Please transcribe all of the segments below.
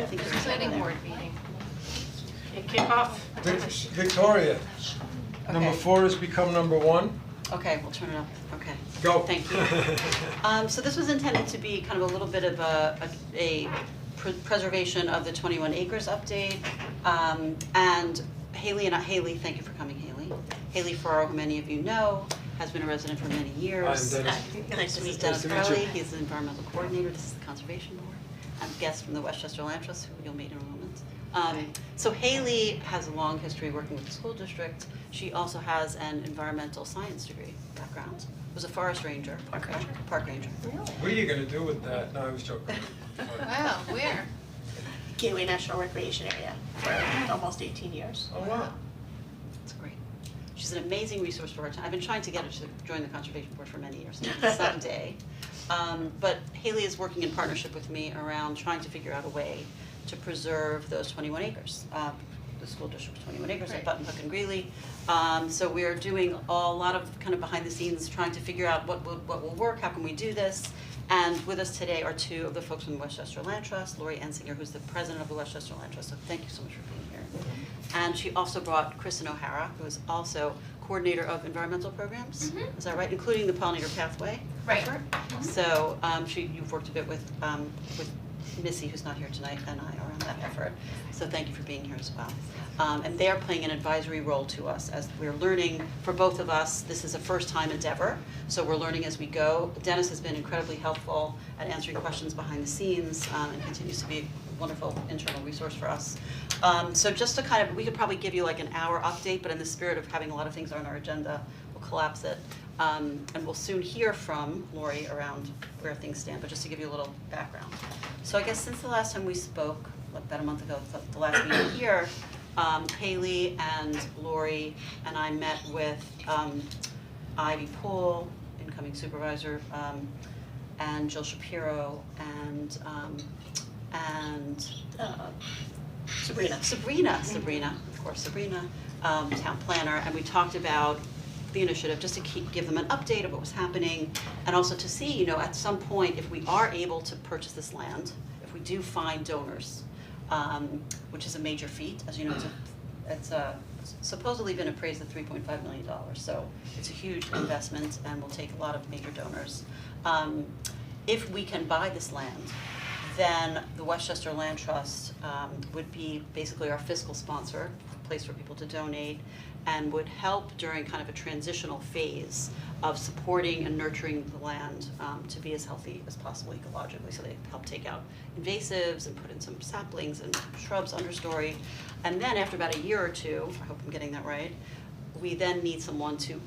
I think It's a planning board meeting. Okay, kick off. Victoria, number Okay. 4 has become number 1. Okay, we'll turn it up, okay. Go. Thank you. So this was intended to be kind of a little bit of a preservation of the 21 acres update. And Haley, thank you for coming, Haley. Haley Farrow, who many of you know, has been a resident for many years. I'm Dennis. Nice to This is meet you. Dennis Nice to meet Crowley, you. he's the environmental coordinator, this is the conservation board. I'm a guest from the Westchester Land Trust, who you'll meet in a moment. So Haley has a long history working with the school district. She also has an environmental science degree background. Was a forest ranger. Park ranger. Really? What are you gonna do with that? No, I was joking. Wow, where? Gateway National Recreation Area for almost 18 years. Oh, wow. It's great. She's an amazing resource for our town. I've been trying to get her to join the conservation board for many years, someday. But Haley is working in partnership with me around trying to figure out a way to preserve those 21 acres. The school district's 21 acres at Right. Button Hook and Greeley. So we're doing a lot of kind of behind the scenes, trying to figure out what will work, how can we do this. And with us today are 2 of the folks from the Westchester Land Trust, Lori Ensinger, who's the president of the Westchester Land Trust, so thank you so much for being here. And she also brought Kristen O'Hara, who is also coordinator of environmental programs, is that right, including the pollinator pathway Right. effort? So you've worked a bit with Missy, who's not here tonight, and I around that effort. So thank you for being here as well. And they are playing an advisory role to us as we're learning. For both of us, this is a first-time endeavor, so we're learning as we go. Dennis has been incredibly helpful at answering questions behind the scenes and continues to be a wonderful internal resource for us. So just to kind of, we could probably give you like an hour update, but in the spirit of having a lot of things on our agenda, we'll collapse it. And we'll soon hear from Lori around where things stand, but just to give you a little background. So I guess since the last time we spoke, about a month ago, the last meeting here, Haley and Lori and I met with Ivy Poole, incoming supervisor, and Jill Shapiro, and Sabrina, of course, Sabrina, town planner, and we talked about the initiative, just to give them an update of what was happening, and also to see, you know, at some point, if we are able to purchase this land, if we do find donors, which is a major feat, as you know, it's supposedly been appraised at $3.5 million, so it's a huge investment and will take a lot of major donors. If we can buy this land, then the Westchester Land Trust would be basically our fiscal sponsor, a place for people to donate, and would help during kind of a transitional phase of supporting and nurturing the land to be as healthy as possible ecologically. So they help take out invasives and put in some saplings and shrubs, understory. And then after about a year or 2, I hope I'm getting that right, we then need someone to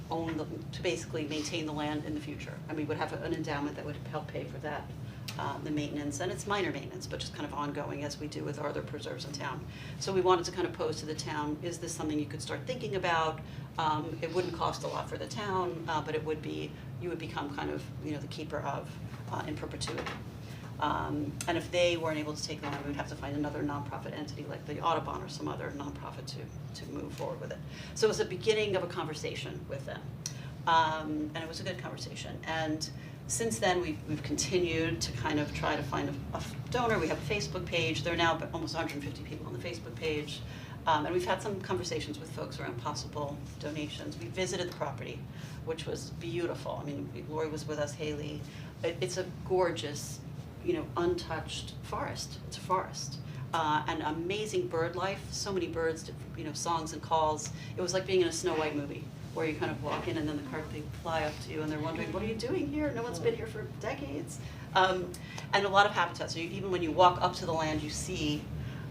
to basically maintain the land in the future. And we would have an endowment that would help pay for that, the maintenance, and it's minor maintenance, but just kind of ongoing as we do with our other preserves in town. So we wanted to kind of pose to the town, is this something you could start thinking about? It wouldn't cost a lot for the town, but it would be, you would become kind of, you know, the keeper of in perpetuity. And if they weren't able to take the land, we would have to find another nonprofit entity like the Audubon or some other nonprofit to move forward with it. So it was a beginning of a conversation with them. And it was a good conversation. And since then, we've continued to kind of try to find a donor. We have a Facebook page. There are now almost 150 people on the Facebook page. And we've had some conversations with folks around possible donations. We visited the property, which was beautiful. I mean, Lori was with us, Haley. It's a gorgeous, you know, untouched forest. It's a forest. And amazing bird life. So many birds, you know, songs and calls. It was like being in a Snow White movie, where you kind of walk in and then they fly up to you and they're wondering, what are you doing here? No one's been here for decades. And a lot of habitat. So even when you walk up to the land, you see,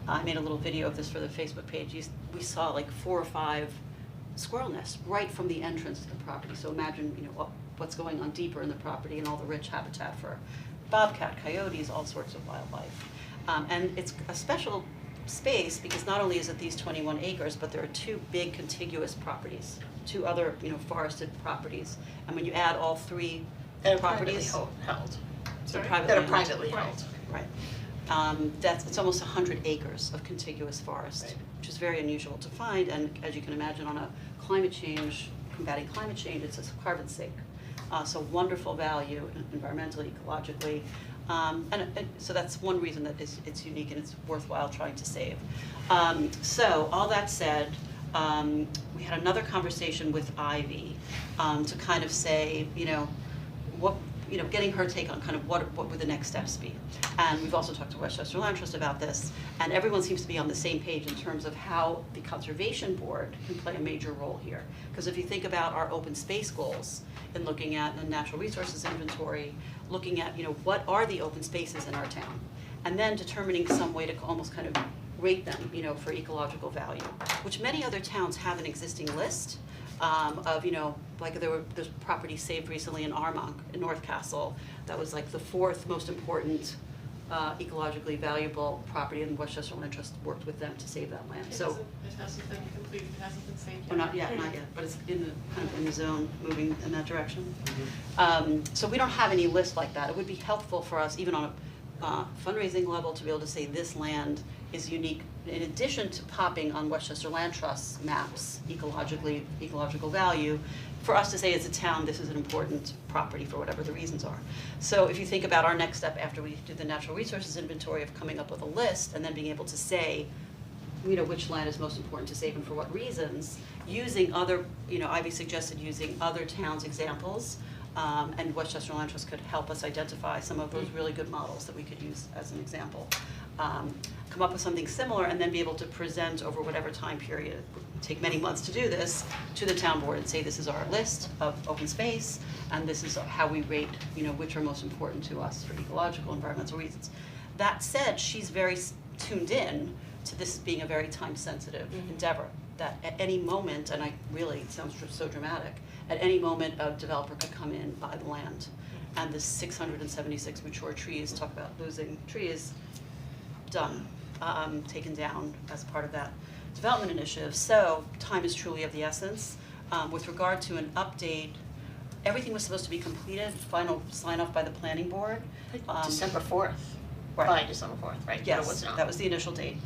I made a little video of this for the Facebook page, we saw like 4 or 5 squirrel nests right from the entrance to the property. So imagine, you know, what's going on deeper in the property and all the rich habitat for bobcat, coyotes, all sorts of wildlife. And it's a special space because not only is it these 21 acres, but there are 2 big contiguous properties, 2 other, you know, forested properties. And when you add all 3 properties, held. they're That are privately privately held. held. Right. It's almost 100 acres of contiguous forest, Right. which is very unusual to find. And as you can imagine, on a combating climate change, it's a carbon sink. So wonderful value environmentally, ecologically. And so that's one reason that it's unique and it's worthwhile trying to save. So all that said, we had another conversation with Ivy to kind of say, what, getting her take on kind of what would the next steps be. And we've also talked to Westchester Land Trust about this, and everyone seems to be on the same page in terms of how the Conservation Board can play a major role here. Because if you think about our open space goals and looking at the natural resources inventory, looking at, what are the open spaces in our town, and then determining some way to almost kind of rate them, for ecological value, which many other towns have an existing list of, like there's property saved recently in Armonk, in North Castle, that was like the 4th most important ecologically valuable property, and Westchester Land Trust worked with them to save that land. It So, hasn't been completed, it hasn't been saved yet. well, not yet, but it's kind of in the zone, moving in that direction. So we don't have any list like that. It would be helpful for us, even on a fundraising level, to be able to say this land is unique, in addition to popping on Westchester Land Trust maps, ecological value, for us to say as a town, this is an important property for whatever the reasons are. So if you think about our next step after we do the natural resources inventory of coming up with a list and then being able to say, which land is most important to save and for what reasons, using other, Ivy suggested using other towns' examples, and Westchester Land Trust could help us identify some of those really good models that we could use as an example. Come up with something similar and then be able to present over whatever time period, it would take many months to do this, to the town board and say this is our list of open space and this is how we rate, which are most important to us for ecological, environmental reasons. That said, she's very tuned in to this being a very time-sensitive endeavor, that at any moment, and it sounds so dramatic, at any moment a developer could come in, buy the land, and the 676 mature trees, talk about losing trees, done, taken down as part of that development initiative. So time is truly of the essence. With regard to an update, everything was supposed to be completed, final sign off by the planning board. December 4th, by December 4th, right? But it was not. That was the initial date.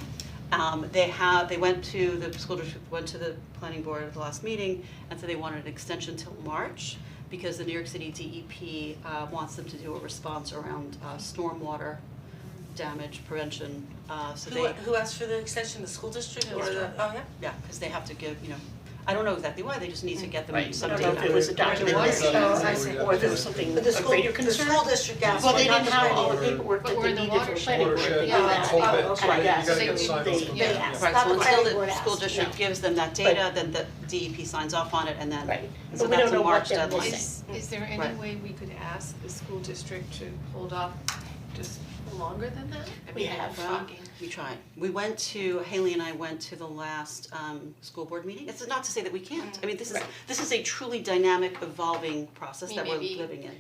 The school district went to the planning board at the last meeting and said they wanted an extension till March because the New York City DEP wants them to do a response around stormwater damage prevention, Who asked for the extension, the school district or the, oh, yeah? Yeah, because they have to give, I don't know exactly why, they just need to get them Right, some I data. don't know if it was a document missing, I see. or if there was something But the of school, greater the concern. school district asked Well, for they it, not didn't the have all planning the board. paperwork But that we're they in the needed for the planning board to watershed. do Oh, that. whole bit. okay. So you Yes. gotta get They- signed they- off. they Yeah. asked. Right, Not so the until planning board the school asked, district no. gives them that data, then the DEP signs off on it and then, Right. and so But we that's don't a know what March they're deadline. missing. Is there Right. any way we could ask the school district to hold off just longer than that? I We mean, have. I'm Well, talking. we tried. Haley and I went to the last school board meeting. It's not to say that we can't. I mean, this is a truly dynamic, evolving process that we're Maybe- living in.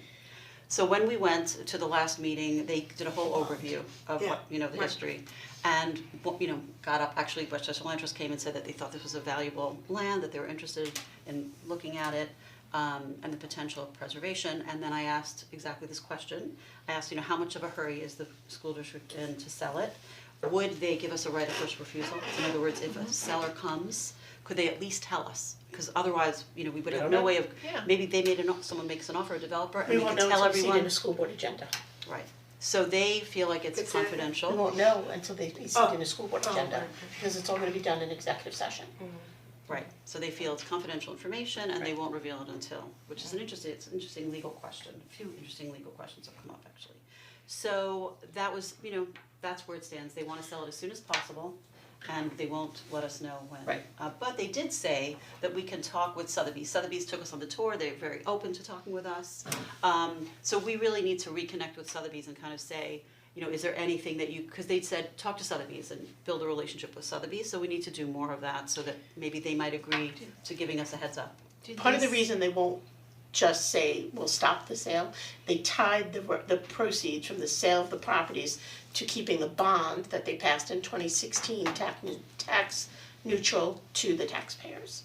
So when we went to the last meeting, they did a whole overview of what, the history. And, got up, actually Westchester Land Trust came and said that they thought this was a valuable land, that they were interested in looking at it, and the potential of preservation. And then I asked exactly this question. I asked, how much of a hurry is the school district in to sell it? Would they give us a right of first refusal? In other words, if a seller comes, could they at least tell us? Because otherwise, we would have no way of, Yeah. maybe they someone makes an offer, a developer, and We they won't can know tell until we see it everyone. in the school board agenda. Right, so they feel like it's confidential. We won't know until they see it in the school board Oh, agenda, okay. because it's all gonna be done in executive session. Right, so they feel it's confidential information and they won't reveal it until, which is it's an interesting legal question, a few interesting legal questions have come up actually. So that was, that's where it stands, they wanna sell it as soon as possible and they won't let us know when. Right. But they did say that we can talk with Sotheby's. Sotheby's took us on the tour, they're very open to talking with us. So we really need to reconnect with Sotheby's and kind of say, is there anything that because they'd said, talk to Sotheby's and build a relationship with Sotheby's, so we need to do more of that so that maybe they might agree to giving us a heads up. Part of the reason they won't just say, we'll stop the sale, they tied the proceeds from the sale of the properties to keeping the bond that they passed in 2016 tax neutral to the taxpayers.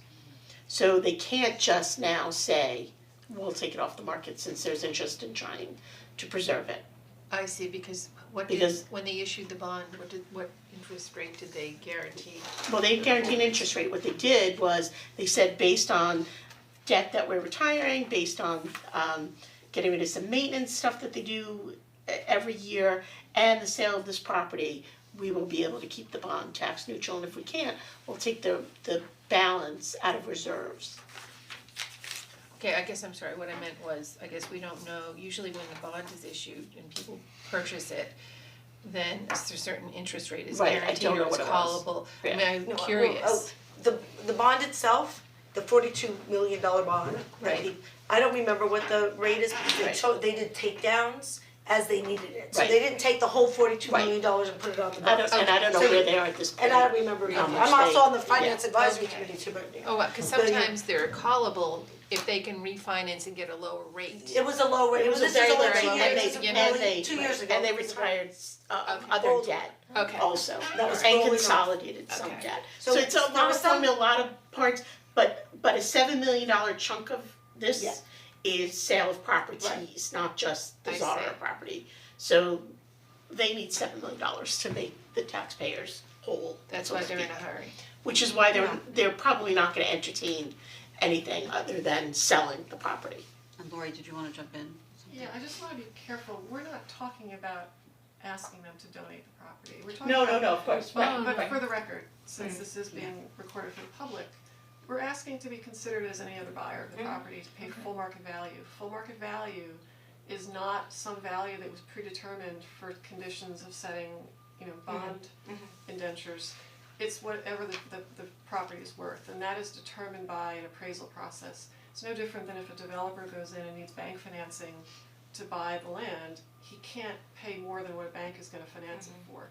So they can't just now say, we'll take it off the market since there's interest in trying to preserve it. I see, because when they issued the bond, what interest rate did they guarantee? Well, they guaranteed an interest rate. What they did was, they said based on debt that we're retiring, based on getting rid of some maintenance stuff that they do every year and the sale of this property, we will be able to keep the bond tax neutral, and if we can't, we'll take the balance out of reserves. Okay, I guess I'm sorry, what I meant was, I guess we don't know, usually when the bond is issued and people purchase it, then a certain interest rate is Right, I guaranteed don't know or it's what it was. callable. I Yeah. mean, No, I'm well, curious. the bond itself, the $42 million bond, Right. I don't remember what the rate is, Right. because they did takedowns as they needed it. So Right. they didn't take the whole $42 million and put it on the I bond. don't, and I don't know So- where they are at this point. And I don't remember how either. much I'm also they- on the finance yeah. advisory Okay. committee too, but Oh, cause But you- sometimes they're callable if they can refinance and get a lower rate. it was a low rate, It was a this very is only low rate, 2 and years, they, this is you and know, they, 2 years ago. and they retired Okay. other Old. debt Okay. also, That was and rolling off. consolidated some Okay. debt. So So it's a there lot was of some- formula, a lot of parts, but a $7 million chunk of this Yeah. is sale of properties, not just the I Zara see. property. So they need $7 million to make the taxpayers whole, That's so why to they're in a speak. hurry. Which is why Yeah. they're probably not gonna entertain anything other than selling the property. And Lori, did you wanna jump in? Yeah, I just wanna be careful, we're not talking about asking them to donate the property, we're talking No, about. of course, right, But right. for the record, since this is being recorded for the public, we're asking to be considered as any other buyer of the property to pay full market value. Full market value is not some value that was predetermined for conditions of setting, bond indentures. It's whatever the property is worth, and that is determined by an appraisal process. It's no different than if a developer goes in and needs bank financing to buy the land, he can't pay more than what a bank is gonna finance it for.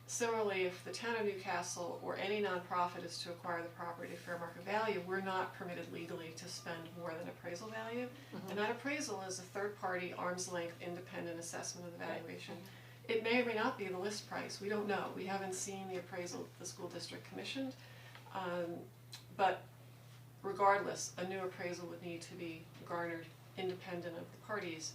Similarly, if the town of Newcastle or any nonprofit is to acquire the property at fair market value, we're not permitted legally to spend more than appraisal value. And that appraisal is a third-party, arm's length, independent assessment of the valuation. It may or may not be the list price, we don't know, we haven't seen the appraisal the school district commissioned. But regardless, a new appraisal would need to be garnered independent of the parties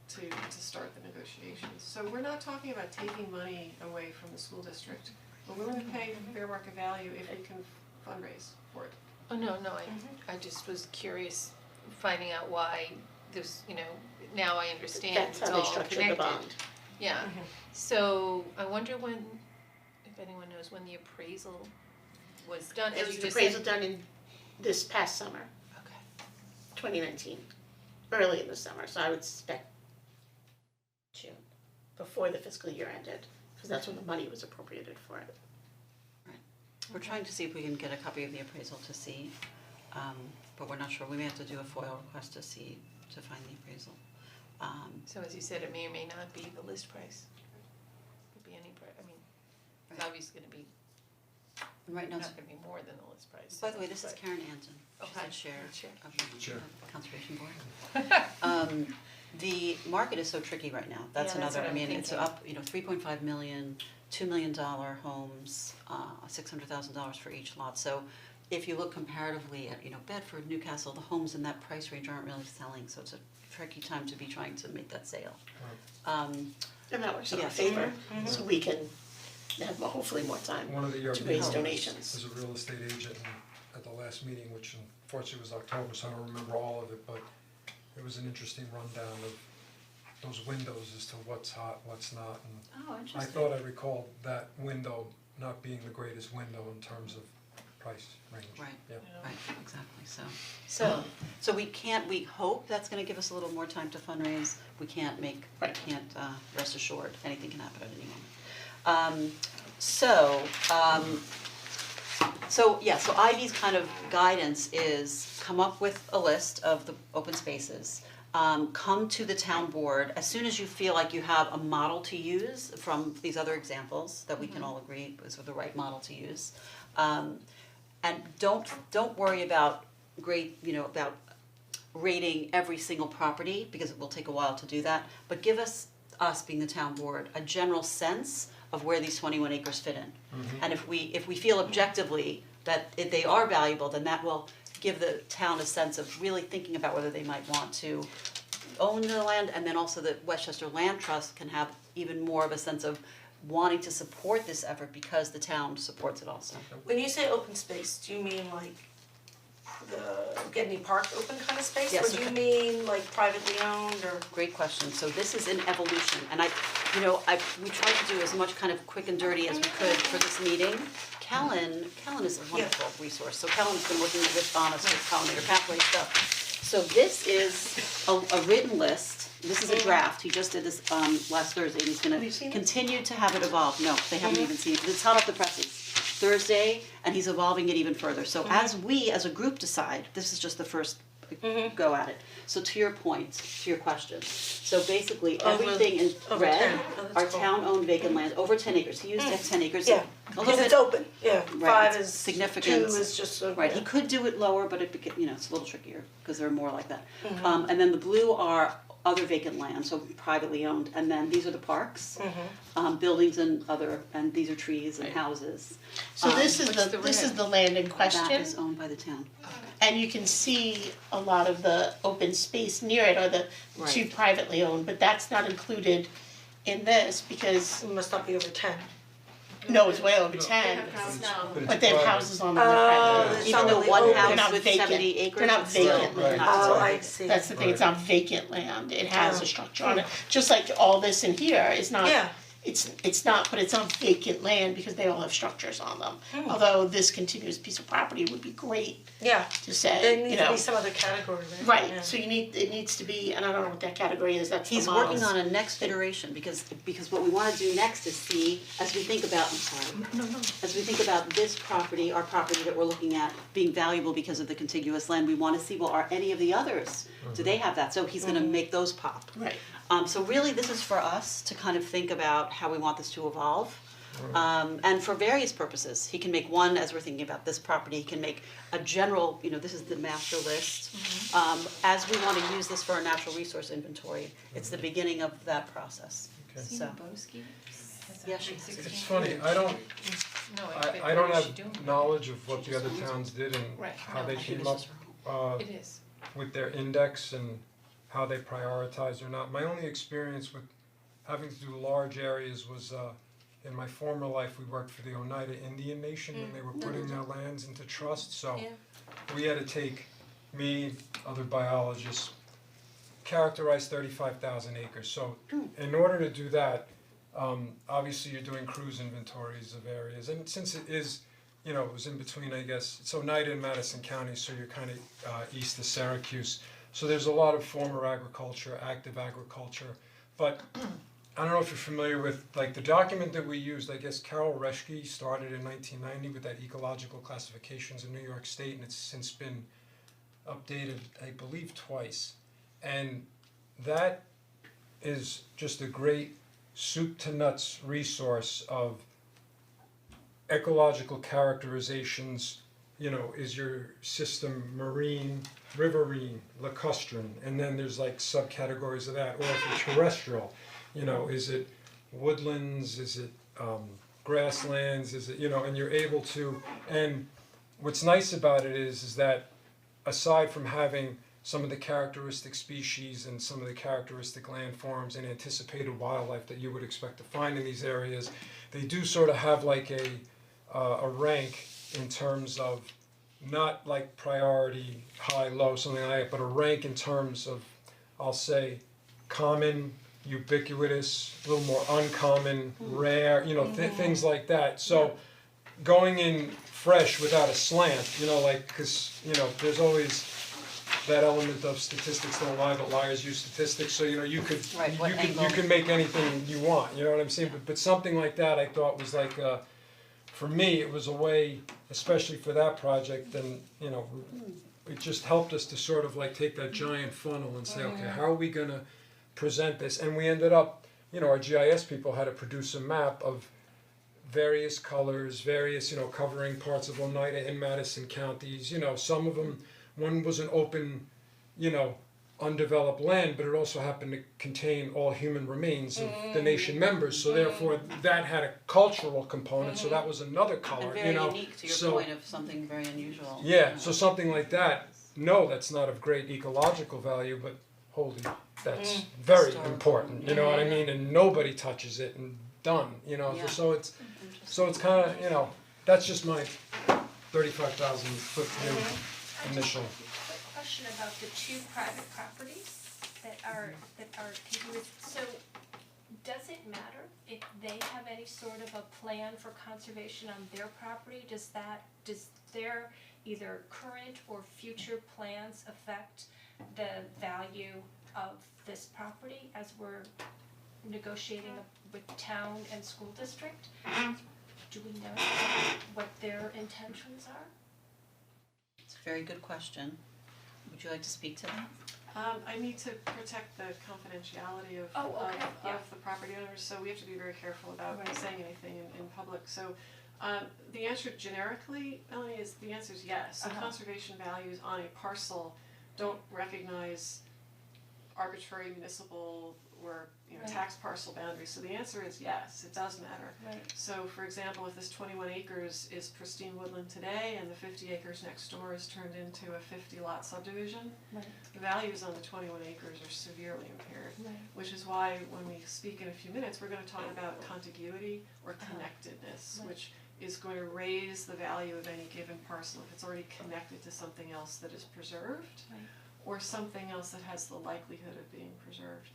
to start the negotiations. So we're not talking about taking money away from the school district. We're willing to pay fair market value if we can fundraise for it. Oh, no, I just was curious, finding out why this, now I understand, That's it's how they all structured connected. the bond. Yeah, so I wonder when, if anyone knows when the appraisal was done, It as was you the just said. appraisal done in this past summer, Okay, 2019, early in the summer, so I would suspect June, before the fiscal year ended, because that's when the money was appropriated for it. We're trying to see if we can get a copy of the appraisal to see, but we're not sure, we may have to do a FOIL request to find the appraisal. so as you said, it may or may not be the list price. Could be any price, it's obviously gonna be, And right now, not gonna be more than the list price. by the way, this is but- Karen Anton, she's Okay. the chair Chair. of the Chair. Conservation Board. The market is so tricky right now, that's Yeah, that's another, what I'm it's thinking. up, $3.5 million, $2 million homes, $600,000 for each lot, so if you look comparatively at, Bedford, Newcastle, the homes in that price range aren't really selling, so it's a tricky time to be trying to make that sale. And that works in our Yes. favor, so we can have hopefully more time One of the to raise ERB donations. was a real estate agent at the last meeting, which unfortunately was October, so I don't remember all of it, but it was an interesting rundown of those windows as to what's hot, what's not, and Oh, I interesting. thought I recalled that window not being the greatest window in terms of price range. Right. Yeah. Right, exactly, So, so we hope that's gonna give us a little more time to fundraise, we can't Right. rest assured, anything can happen at any moment. So Ivy's kind of guidance is come up with a list of the open spaces. Come to the town board, as soon as you feel like you have a model to use from these other examples that we can all agree is the right model to use. And don't worry about about rating every single property, because it will take a while to do that, but give us being the town board, a general sense of where these 21 acres fit in. And if we feel objectively that they are valuable, then that will give the town a sense of really thinking about whether they might want to own the land, and then also the Westchester Land Trust can have even more of a sense of wanting to support this effort because the town supports it also. When you say open space, do you mean like Getney Park open kind of space? Yes, Or do you okay. mean like privately owned or? Great question, so this is an evolution, and we tried to do as much kind of quick and dirty as we could for this meeting. Kellen is a wonderful resource, so Kellen's been working with on us with pollinator pathway stuff. So this is a written list, this is a draft, he just did this last Thursday, and he's gonna Have you seen it? continue to have it evolve, no, they haven't even seen it, it's hot off the presses. Thursday, and he's evolving it even further, so as we, as a group decide, this is just the first go at it. So to your point, to your question, so basically everything in over red 10. Oh, that's are cool. town-owned vacant land, over 10 acres, he used to have 10 acres. Yeah, A little because bit- it's open, yeah, Right, 5 it's is, significant. 2 is just a, Right, he yeah. could do it lower, but it it's a little trickier, because there are more like that. Mm-hmm. And then the blue are other vacant land, so privately owned, and then these are the parks, Mm-hmm. buildings and these are trees and houses. So this is What's the, the this is red? the land in That question, is owned by the town. and you can see a lot of the open space near it are the two Right. privately owned, but that's not included in this because, It must not be over 10. no, it's way over They 10, have houses. but they have houses on them that are Oh, private. it's Even not though really one open. They're house not with vacant. 70 acres, They're not it's still vacant land. not Oh, zoned. I see. That's the thing, it's not vacant land, it has a structure on it, just like all this in here is not, Yeah. it's not, but it's not vacant land because they all have structures on them. Although this contiguous piece of property would be great Yeah, to say, there you needs to know. be some other category, right? Yeah. Right, so it needs to be, and I don't know what that category is, that's the He's models. working on a next iteration, because what we wanna do next is see, as we think about, as we think about this property, our property that we're looking at being valuable because of the contiguous land, we wanna see, well, are any of the others, do they have that? So he's gonna make those pop. Right. So really, this is for us to kind of think about how we want this to evolve. And for various purposes, he can make one, as we're thinking about this property, he can make a general, this is the master list. As we wanna use this for our natural resource inventory, it's the beginning of that process, so. Boski has Yeah, she- 116. It's funny, I don't No, I don't what is she doing? have knowledge of what the other towns did and Right, how no, they I came think up this is It is. with their index and how they prioritize or not. My only experience with having to do large areas was in my former life, we worked for the Oneida Indian Nation when they were putting their lands into trust, so we had to take, me, other biologists, characterize 35,000 acres, so in order to do that, obviously you're doing cruise inventories of areas, and since it is, it was in between, I guess, it's Oneida and Madison County, so you're kind of east of Syracuse, so there's a lot of former agriculture, active agriculture, but I don't know if you're familiar with, like, the document that we used, I guess Carol Reschke started in 1990 with that Ecological Classifications in New York State, and it's since been updated, I believe, twice. And that is just a great soup to nuts resource of ecological characterizations, is your system marine, riverine, lacustrine, and then there's like subcategories of that, or if you're terrestrial, is it woodlands, is it grasslands, is it, and you're able to, and what's nice about it is that aside from having some of the characteristic species and some of the characteristic landforms and anticipated wildlife that you would expect to find in these areas, they do sort of have like a rank in terms of not like priority, high, low, something like that, but a rank in terms of, I'll say, common, ubiquitous, a little more uncommon, rare, things like that. So going in fresh without a slant, cause there's always that element of statistics don't lie, but liars use statistics, so you could, Right, what angle? you can make anything you want, you know what I'm saying? But something like that I thought was like, for me, it was a way, especially for that project, and it just helped us to sort of like take that giant funnel and say, okay, how are we gonna present this? And we ended up, our GIS people had to produce a map of various colors, various, covering parts of Oneida and Madison counties, some of them, one was an open, undeveloped land, but it also happened to contain all human remains of the nation members, so therefore that had a cultural component, so that was another color, And very unique to your point of something very unusual. Yeah, so something like that, no, that's not of great ecological value, but holy, that's very Historical. important, you know what I mean, and nobody touches it and done, Yeah. so it's kinda, that's just my 35,000 foot view. initial. Quick question about the two private properties that are contiguous. So does it matter if they have any sort of a plan for conservation on their property? Does their either current or future plans affect the value of this property as we're negotiating with town and school district? Do we know what their intentions are? It's a very good question. Would you like to speak to that? I need to protect the confidentiality of Oh, okay, yeah. the property owners, so we have to be very careful about Right. saying anything in public. So the answer generically, Melanie, is the answer is yes. The conservation values on a parcel don't recognize arbitrary municipal or Right. tax parcel boundaries. So the answer is yes, it does matter. Right. So for example, if this 21 acres is pristine woodland today and the 50 acres next door is turned into a 50 lot subdivision, Right. the values on the 21 acres are severely impaired. Right. Which is why when we speak in a few minutes, we're gonna talk about contiguity or connectedness, Right. which is going to raise the value of any given parcel if it's already connected to something else that is preserved Right. or something else that has the likelihood of being preserved.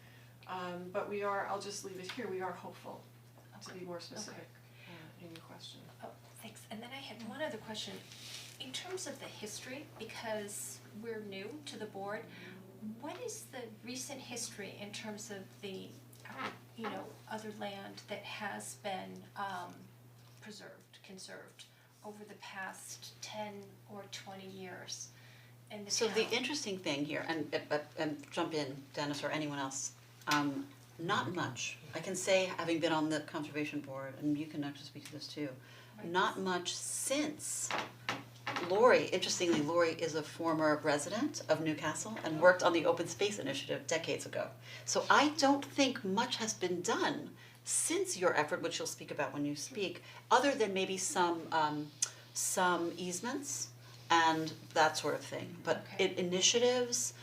But we are, I'll just leave it here, we are hopeful, to be more specific in your question. Oh, thanks. And then I had one other question. In terms of the history, because we're new to the board, what is the recent history in terms of the, other land that has been preserved, conserved over the past 10 or 20 years in the So town? the interesting thing here, and jump in, Dennis or anyone else, not much. I can say, having been on the conservation board, and you can actually speak to this too, not much since Lori, interestingly, Lori is a former resident of Newcastle and worked on the open space initiative decades ago. So I don't think much has been done since your effort, which you'll speak about when you speak, other than maybe some easements and that sort of thing. But Okay. Initiatives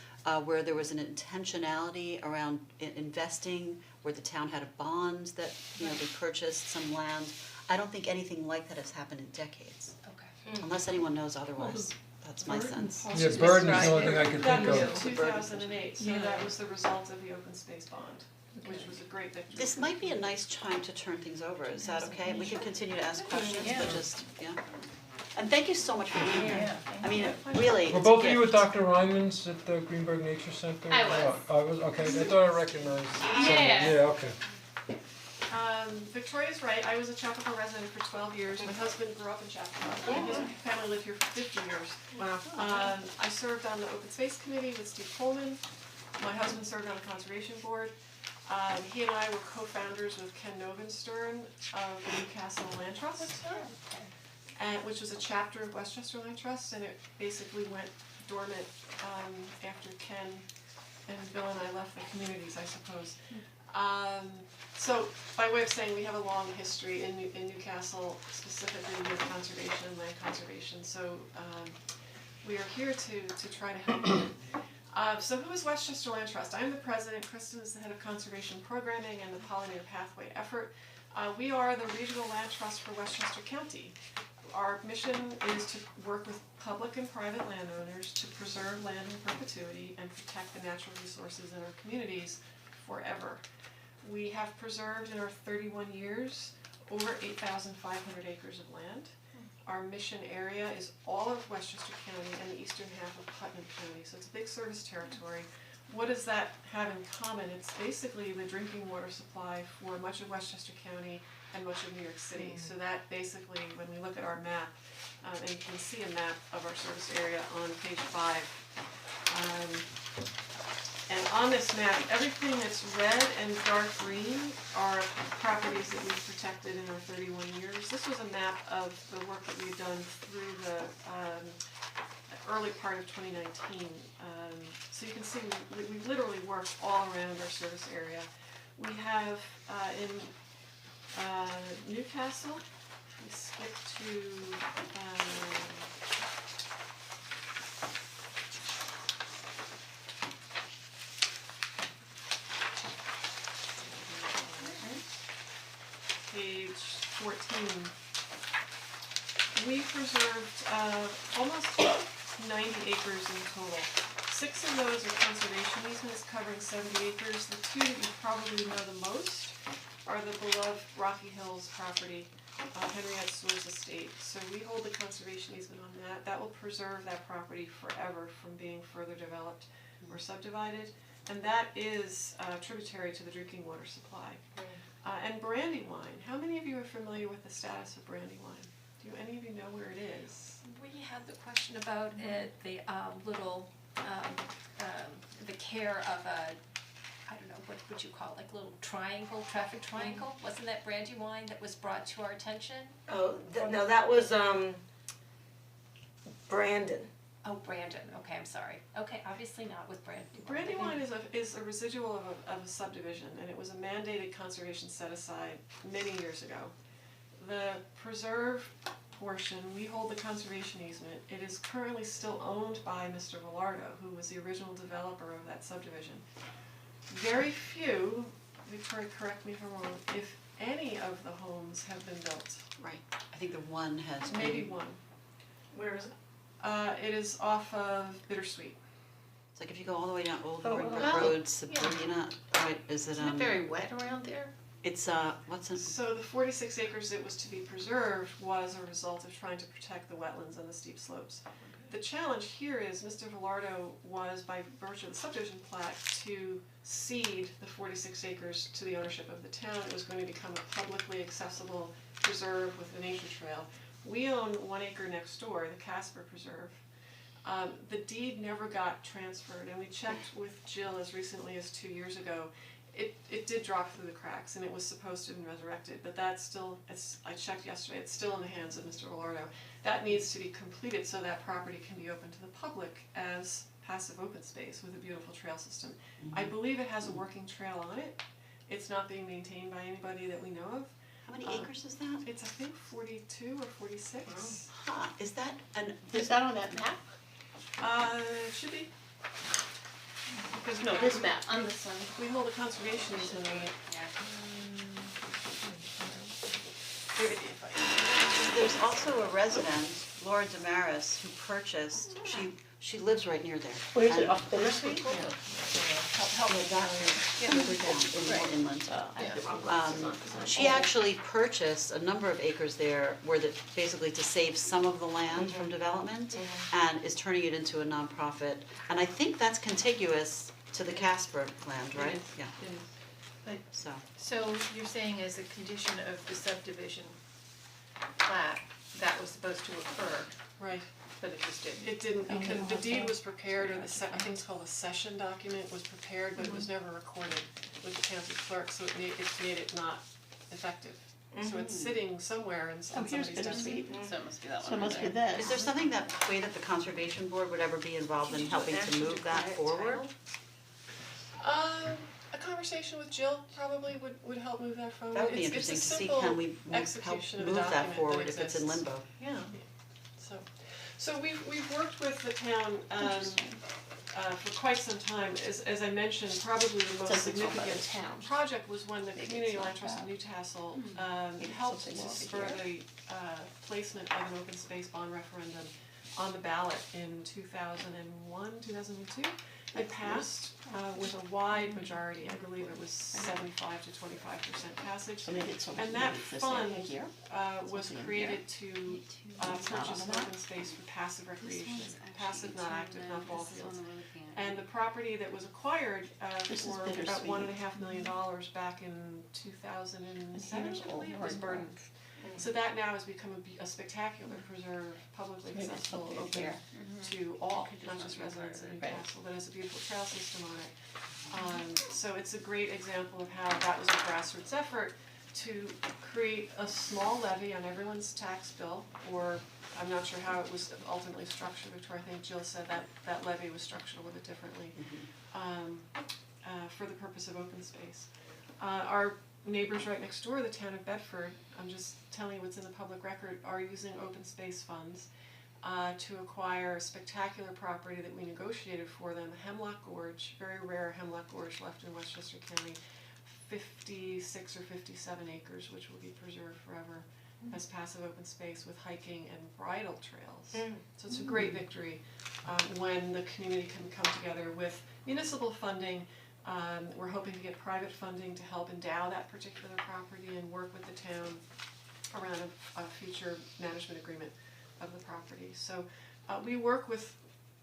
where there was an intentionality around investing, where the town had a bond that, they purchased some land. I don't think anything like that has happened in decades, Okay. unless anyone knows otherwise. That's my sense. Yeah, burden is the only thing I could That think was of. in 2008, so that was the result of the open space bond, which was a great victory. This might be a nice time to turn things over, is that okay? We can continue to ask questions, but just, And thank you so much for being here. I mean, really, it's a Were both of you gift. at Dr. Ryman's at the Greenberg Nature Center? I was. Oh, I was, okay, I thought I recognized someone, yeah, okay. Victoria's right, I was a Chapel resident for 12 years, my husband grew up in Chapel, and his family lived here for 50 years. Wow. I served on the Open Space Committee with Steve Coleman, my husband served on the Conservation Board. He and I were co-founders with Ken Novenstern of the Newcastle Land Trust, which was a chapter of Westchester Land Trust, and it basically went dormant after Ken and Bill and I left the communities, I suppose. So by way of saying, we have a long history in Newcastle, specifically with conservation and land conservation, so we are here to try to help you. So who is Westchester Land Trust? I'm the president, Kristen is the head of conservation programming and the Pollinator Pathway effort. We are the regional land trust for Westchester County. Our mission is to work with public and private landowners to preserve land in perpetuity and protect the natural resources in our communities forever. We have preserved in our 31 years over 8,500 acres of land. Our mission area is all of Westchester County and the eastern half of Putnam County, so it's a big service territory. What does that have in common? It's basically the drinking water supply for much of Westchester County and much of New York City. So that basically, when we look at our map, and you can see a map of our service area on page 5. And on this map, everything that's red and dark green are properties that we've protected in our 31 years. This was a map of the work that we've done through the early part of 2019. So you can see we literally work all around our service area. We have in Newcastle, we skip to page 14. We preserved almost 90 acres in total. 6 of those are conservation easements covering 70 acres. The two that you probably know the most are the beloved Rocky Hills property, Henriette Stewart's estate. So we hold the conservation easement on that. That will preserve that property forever from being further developed or subdivided. And that is tributary to the drinking water supply. And Brandywine, how many of you are familiar with the status of Brandywine? Do any of you know where it is? We had the question about the little, the care of a, I don't know, what would you call it, like little triangle, traffic triangle? Wasn't that Brandywine that was brought to our attention? Oh, no, that was Brandon. Oh, Brandon, okay, I'm sorry. Okay, obviously not with Brandywine is a residual of a subdivision, and it was a mandated conservation set aside many years ago. The preserve portion, we hold the conservation easement. It is currently still owned by Mr. Velardo, who was the original developer of that subdivision. Very few, Victoria, correct me if I'm wrong, if any of the homes have been built. Right, I think the one has been. Maybe one. Where is it? It is off of Bittersweet. It's like if you go all the way down Old Oh, Ring well, Road, Sabrina, right, is it Isn't it very wet around there? it's what's in, So the 46 acres that was to be preserved was a result of trying to protect the wetlands and the steep slopes. The challenge here is Mr. Velardo was, by virtue of the subdivision plat, to cede the 46 acres to the ownership of the town. It was going to become a publicly accessible preserve with a nature trail. We own 1 acre next door, the Casper Preserve. The deed never got transferred, and we checked with Jill as recently as 2 years ago. It did drop through the cracks, and it was supposed to have been resurrected, but that's still, I checked yesterday, it's still in the hands of Mr. Velardo. That needs to be completed so that property can be open to the public as passive open space with a beautiful trail system. I believe it has a working trail on it. It's not being maintained by anybody that we know of. how many acres is that? It's, I think, 42 or 46. Huh, is that an, Is that on that map? It should be. Because No, this map, on this one. we hold a conservation easement on it. Maybe if I- there's also a resident, Laura Damaris, who purchased, she lives right near there. Where is it, And- off Bittersweet? Yeah, that, further down, in more inland. She actually purchased a number of acres there where basically to save some of the land from development and is turning it into a nonprofit. And I think that's contiguous to the Casper land, right? is. Yeah, It is. so, So you're saying as a condition of the subdivision plat, that was supposed to occur, Right. but it just didn't? It didn't, because the deed was prepared, or I think it's called a session document was prepared, but it was never recorded with the county clerk, so it made it not effective. So it's sitting somewhere in Oh, here's somebody's desk. Bittersweet. So it must be that So one it right must be there. this. is there something way that the conservation board would ever be involved in helping to move that forward? A conversation with Jill probably would help move that forward. That would be It's a interesting to see, simple can we help execution of a move that document forward if it's in exists. limbo? Yeah. So we've worked with the town for quite some time. As I mentioned, probably the most Says it's owned by the significant town. project was when the Maybe Community it's Land not Trust of that. Newcastle Maybe helped something to over spur here. the placement of an open space bond referendum on the ballot in 2001, 2002. It passed with a wide majority, I believe it was 75 to 25% passage. So maybe it's over And that this fund area here. was Something in created to not on purchase the map. open space for passive recreation, passive, not active, not ball fields. And the property that was acquired This is for bittersweet. about $1.5 million back in 2007, I believe, was burdened. So that now has become a spectacular preserve, publicly Maybe it's accessible, something open here. to all, not just residents of Newcastle, but has a beautiful trail system on it. So it's a great example of how that was a grassroots effort to create a small levy on everyone's tax bill, or I'm not sure how it was ultimately structured, Victoria, I think Jill said that levy was structured a little bit differently, for the purpose of open space. Our neighbors right next door, the town of Bedford, I'm just telling you what's in the public record, are using open space funds to acquire a spectacular property that we negotiated for them, Hemlock Gorge, very rare Hemlock Gorge left in Westchester County, 56 or 57 acres, which will be preserved forever. as passive open space with hiking and bridle trails. So it's a great victory when the community can come together with municipal funding. We're hoping to get private funding to help endow that particular property and work with the town around a future management agreement of the property. So we work with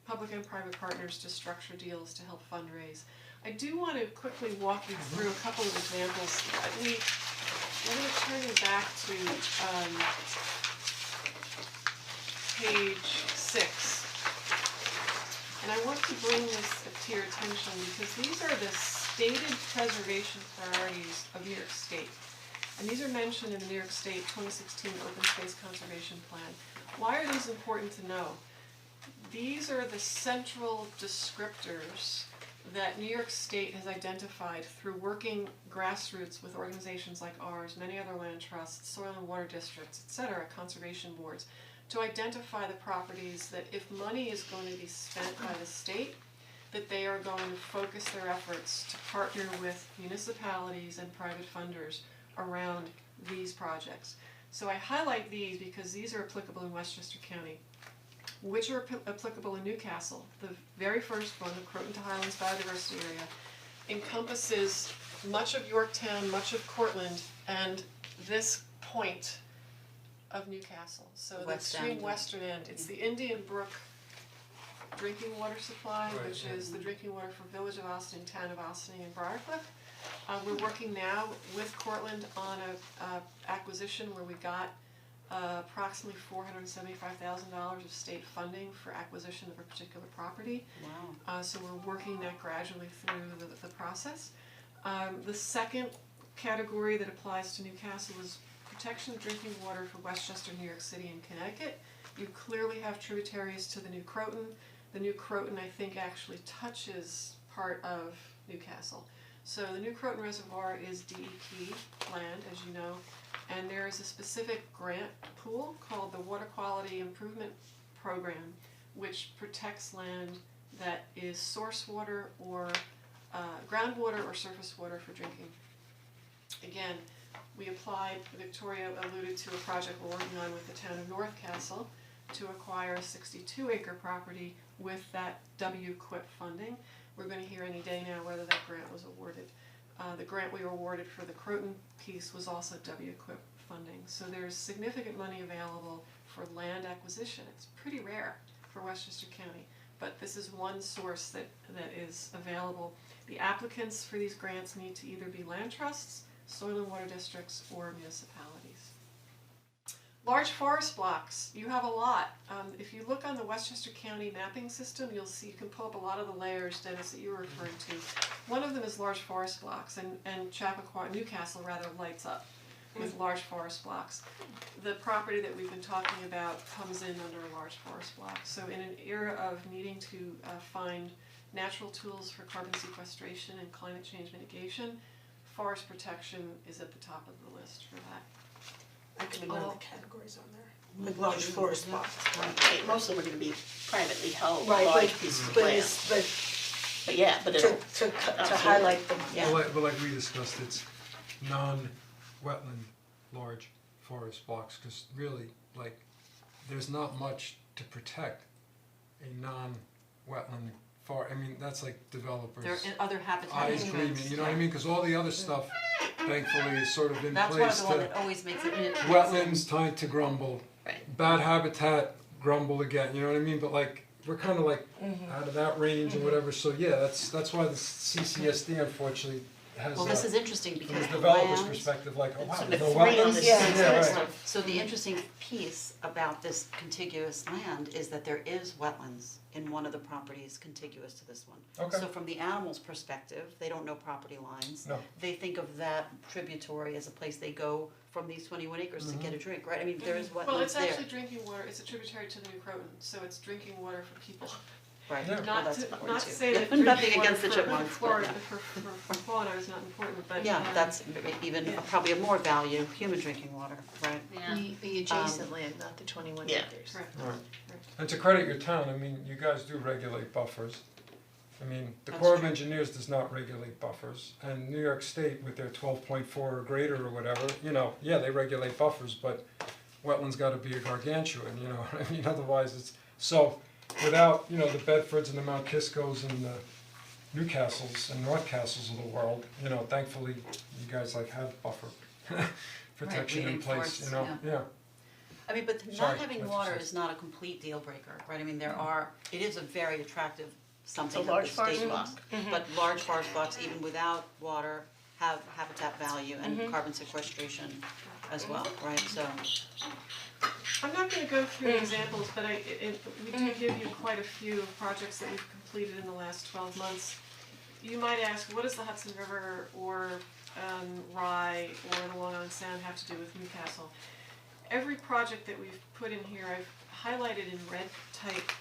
public and private partners to structure deals to help fundraise. I do want to quickly walk you through a couple of examples. We're going to turn you back to page 6. And I want to bring this to your attention because these are the stated preservation priorities of New York State. And these are mentioned in the New York State 2016 Open Space Conservation Plan. Why are these important to know? These are the central descriptors that New York State has identified through working grassroots with organizations like ours, many other land trusts, soil and water districts, etc., conservation boards, to identify the properties that if money is going to be spent by the state, that they are going to focus their efforts to partner with municipalities and private funders around these projects. So I highlight these because these are applicable in Westchester County, which are applicable in Newcastle. The very first one, the Croton to Highlands Biodiversity Area, encompasses much of Yorktown, much of Cortland, and this point of Newcastle. So the West extreme end. western end. It's the Indian Brook drinking water supply, Right, which yeah. is the drinking water for Village of Austining, Town of Austining, and Briarcliff. We're working now with Cortland on a acquisition where we got approximately $475,000 of state funding for acquisition of a particular property. Wow. So we're working that gradually through the process. The second category that applies to Newcastle is protection of drinking water for Westchester, New York City, and Connecticut. You clearly have tributaries to the New Croton. The New Croton, I think, actually touches part of Newcastle. So the New Croton Reservoir is DEP land, as you know, and there is a specific grant pool called the Water Quality Improvement Program, which protects land that is source water or groundwater or surface water for drinking. Again, we applied, Victoria alluded to a project we're working on with the town of North Castle to acquire a 62-acre property with that WQIP funding. We're going to hear any day now whether that grant was awarded. The grant we were awarded for the Croton piece was also WQIP funding. So there's significant money available for land acquisition. It's pretty rare for Westchester County, but this is one source that is available. The applicants for these grants need to either be land trusts, soil and water districts, or municipalities. Large forest blocks, you have a lot. If you look on the Westchester County mapping system, you'll see, you can pull up a lot of the layers, Dennis, that you were referring to. One of them is large forest blocks, and Chappaqua, Newcastle rather, lights up with large forest blocks. The property that we've been talking about comes in under a large forest block. So in an era of needing to find natural tools for carbon sequestration and climate change mitigation, forest protection is at the top of the list for that. I can remember the categories on there. Like large forest blocks. Most of them are gonna be privately held, Right, large but- pieces of but land. it's, But yeah, but it'll, to highlight them, yeah. Well, like we discussed, it's non-wetland large forest blocks, cause really, like, there's not much to protect a non-wetland I mean, that's like developers' There are other habitat eyes improvements. gleaming, you know what I mean, cause all the other stuff thankfully is sort of in That's one of place the one to that always makes it. wetlands time to grumble, Right. bad habitat, grumble again, you know what I mean, but like, we're kinda like out of that range and whatever, so yeah, that's why the CCSD unfortunately has Well, this is interesting from because the the developer's land, perspective, like, oh wow, sort there's of no free on wetlands, this Yeah, sensitive right. stuff. so the interesting piece about this contiguous land is that there is wetlands in one of the properties contiguous to this one. Okay. So from the animal's perspective, they don't know property lines. No. They think of that tributary as a place they go from these 21 acres to get a drink, right? I mean, there is wetlands there. Well, it's actually drinking water, it's a tributary to the New Croton, so it's drinking water for people. Right, Yeah. well, Not that's to, important not too. to say that Nothing drinking water against the for chipmunks, but Florida, yeah. for fauna is not important, but Yeah, that's even Yeah. probably of more value, human drinking water, right? The adjacent land, not the 21 Yeah. acres. Correct. Right. And to credit your town, I mean, you guys do regulate buffers, I mean, the That's Corps of true. Engineers does not regulate buffers, and New York State with their 12.4 or greater or whatever, yeah, they regulate buffers, but wetlands gotta be a gargantuan, I mean, otherwise it's, so, without, the Bedfords and the Mount Kiscos and the Newcastles and North Castles of the world, thankfully, you guys have buffer protection in place, reinforced, yeah. I mean, but Sorry, not having what you water said. is not a complete deal breaker, right? I mean, it is a very attractive something It's a that large the forest state block. but large forest blocks, even without water, have habitat value and carbon sequestration as well, right? So, I'm not gonna go through the examples, but we do give you quite a few projects that we've completed in the last 12 months. You might ask, what does the Hudson River or Rye or the Long Island Sound have to do with Newcastle? Every project that we've put in here, I've highlighted in red type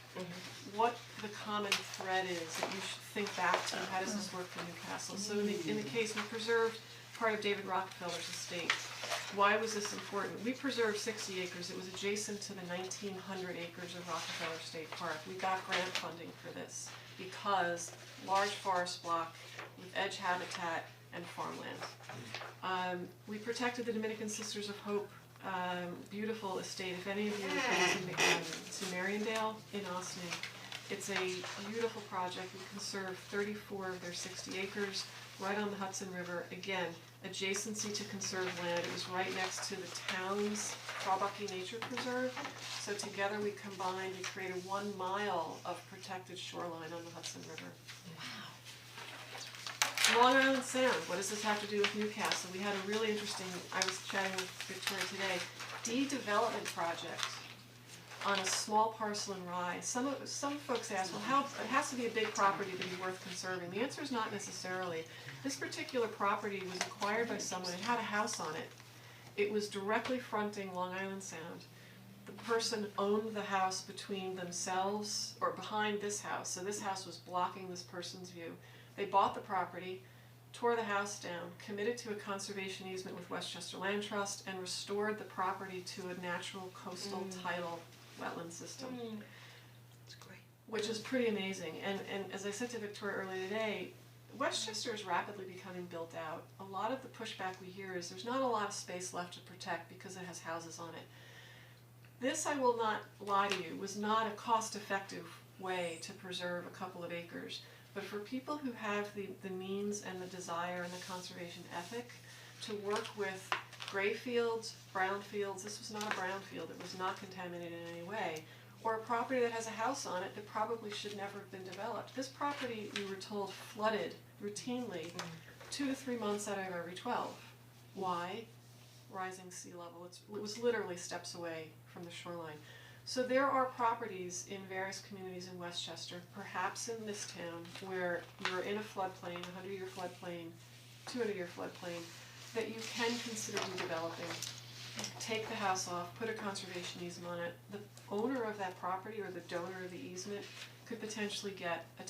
what the common thread is that you should think back to. How does this work for Newcastle? So in the case, we preserved part of David Rockefeller's estate. Why was this important? We preserved 60 acres. It was adjacent to the 1,900 acres of Rockefeller State Park. We got grant funding for this because large forest block with edge habitat and farmland. We protected the Dominican Sisters of Hope beautiful estate. If any of you have been to Mariondale in Austin, it's a beautiful project. We conserved 34 of their 60 acres right on the Hudson River. Again, adjacency to conserved land. It was right next to the town's Traubucky Nature Preserve. So together we combined and created 1 mile of protected shoreline on the Hudson River. Long Island Sound, what does this have to do with Newcastle? We had a really interesting, I was chatting with Victoire today, development project on a small parcel in Rye. Some folks ask, well, it has to be a big property to be worth conserving. The answer is not necessarily. This particular property was acquired by someone, it had a house on it. It was directly fronting Long Island Sound. The person owned the house between themselves, or behind this house, so this house was blocking this person's view. They bought the property, tore the house down, committed to a conservation easement with Westchester Land Trust, and restored the property to a natural coastal tidal wetland system. it's great. Which is pretty amazing. And as I said to Victoire earlier today, Westchester is rapidly becoming built out. A lot of the pushback we hear is there's not a lot of space left to protect because it has houses on it. This, I will not lie to you, was not a cost-effective way to preserve a couple of acres. But for people who have the means and the desire and the conservation ethic to work with gray fields, brown fields, this was not a brown field, it was not contaminated in any way, or a property that has a house on it that probably should never have been developed. This property, we were told, flooded routinely 2 to 3 months out of every 12. Why? Rising sea level. It was literally steps away from the shoreline. So there are properties in various communities in Westchester, perhaps in this town, where you're in a floodplain, 100-year floodplain, 200-year floodplain, that you can consider redeveloping. Take the house off, put a conservation easement on it. The owner of that property or the donor of the easement could potentially get a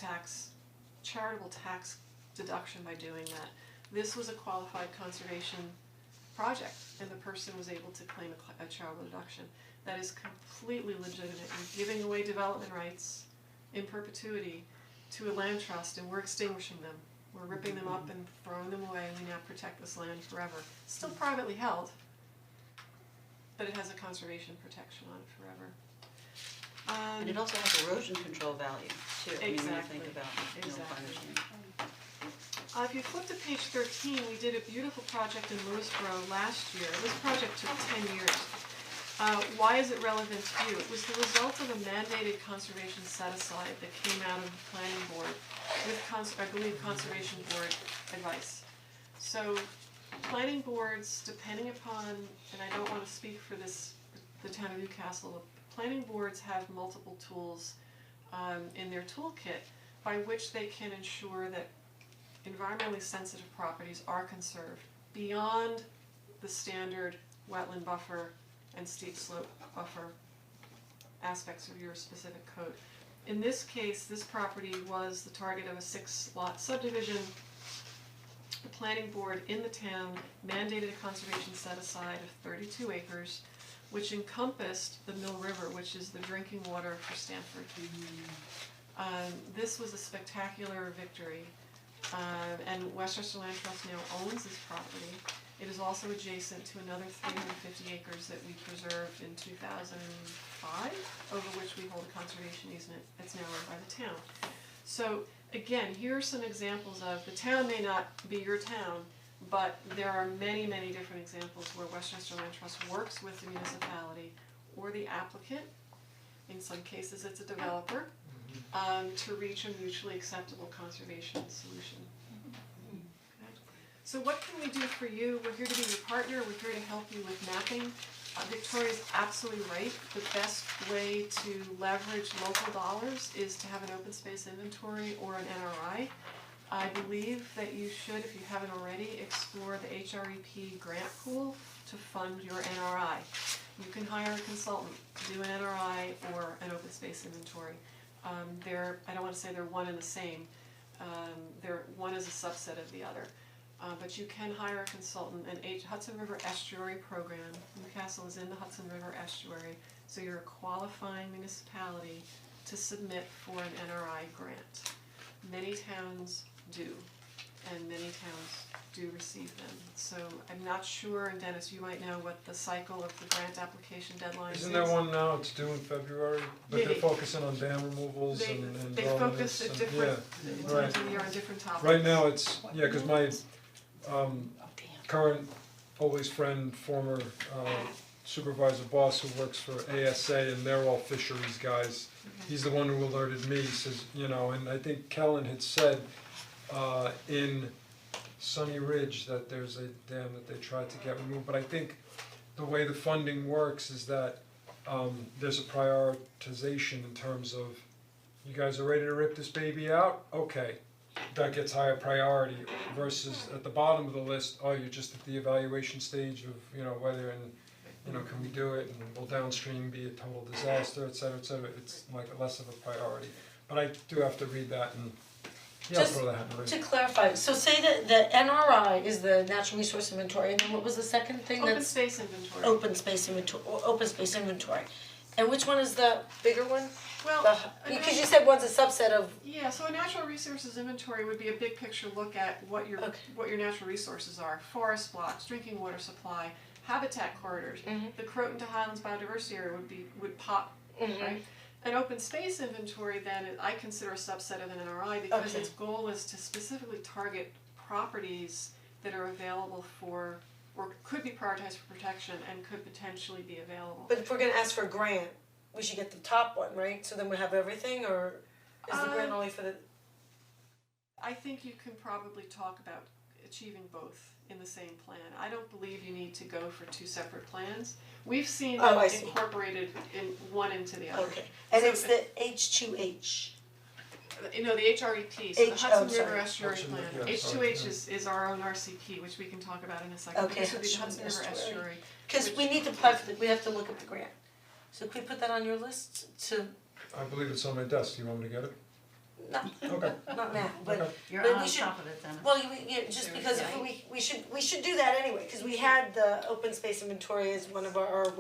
charitable tax deduction by doing that. This was a qualified conservation project, and the person was able to claim a charitable deduction. That is completely legitimate. You're giving away development rights in perpetuity to a land trust, and we're extinguishing them. We're ripping them up and throwing them away, and we now protect this land forever. It's still privately held, but it has a conservation protection on it forever. And it also has erosion control value too, I mean, when you Exactly. think about, climate change. If you flip to page 13, we did a beautiful project in Lewisboro last year. This project took 10 years. Why is it relevant to you? It was the result of a mandated conservation set-aside that came out of the planning board with, I believe, conservation board advice. So planning boards, depending upon, and I don't want to speak for the town of Newcastle, planning boards have multiple tools in their toolkit by which they can ensure that environmentally sensitive properties are conserved beyond the standard wetland buffer and steep slope buffer aspects of your specific code. In this case, this property was the target of a 6-lot subdivision. The planning board in the town mandated a conservation set-aside of 32 acres, which encompassed the Mill River, which is the drinking water for Stanford. This was a spectacular victory. And Westchester Land Trust now owns this property. It is also adjacent to another 350 acres that we preserved in 2005, over which we hold a conservation easement that's now owned by the town. So again, here are some examples of, the town may not be your town, but there are many, many different examples where Westchester Land Trust works with the municipality or the applicant, in some cases it's a developer, to reach a mutually acceptable conservation solution. Okay. So what can we do for you? We're here to be your partner, we're here to help you with mapping. Victoria's absolutely right, the best way to leverage local dollars is to have an open space inventory or an NRI. I believe that you should, if you haven't already, explore the HREP grant pool to fund your NRI. You can hire a consultant to do an NRI or an open space inventory. I don't wanna say they're one and the same, one is a subset of the other. But you can hire a consultant, and Hudson River Estuary Program, Newcastle is in the Hudson River Estuary, so you're a qualifying municipality to submit for an NRI grant. Many towns do, and many towns do receive them. So I'm not sure, and Dennis, you might know what the cycle of the grant application deadline is. Isn't there one now, it's due in February, but they're Maybe. focusing on dam removals and They focus at different times of the year on different topics. Right now, it's, yeah, cause my current always friend, former supervisor boss who works for ASA, and they're all fisheries guys. He's the one who alerted me, he says, you know, and I think Kellen had said in Sunny Ridge that there's a dam that they tried to get removed, but I think the way the funding works is that there's a prioritization in terms of, you guys are ready to rip this baby out? Okay, that gets higher priority versus at the bottom of the list, oh, you're just at the evaluation stage of, you know, whether and, you know, can we do it, and will downstream be a total disaster, et cetera, it's like less of a priority. But I do have to read that and, yeah, I'll Just throw that in the To clarify, so say that the NRI is the natural resource inventory, and then what was the second thing Open that's space inventory. open space inventory? And which one is the bigger one? Well, Because you said one's a subset of, yeah, so a natural resources inventory would be a big picture look at what your natural resources are, forest blocks, drinking water supply, habitat corridors. The Croton to Highlands biodiversity area would pop, right? An open space inventory then, I consider a subset of an NRI because its goal is to specifically target properties that are available for, or could be prioritized for protection and could potentially be available. but if we're gonna ask for a grant, we should get the top one, right? So then we have everything, or is the grant only for the? I think you can probably talk about achieving both in the same plan. I don't believe you need to go for two separate plans. We've seen Oh, them I see. incorporated in one into the other. Okay, and So it's the H2H. You know, the HREP, so the Hudson River sorry. Estuary Hudson Plan. River, yeah, H2H is our own RCP, which we can talk about in a second. Okay, This would be the Hudson Hudson River Estuary. Estuary. Cause we need to apply for we have to look at the grant. So can we put that on your list to, I believe it's on my desk, do you want me to get it? no, Okay. not now, but Okay. You're But we on should- top of it then. well, just because if we should do that anyway, cause we had the open space inventory as one of our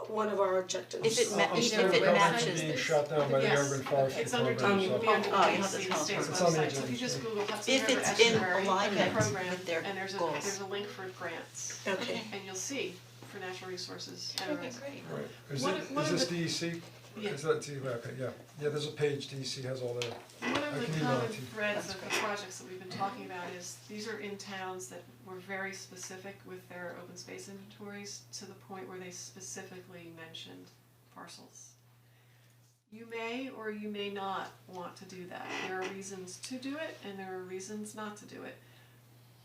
one of our objectives. If it I'm still if it recovering matches from being this. shut down by the Yes. urban forestry It's under program, DEP, so. under you have to DEC, the tell state's It's on the website, so if you agenda. just Google Hudson If River it's in Estuary and alignment program, with their and there's goals. a link for grants, Okay, and you'll see for natural resources. Okay, NRIs. great. Right, is One it, of- one is of this the- DEC? Yeah. Is that DEC, okay, yeah, there's a page, DEC has all their, One of I the can email common it to you. threads of the projects that we've been talking about is, these are in towns that were very specific with their open space inventories to the point where they specifically mentioned parcels. You may or you may not want to do that. There are reasons to do it and there are reasons not to do it.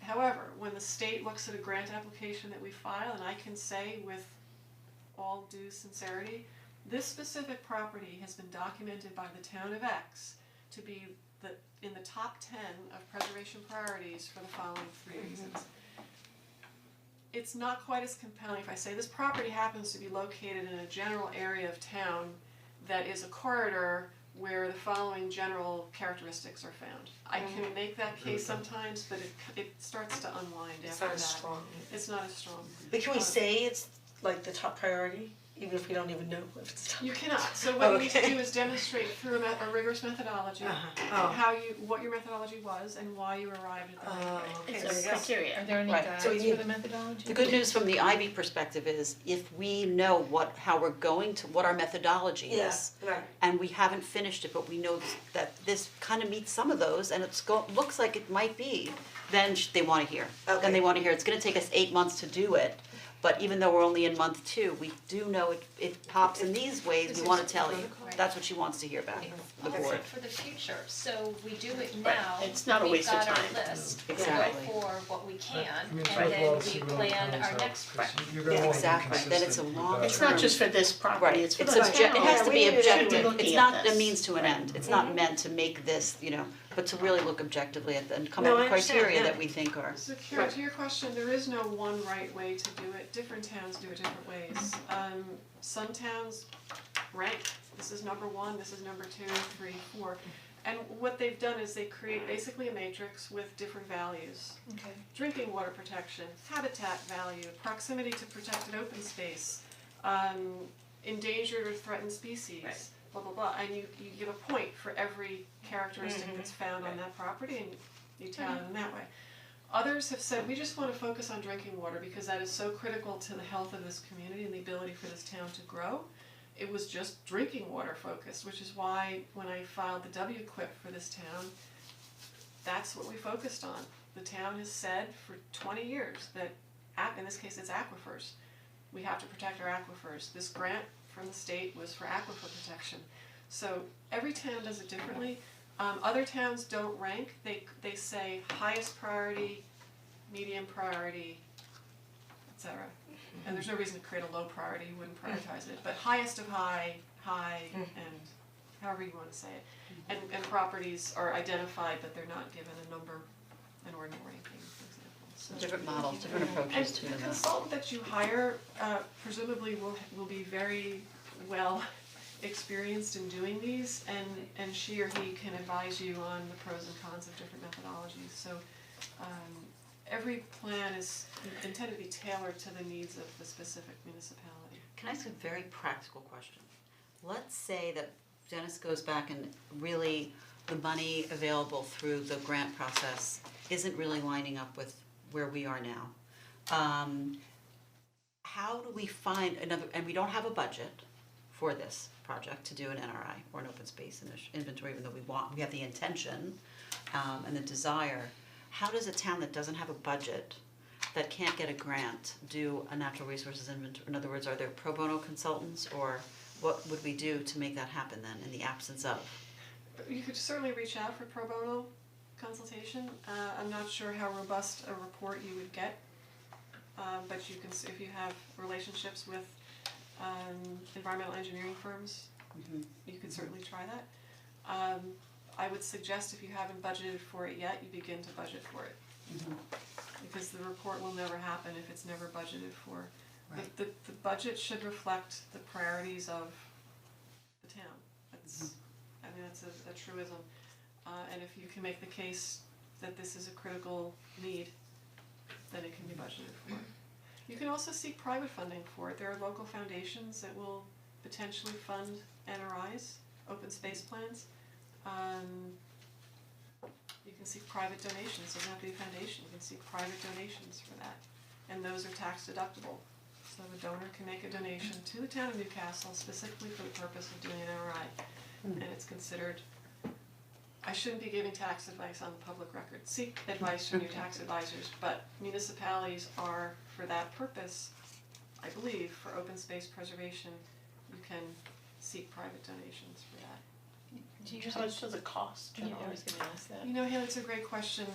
However, when the state looks at a grant application that we file, and I can say with all due sincerity, this specific property has been documented by the town of X to be in the top 10 of preservation priorities for the following three reasons. It's not quite as compelling if I say this property happens to be located in a general area of town that is a corridor where the following general characteristics are found. I can make that case sometimes, but it starts to unwind it's after not that. as strong. It's not as strong. But can we say it's like the top priority even if we don't even know if it's done? You cannot, so what you need to Okay. do is demonstrate through a rigorous methodology, Oh. what your methodology was and why you arrived at the right Oh, rate. okay, It's there a you go. criteria. Are there any Right. guides So we for need- the methodology? The good news from the IB perspective is if we know how we're going to, what our methodology is. Yes, right. And we haven't finished it, but we know that this kind of meets some of those and looks like it might be, then they wanna hear. Then Okay. they wanna hear, it's gonna take us 8 months to do it, but even though we're only in month 2, we do know it pops in these ways, we wanna tell you. That's what she wants to hear back, the Also board. for the future, so we do it now, It's not a waste of we've got time. our list, we go Exactly. for what we can, I mean, and it's then worthwhile to we see what plan other our towns next. have, 'cause you're gonna wanna be Exactly. Then it's a consistent with long that. It's not just for this property, it's for the town. It has to be Yeah, we need to objective, looking it's at not a this. means to an end, it's not meant to make this, but to really look objectively at and come up No, with I understand, criteria yeah. that we think are. So Kira, to your question, there is no one right way to do it, different towns do it different ways. Some towns rank, this is number 1, this is number 2, 3, 4. And what they've done is they create basically a matrix with different values. Okay. Drinking water protection, habitat value, proximity to protected open space, endangered or threatened species, Right. blah, blah, blah. And you give a point for every characteristic that's found on that property and you tally them that way. Others have said, we just wanna focus on drinking water because that is so critical to the health of this community and the ability for this town to grow. It was just drinking water focused, which is why when I filed the WQIP for this town, that's what we focused on. The town has said for 20 years that, in this case it's aquifers, we have to protect our aquifers. This grant from the state was for aquifer protection. So every town does it differently. Other towns don't rank, they say highest priority, medium priority, etc. And there's no reason to create a low priority, you wouldn't prioritize it, but highest of high, and however you wanna say it. And properties are identified that they're not given a number, an ordinal ranking, for example, so. Different models, different approaches to And the that. consultant that you hire, presumably will be very well experienced in doing these, and she or he can advise you on the pros and cons of different methodologies, so, every plan is intended to be tailored to the needs of the specific municipality. Can I ask a very practical question? Let's say that Dennis goes back and really the money available through the grant process isn't really lining up with where we are now. How do we find another, and we don't have a budget for this project to do an NRI or an open space inventory, even though we have the intention and the desire. How does a town that doesn't have a budget, that can't get a grant, do a natural resources inventory? In other words, are there pro bono consultants, or what would we do to make that happen then, in the absence of? You could certainly reach out for pro bono consultation, I'm not sure how robust a report you would get, but you can, if you have relationships with environmental engineering firms, you could certainly try that. I would suggest if you haven't budgeted for it yet, you begin to budget for it. Because the report will never happen if it's never budgeted for. Right. The budget should reflect the priorities of the town. That's, I mean, that's a truism. And if you can make the case that this is a critical need, then it can be budgeted for. You can also seek private funding for it. There are local foundations that will potentially fund NRIs, open space plans. You can seek private donations, it doesn't have to be a foundation, you can seek private donations for that. And those are tax deductible. So the donor can make a donation to the town of Newcastle specifically for the purpose of doing an NRI. And it's considered, I shouldn't be giving tax advice on the public record, seek advice from your tax advisors, but municipalities are, for that purpose, I believe, for open space preservation, you can seek private donations for that. How much does it cost? Yeah, I was gonna ask that. You know, Haley, it's a great question,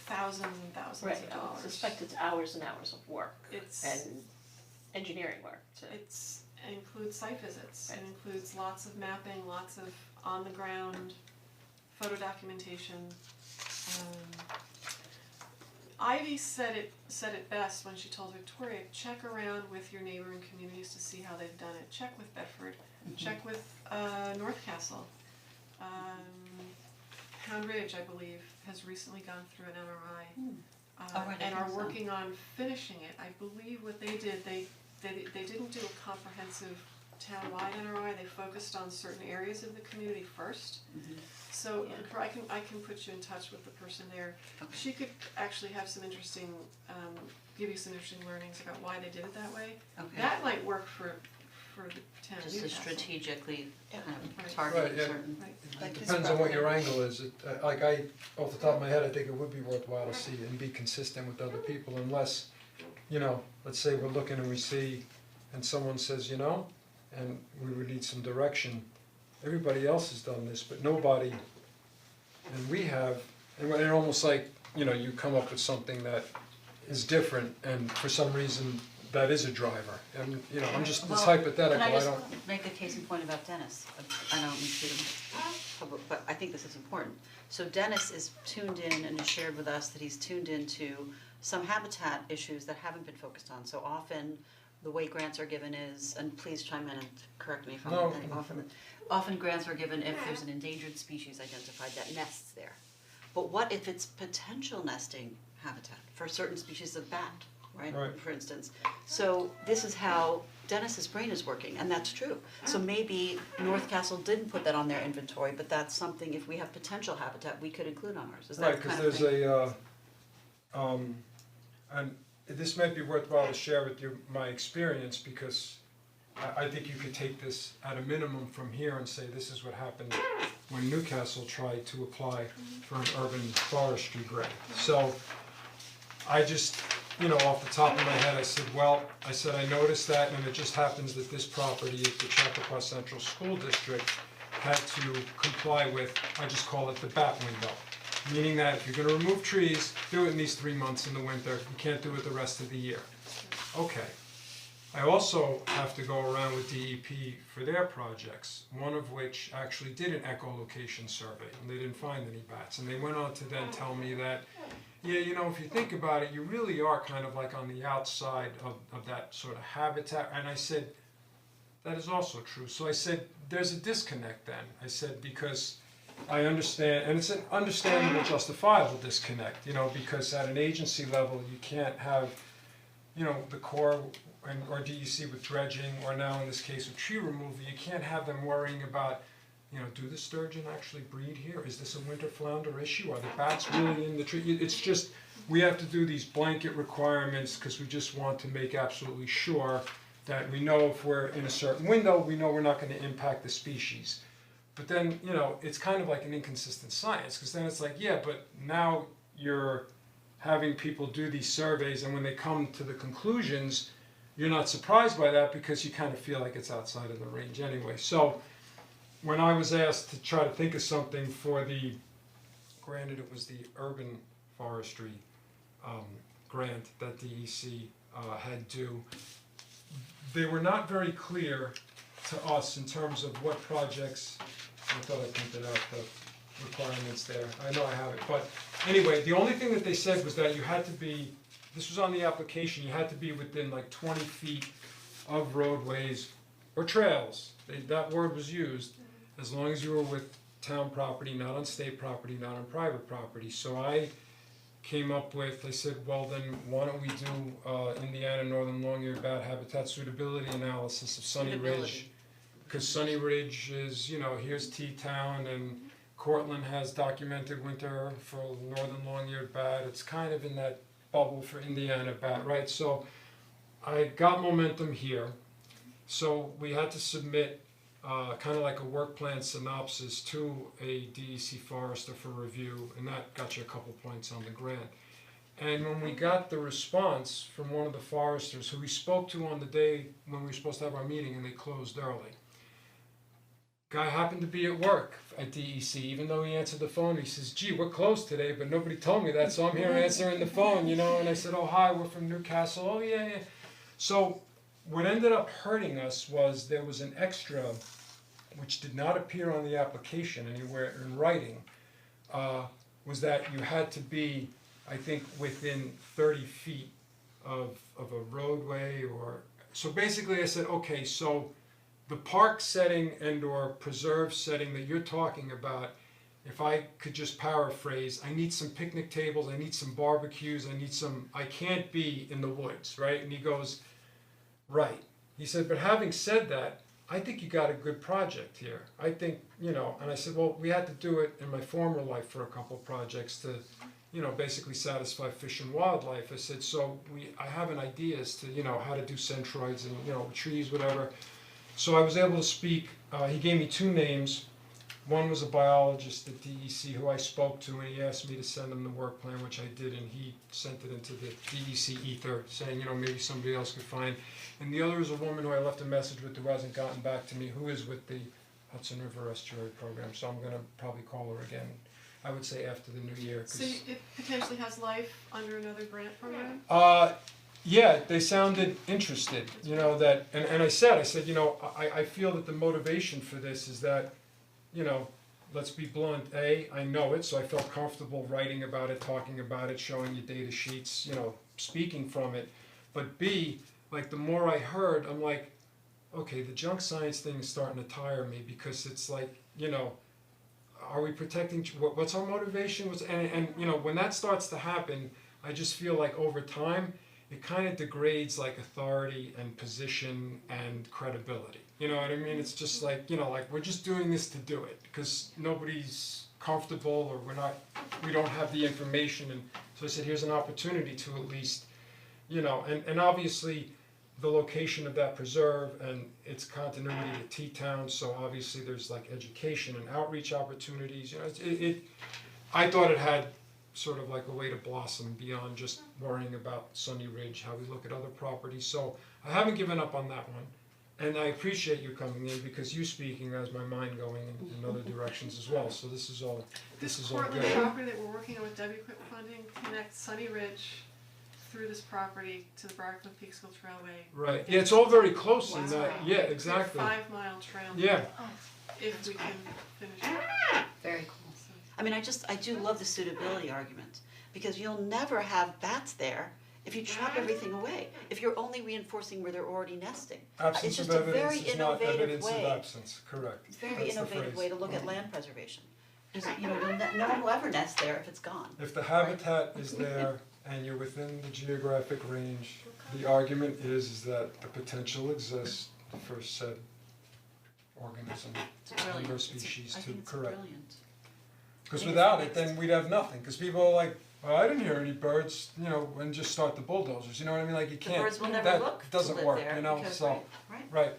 thousands and thousands Right, of dollars. I suspect it's hours and hours of work It's, and engineering work to. it includes site visits, it Right. includes lots of mapping, lots of on the ground photo documentation. Ivy said it best when she told Victoria, check around with your neighboring communities to see how they've done it. Check with Bedford, check with North Castle. Pound Ridge, I believe, has recently gone through an NRI. Oh, right, I And are think so. working on finishing it. I believe what they did, they they didn't do a comprehensive town-wide NRI, they focused on certain areas of the community first. So I can put you in touch with the person there. Okay. She could actually have some interesting, give you some interesting learnings about why they did it that way. Okay. That might work for the town of Just to Newcastle. strategically kind of Right. targeting Right, yeah. certain. Right. It depends on what your angle is, like off the top of my head, I think it would be worthwhile to see and be consistent with other people unless, let's say we're looking and we see, and someone says, and we would need some direction, everybody else has done this, but nobody, and we have, and almost like, you come up with something that is different, and for some reason, that is a driver, and, I'm just, it's Well, hypothetical, Can I I don't. just make a case in point about Dennis? I don't need to public, but I think this is important. So Dennis is tuned in and has shared with us that he's tuned into some habitat issues that haven't been focused on. So often, the way grants are given is, and please chime in and correct me if I'm No. often grants are given if there's an endangered species identified that nests there. But what if it's potential nesting habitat for certain species of bat, right, Right. for instance? So this is how Dennis's brain is working, and that's true. So maybe North Castle didn't put that on their inventory, but that's something, if we have potential habitat, we could include on ours, is that Right, kind cause of thing? there's and this might be worthwhile to share with you my experience, because I think you could take this at a minimum from here and say this is what happened when Newcastle tried to apply for an urban forestry grant. So I just, off the top of my head, I said, I noticed that, and it just happens that this property, the Chappaqua Central School District, had to comply with, I just call it the bat window. Meaning that if you're gonna remove trees, do it in these 3 months in the winter, you can't do it the rest of the year. Okay. I also have to go around with DEP for their projects, one of which actually did an echolocation survey, and they didn't find any bats. And they went on to then tell me that, yeah, if you think about it, you really are kind of like on the outside of that sort of habitat. And I said, that is also true. So I said, there's a disconnect then. I said, because I understand, and it's an understandable, justifiable disconnect, because at an agency level, you can't have, the Corps or DEC with dredging, or now in this case with tree removal, you can't have them worrying about, do the sturgeon actually breed here? Is this a winter flounder issue? Are the bats really in the tree? It's just, we have to do these blanket requirements because we just want to make absolutely sure that we know if we're in a certain window, we know we're not gonna impact the species. But then, it's kind of like an inconsistent science, because then it's like, yeah, but now you're having people do these surveys, and when they come to the conclusions, you're not surprised by that because you kind of feel like it's outside of the range anyway. So when I was asked to try to think of something for granted it was the urban forestry grant that DEC had due, they were not very clear to us in terms of what projects. I thought I printed out the requirements there, I know I have it, but anyway, the only thing that they said was that you had to be, this was on the application, you had to be within like 20 feet of roadways or trails, that word was used, as long as you were with town property, not on state property, not on private property. So I came up with, I said, well then, why don't we do Indiana Northern Long-eared Bat Habitat Suitability Analysis of Sunny Ridge. Because Sunny Ridge is, here's T-Town, and Cortland has documented winter for northern long-eared bat. It's kind of in that bubble for Indiana bat, right? So I got momentum here. So we had to submit kind of like a work plan synopsis to a DEC forester for review, and that got you a couple points on the grant. And when we got the response from one of the foresters, who we spoke to on the day when we were supposed to have our meeting, and they closed early. Guy happened to be at work at DEC, even though he answered the phone, he says, gee, we're closed today, but nobody told me that, so I'm here answering the phone, and I said, oh, hi, we're from Newcastle, oh, yeah. So what ended up hurting us was there was an extra, which did not appear on the application anywhere in writing, was that you had to be, I think, within 30 feet of a roadway so basically I said, okay, so the park setting and or preserve setting that you're talking about, if I could just paraphrase, I need some picnic tables, I need some barbecues, I can't be in the woods, right? And he goes, right. He said, but having said that, I think you got a good project here. I think, you know, and I said, well, we had to do it in my former life for a couple of projects to, you know, basically satisfy fish and wildlife. I said, so I have an idea as to, you know, how to do centroids and, you know, trees, whatever. So I was able to speak, he gave me two names. One was a biologist at DEC who I spoke to, and he asked me to send him the work plan, which I did, and he sent it into the DEC ether, saying, you know, maybe somebody else could find. And the other is a woman who I left a message with who hasn't gotten back to me, who is with the Hudson River Estuary Program, so I'm gonna probably call her again, I would say after the new year, 'cause So it potentially has life under another grant program? yeah, they sounded interested, you know, that, and I said, you know, I feel that the motivation for this is that, you know, let's be blunt, I know it, so I felt comfortable writing about it, talking about it, showing you data sheets, you know, speaking from it. But B, like the more I heard, I'm like, okay, the junk science thing is starting to tire me because it's like, you know, are we protecting, what's our motivation? And you know, when that starts to happen, I just feel like over time, it kind of degrades like authority and position and credibility. You know what I mean? It's just like, you know, like we're just doing this to do it because nobody's comfortable or we don't have the information. And so I said, here's an opportunity to at least, you know, and obviously the location of that preserve and its continuity to T-Town, so obviously there's like education and outreach opportunities, you know, I thought it had sort of like a way to blossom beyond just worrying about Sunny Ridge, how we look at other properties, so I haven't given up on that one. And I appreciate you coming in because you speaking has my mind going in other directions as well, so this is all good. This Portland property that we're working on with WQIP funding connects Sunny Ridge through this property to the Briarcliff Peekskill Trailway. Right, yeah, it's all very close in that, yeah, It's a exactly. 5-mile trail. Yeah, If we can finish it. Very cool. I mean, I do love the suitability argument, because you'll never have bats there if you chop everything away, if you're only reinforcing where they're already nesting. It's absence just of a very evidence is not innovative evidence of way, absence, correct, very that's the innovative phrase. way to look at land preservation. Because, you know, no one will ever nest there if it's gone. If the habitat is there and you're within the geographic range, the argument is that the potential exists for said organism, It's brilliant. or species I to think it's correct. brilliant. Because without it, then we'd have nothing, because people are like, oh, I didn't hear any birds, you know, and just start the bulldozers, you know what I mean, like you The can't, birds will never that look to doesn't live work, there you know, because, so, right. right,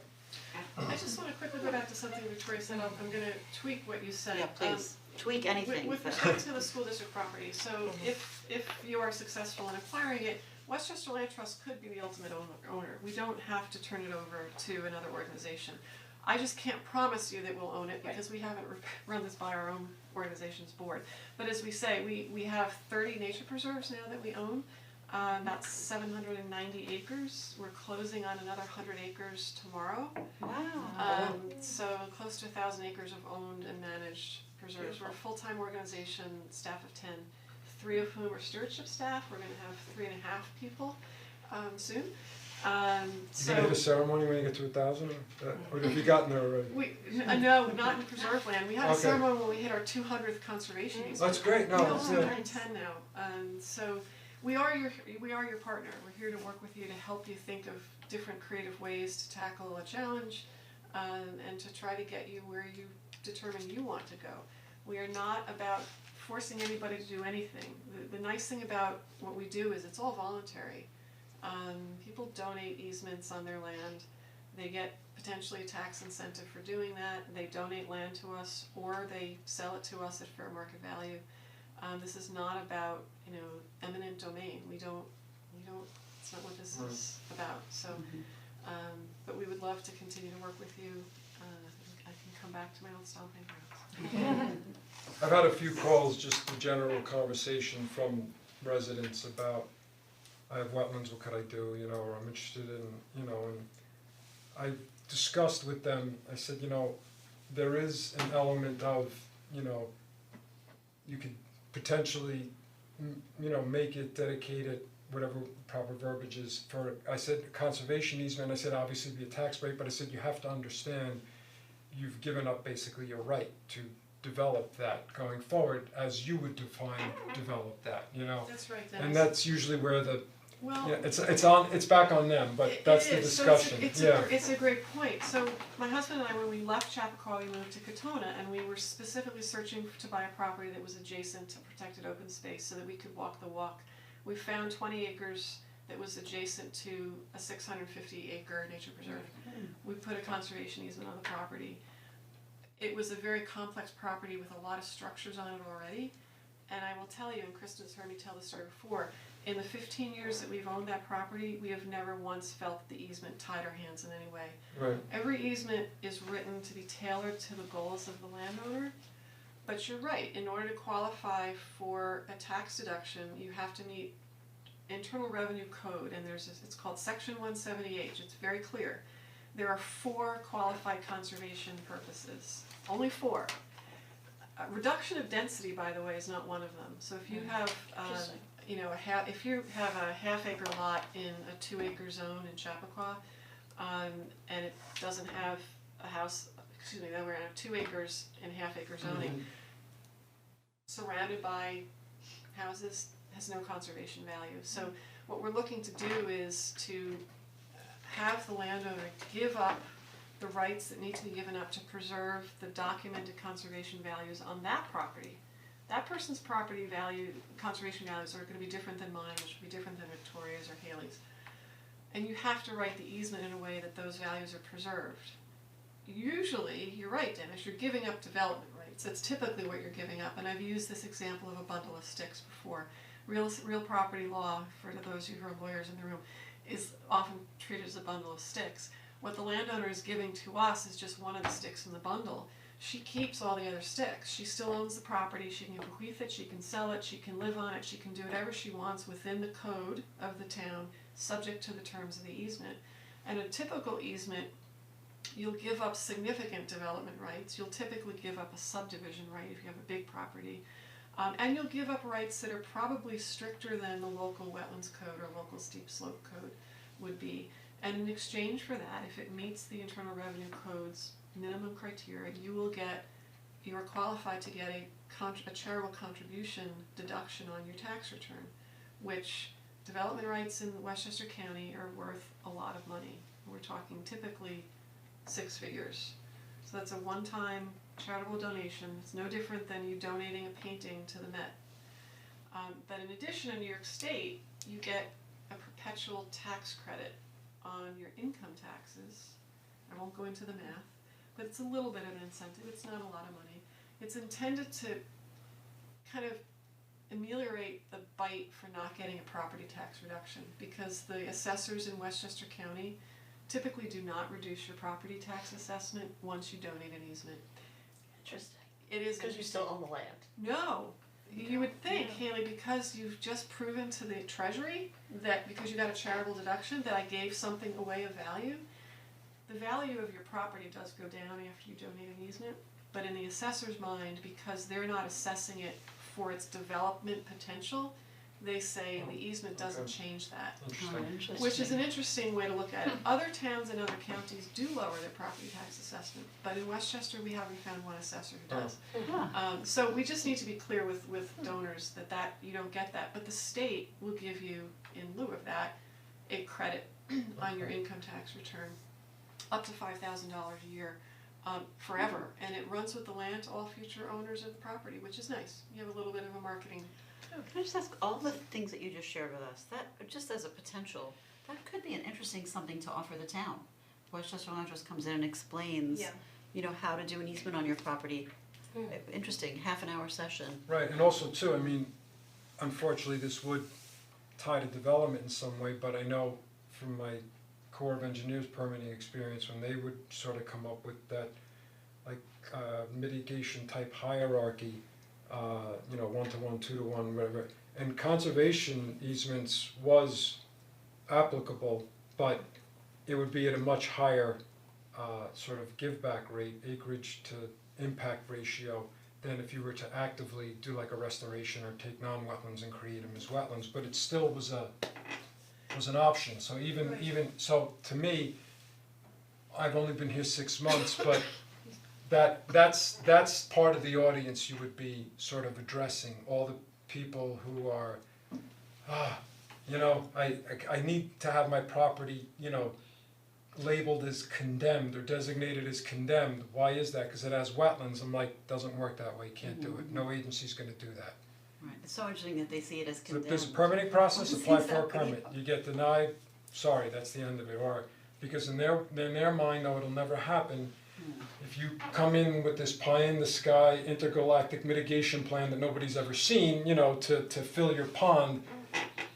I just wanna quickly go back to something Victoria said, I'm gonna tweak what you said. Yeah, please, tweak anything. With but- respect to the school district property, so if you are successful in acquiring it, Westchester Land Trust could be the ultimate owner. We don't have to turn it over to another organization. I just can't promise you that we'll own it because we haven't run this by our own organization's board. But as we say, we have 30 nature preserves now that we own, about 790 acres. We're closing on another 100 acres tomorrow. Wow. So close to 1,000 acres of owned and managed preserves. We're a full-time organization, staff of 10, 3 of whom are stewardship staff. We're gonna have 3.5 people soon. you're gonna hit a ceremony when you get to 1,000, or have you gotten there already? No, not in preserve land. We had a Okay. ceremony when we hit our 200th conservation easement. That's great, no, We that's also good. 110 now, so we are your partner. We're here to work with you to help you think of different creative ways to tackle a challenge, and to try to get you where you determine you want to go. We are not about forcing anybody to do anything. The nice thing about what we do is it's all voluntary. People donate easements on their land. They get potentially a tax incentive for doing that. They donate land to us, or they sell it to us at fair market value. This is not about, you know, eminent domain. We don't, it's not what this is about, so, but we would love to continue to work with you. I can come back to my old stomping grounds. I've had a few calls, just a general conversation from residents about, I have wetlands, what could I do, you know, or I'm interested in, you know, and I discussed with them, I said, you know, there is an element of, you know, you could potentially, you know, make it, dedicate it, whatever proper verbiage is for, I said conservation easement, I said obviously be a tax break, but I said you have to understand, you've given up basically your right to develop that going forward as you would develop that, you know? That's right, Dennis. And that's usually where Well, Yeah, it's back on them, but that's the discussion, yeah. It's a great point. So my husband and I, when we left Chappaqua, we moved to Katona, and we were specifically searching to buy a property that was adjacent to protected open space so that we could walk the walk. We found 20 acres that was adjacent to a 650 acre nature preserve. We put a conservation easement on the property. It was a very complex property with a lot of structures on it already. And I will tell you, and Kristen's heard me tell this story before, in the 15 years that we've owned that property, we have never once felt the easement tied our hands in any way. Right. Every easement is written to be tailored to the goals of the landowner, but you're right, in order to qualify for a tax deduction, you have to meet Internal Revenue Code, and it's called Section 178, it's very clear. There are 4 qualified conservation purposes, only 4. Reduction of density, by the way, is not one of them. So if you have, if you have a half-acre lot in a 2-acre zone in Chappaqua, and it doesn't have a house, then we're at 2 acres in half-acre zoning, surrounded by houses, has no conservation value. So what we're looking to do is to have the landowner give up the rights that need to be given up to preserve the documented conservation values on that property. That person's property value, conservation values are gonna be different than mine, which will be different than Victoria's or Haley's. And you have to write the easement in a way that those values are preserved. Usually, you're right, Dennis, you're giving up development rights. That's typically what you're giving up, and I've used this example of a bundle of sticks before. Real property law, for those who are lawyers in the room, is often treated as a bundle of sticks. What the landowner is giving to us is just one of the sticks in the bundle. She keeps all the other sticks. She still owns the property, she can bequeath it, she can sell it, she can live on it, she can do whatever she wants within the code of the town, subject to the terms of the easement. And a typical easement, you'll give up significant development rights. You'll typically give up a subdivision right if you have a big property. And you'll give up rights that are probably stricter than the local wetlands code or local steep slope code would be. And in exchange for that, if it meets the Internal Revenue Code's minimum criteria, you are qualified to get a charitable contribution deduction on your tax return, which development rights in Westchester County are worth a lot of money. We're talking typically 6 figures. So that's a one-time charitable donation. It's no different than you donating a painting to the Met. But in addition, in New York State, you get a perpetual tax credit on your income taxes. I won't go into the math, but it's a little bit of an incentive. It's not a lot of money. It's intended to kind of ameliorate the bite for not getting a property tax reduction, because the assessors in Westchester County typically do not reduce your property tax assessment once you donate an easement. Interesting. It is Because you still own the land. No, you would think, Haley, because you've just proven to the Treasury that because you got a charitable deduction that I gave something away of value. The value of your property does go down after you donate an easement, but in the assessor's mind, because they're not assessing it for its development potential, they say the easement doesn't change that. Interesting. Which is an interesting way to look at it. Other towns and other counties do lower their property tax assessment, but in Westchester, we haven't found one assessor who does. So we just need to be clear with donors that you don't get that, but the state will give you, in lieu of that, a credit on your income tax return, up to $5,000 a year, forever, and it runs with the land to all future owners of the property, which is nice. You have a little bit of a marketing. Can I just ask, all the things that you just shared with us, that, just as a potential, that could be an interesting something to offer the town. Westchester Land Trust comes in and explains, how to do an easement on your property. Interesting, half-an-hour session. Right, and also too, I mean, unfortunately, this would tie to development in some way, but I know from my Corps of Engineers permitting experience, when they would sort of come up with that, like, mitigation type hierarchy, 1-to-1, 2-to-1, whatever. And conservation easements was applicable, but it would be at a much higher sort of give back rate, acreage to impact ratio, than if you were to actively do like a restoration or take non-wetlands and create them as wetlands. But it still was an option. So even so, to me, I've only been here 6 months, but that's part of the audience you would be sort of addressing, all the people who are you know, I need to have my property, you know, labeled as condemned or designated as condemned. Why is that? Cause it has wetlands. I'm like, doesn't work that way, you can't do it, no agency's gonna do that. Right, it's so interesting that they see it as So condemned. there's a permitting process, apply for a Exactly. permit, you get denied, sorry, that's the end of it, or, because in their mind, though, it'll never happen. If you come in with this pie in the sky intergalactic mitigation plan that nobody's ever seen, you know, to fill your pond,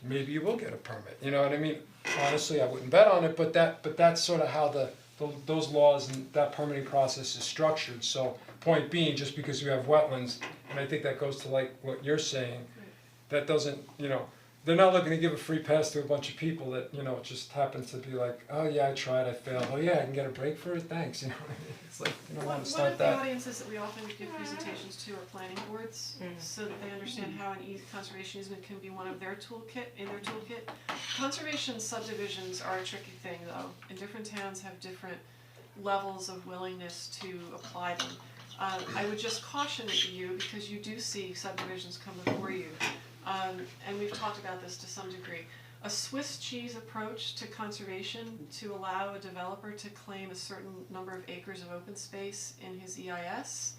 maybe you will get a permit, you know what I mean? Honestly, I wouldn't bet on it, but that's sort of how those laws and that permitting process is structured, so point being, just because you have wetlands, and I think that goes to like what you're saying, that doesn't, you know, they're not looking to give a free pass to a bunch of people that, you know, just happen to be like, oh yeah, I tried, I failed, oh yeah, I can get a break for it, thanks, you know what I mean? It's like, you don't wanna One of start the that. audiences that we often give presentations to are planning boards, so that they understand how an conservation easement can be one of their toolkit. Conservation subdivisions are a tricky thing though, and different towns have different levels of willingness to apply them. I would just caution you, because you do see subdivisions come before you, and we've talked about this to some degree. A Swiss cheese approach to conservation to allow a developer to claim a certain number of acres of open space in his EIS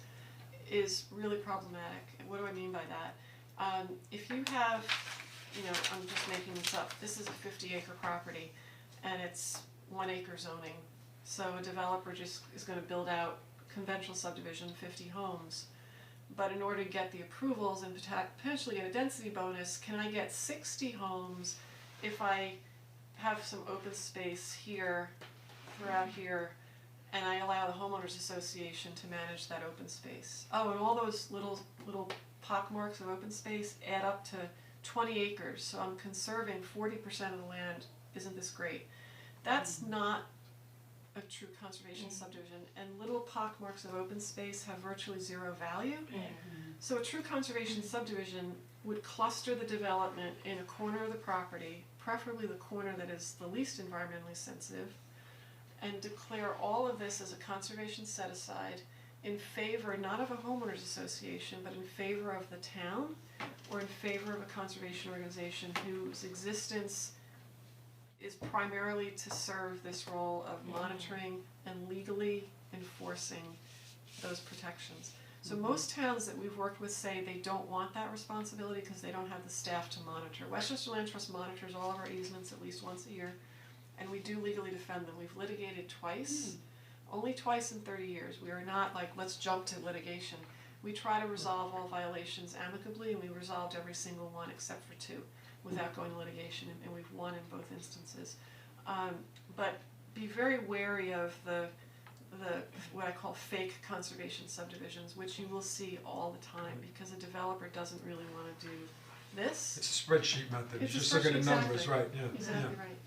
is really problematic. And what do I mean by that? If you have, you know, I'm just making this up, this is a 50-acre property and it's 1 acre zoning. So a developer just is gonna build out conventional subdivision, 50 homes. But in order to get the approvals and potentially get a density bonus, can I get 60 homes if I have some open space here, throughout here, and I allow the homeowners association to manage that open space? Oh, and all those little pockmarks of open space add up to 20 acres, so I'm conserving 40% of the land. Isn't this great? That's not a true conservation subdivision, and little pockmarks of open space have virtually zero value. So a true conservation subdivision would cluster the development in a corner of the property, preferably the corner that is the least environmentally sensitive, and declare all of this as a conservation set aside in favor not of a homeowners association, but in favor of the town, or in favor of a conservation organization whose existence is primarily to serve this role of monitoring and legally enforcing those protections. So most towns that we've worked with say they don't want that responsibility because they don't have the staff to monitor. Westchester Land Trust monitors all of our easements at least once a year, and we do legally defend them. We've litigated twice, only twice in 30 years. We are not like, let's jump to litigation. We try to resolve all violations amicably, and we resolved every single one except for 2 without going to litigation, and we've won in both instances. But be very wary of the what I call fake conservation subdivisions, which you will see all the time, because a developer doesn't really wanna do this. It's a spreadsheet method, you It's a just look at the spreadsheet, numbers, exactly. right, yeah, Exactly right.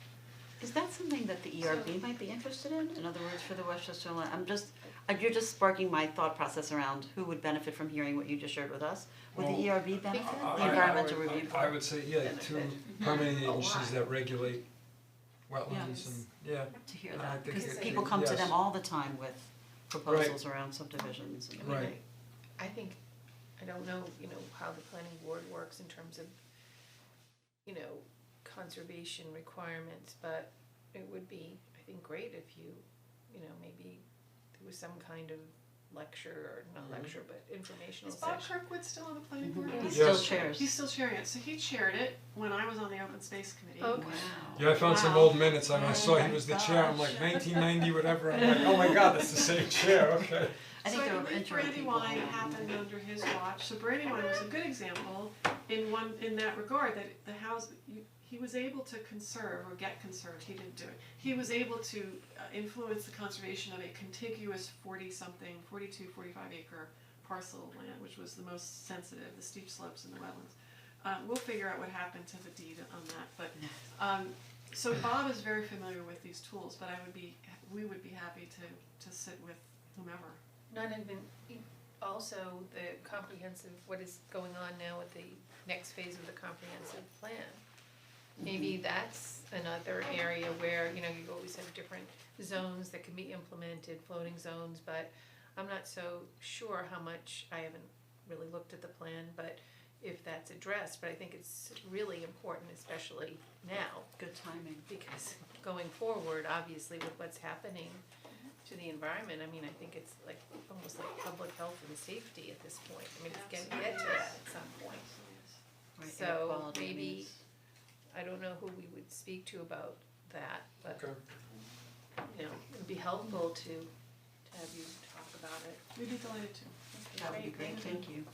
Is that something that the ERB might be interested in? In other words, for the Westchester Land, you're just sparking my thought process around who would benefit from hearing what you just shared with us. Would the ERB benefit, the Environmental Review Board? I would say, yeah, 2 permitting agencies that regulate wetlands and, yeah. To hear I that, think because it- people come to them yes. all the time with proposals around subdivisions and Right. I think, I don't know, you know, how the planning board works in terms of, you know, conservation requirements, but it would be, I think, great if you know, maybe there was some kind of lecture, or not lecture, but informational Is Bob session. Kirkwood still on the planning board? He Yes. still chairs. He's still chairing it, so he chaired it when I was on the open space committee. Okay. Yeah, I found some Wow. old minutes, and I saw he was the chair, I'm like 1990 whatever, I'm like, oh my god, that's the same chair, okay. I think there were So I believe interim people. Brandywine happened under his watch, so Brandywine was a good example in that regard, that the house, he was able to conserve, or get conserved, he didn't do it. He was able to influence the conservation of a contiguous 42, 45 acre parcel of land, which was the most sensitive, the steep slopes and the wetlands. We'll figure out what happened to the deed on that, but, so Bob is very familiar with these tools, but we would be happy to sit with whomever. Not even, also the comprehensive, what is going on now with the next phase of the comprehensive plan. Maybe that's another area where, you know, you always have different zones that can be implemented, floating zones, but I'm not so sure how much, I haven't really looked at the plan, but if that's addressed, but I think it's really important, especially now, Good timing. because going forward, obviously with what's happening to the environment, I mean, I think it's like, almost like public health and safety at this point, I mean, it's gonna get to that at some point. Right, air So quality maybe, needs. I don't know who we would speak to about that, but, Okay. you know, it'd be helpful to have you talk about it. We'd be delighted to. That would be great, thank you.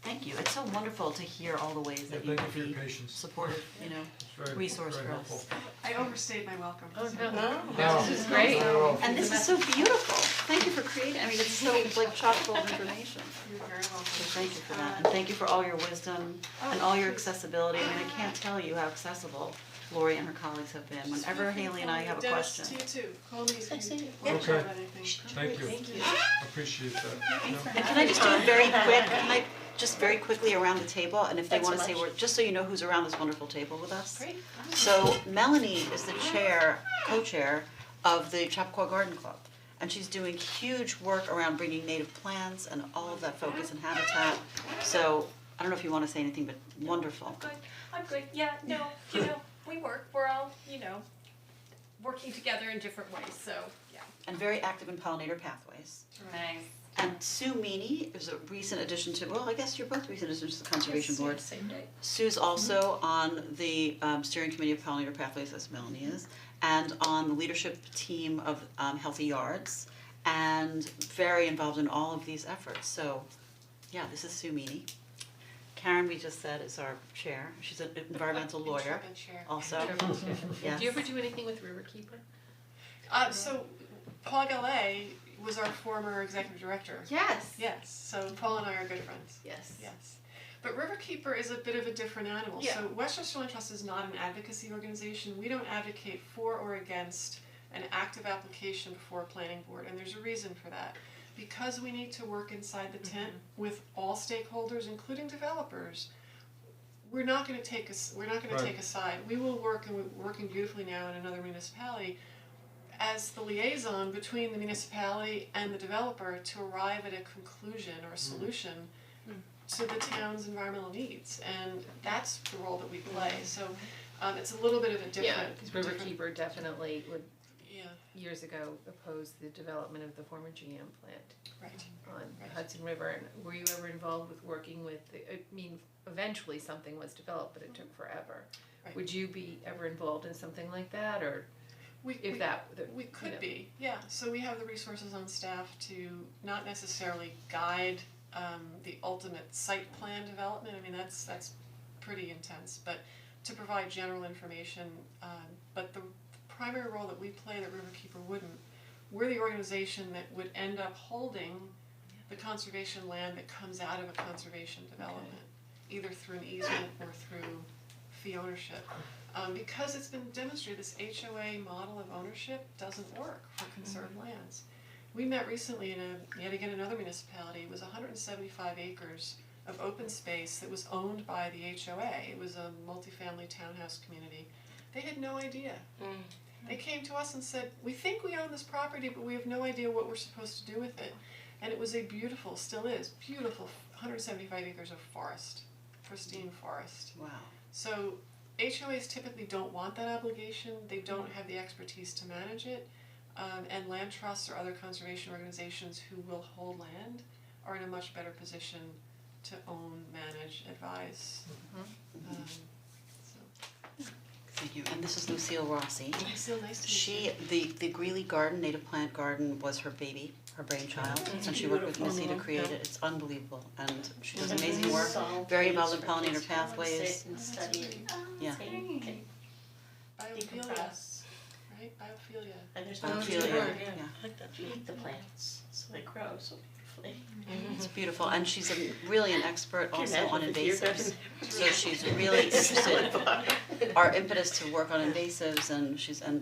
Thank you, it's so wonderful to hear all the ways Yeah, that you thank you could for your be patience. supportive, you know, It's very, resource very for helpful. us. I overstayed my welcome. Oh, no. No. This is great. No. And this is so beautiful, thank you for creating, I mean, it's so like chock full of information. You're very welcome. So thank you for that, and thank you for all your wisdom and all your accessibility, I mean, I can't tell you how accessible Lori and her colleagues have been, whenever Haley and I have a question. Dennis, to you too, call me if Thanks, you Amy. want to talk Okay. about anything. Thank you. Thank you. Appreciate that. Yeah. And can I just do it very quick, can I just very quickly around the table, and if they Thanks so wanna say much. word, just so you know who's around this wonderful table with us. Great. So Melanie is the chair, co-chair of the Chappaqua Garden Club. And she's doing huge work around bringing native plants and all of that focus and habitat. So I don't know if you wanna say anything, but wonderful. I'm good, yeah, no, you know, we work, we're all, you know, working together in different ways, so, yeah. And very active in pollinator pathways. Thanks. And Sue Meany is a recent addition to, well, I guess you're both recent additions to the Conservation Board. Same day. Sue's also on the steering committee of pollinator pathways, as Melanie is, and on the leadership team of Healthy Yards, and very involved in all of these efforts. So, yeah, this is Sue Meany. Karen, we just said, is our chair. She's an environmental lawyer Intrepid chair. also. Yes. Do you ever do anything with Riverkeeper? So Paul Gallet was our former executive director. Yes. Yes, so Paul and I are good friends. Yes. Yes. But Riverkeeper is a bit of a different animal. Yeah. So Westchester Land Trust is not an advocacy organization. We don't advocate for or against an active application before a planning board, and there's a reason for that. Because we need to work inside the tent with all stakeholders, including developers, we're not gonna take a side. We will work, and we're working beautifully now in another municipality, as the liaison between the municipality and the developer to arrive at a conclusion or a solution to the town's environmental needs, and that's the role that we play, so it's a little bit of a different. Yeah, because Riverkeeper definitely would, Yeah, years ago, oppose the development of the former GM plant right. on Right. the Hudson River. And were you ever involved with working with, I mean, eventually something was developed, but it took forever. Right. Would you be ever involved in something like that, or We if that, we you could know? be, yeah, so we have the resources on staff to not necessarily guide the ultimate site plan development, I mean, that's pretty intense, but to provide general information, but the primary role that we play that Riverkeeper wouldn't, we're the organization that would end up holding the conservation land that comes out of a conservation development, either through an easement or through fee ownership. Because it's been demonstrated, this HOA model of ownership doesn't work for conserved lands. We met recently in yet again another municipality, it was 175 acres of open space that was owned by the HOA, it was a multifamily townhouse community. They had no idea. They came to us and said, we think we own this property, but we have no idea what we're supposed to do with it. And it was a beautiful, still is, beautiful 175 acres of forest, pristine forest. Wow. So HOAs typically don't want that obligation, they don't have the expertise to manage it, and land trusts or other conservation organizations who will hold land are in a much better position to own, manage, advise. Thank you, and this is Lucille Rossi. Lucille, nice to meet you. The Greeley Garden, native plant garden, was her baby, her brainchild, and she worked with Missy to create it, it's unbelievable, and she does amazing work, very involved in pollinator pathways. Sit and study it. Yeah. Think, Biophilia, decompress. right, biophilia. And there's no Biophilia, to work. yeah. You eat the plants, so they grow so beautifully. It's beautiful, and she's really an expert Can you also on imagine if you're invasives, so she's really interested, our impetus to work on invasives and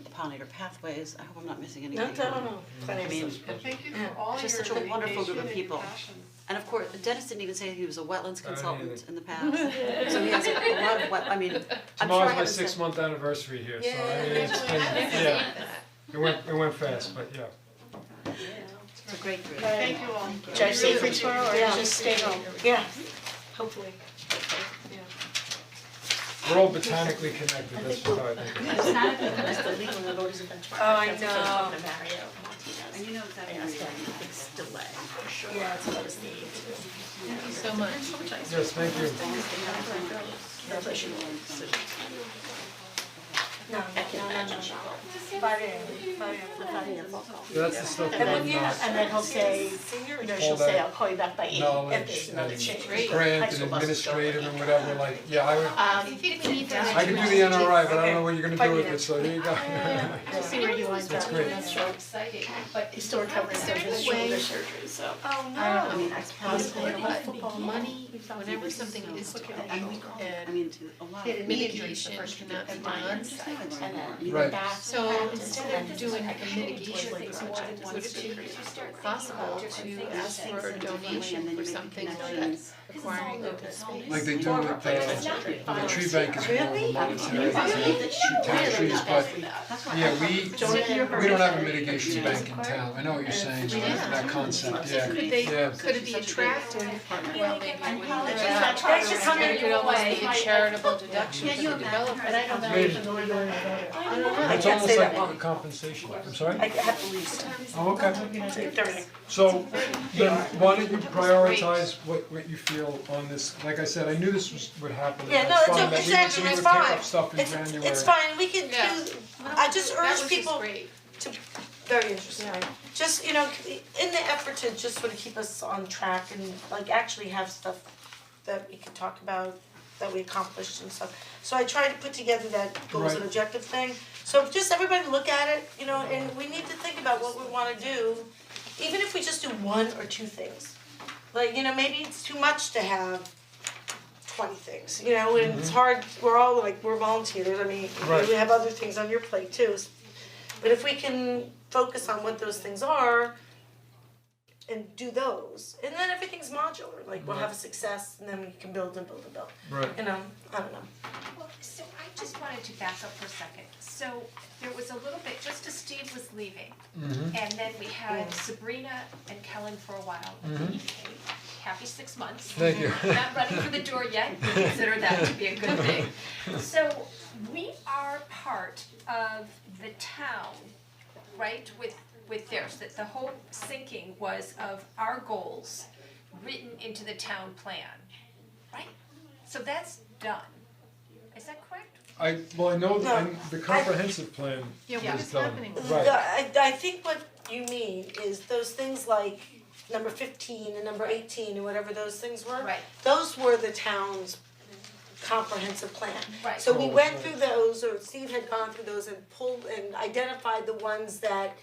the pollinator pathways, I hope I'm not missing anything. I mean, And thank you for all your Just such a wonderful group of engagement and people. passion. and of course, Dennis didn't even say he was a wetlands I don't consultant either. in the past, so he has a lot of I mean, I'm sure I Tomorrow's my haven't said. 6-month anniversary here, so I mean, it's been, Never seen yeah, that. it went fast, but yeah. It's a great group. Thank you all. Drive safe for tomorrow or just stay home? Yeah, hopefully. we're all botanically connected, that's just how I think of it. It's the legal and voters of Victoire. Oh, I That's what know. I'm talking about, Mario Martinez. And you know exactly I where asked you're him, going. it's delay, for sure. Yeah, it's what was the. Thank you so much. Yes, thank you. That's what she wants. No, I can imagine she will. 5 a.m. 5 a.m. That's the stuff And that then, I'm not, and then he'll say, you know, she'll say, I'll call you back by 8 if knowledge there's another and change. Great. grant High and school buses go administrative like and whatever, like, yeah, I would, I think we need that. I could do the NRI, but I don't know what you're gonna do with it, so there you go. We'll see where he winds up. great. That's true. exciting, but He's still recovering from his shoulder surgery, so. Oh, no. I mean, that's possible, but football money, whenever something is And tough, we, I and mean, to a lot. he had a knee injury the mitigation first week cannot be of done. months, and then he Right. went back. So and instead then of doing a actually mitigation was like project, one would it surgery. be possible to ask for a donation for something like acquiring open space? Like they do with the tree bank is more of a monetary thing, to protect trees, but yeah, we don't have a mitigation bank in town, I know what you're saying, that concept, yeah, Could they, yeah. could it be attractive, well, maybe it wouldn't be That's attractive, just coming it could almost be a charitable deduction for the developer. But I don't know Maybe. if it's really going about it. I don't know. It's almost like compensation, I'm sorry? I have to leave soon. Oh, okay. 8:30. So then why don't you prioritize what you feel on this, like I said, I knew this would happen. Yeah, no, It's it's fine that it's we would- actually, we it's would pick fine. up stuff in January. It's fine, we can Yeah. do, I just That urge was people great. to, very interesting. Just, you know, in the effort to just sort of keep us on track and like actually have stuff that we could talk about, that we accomplished and stuff. So I tried to put together that goals and Right. objective thing. So just everybody look at it, you know, and we need to think about what we wanna do, even if we just do 1 or 2 things. Like, you know, maybe it's too much to have 20 things, you know, and it's hard, we're all like, we're volunteers, I mean, Right. you have other things on your plate too. But if we can focus on what those things are and do those, and then everything's modular, like we'll have a success and then we can build and build and build. Right. You know, I don't know. Well, so I just wanted to back up for a second. So there was a little bit, just as Steve was leaving, and then we had Sabrina and Kellen for a while at the EK. Happy 6 months. Thank you. Not running for the door yet, we consider that to be a good thing. So we are part of the town, right, with theirs, that the whole sinking was of our goals written into the town plan, right? So that's done. Is that correct? I know No, the comprehensive plan Yeah, what is is done, happening? right, I think what you mean is those things like number 15 and number 18 and whatever those things were. Right. Those were the town's comprehensive plan. Right. So we went through those, or Steve had gone through those and pulled and identified the ones that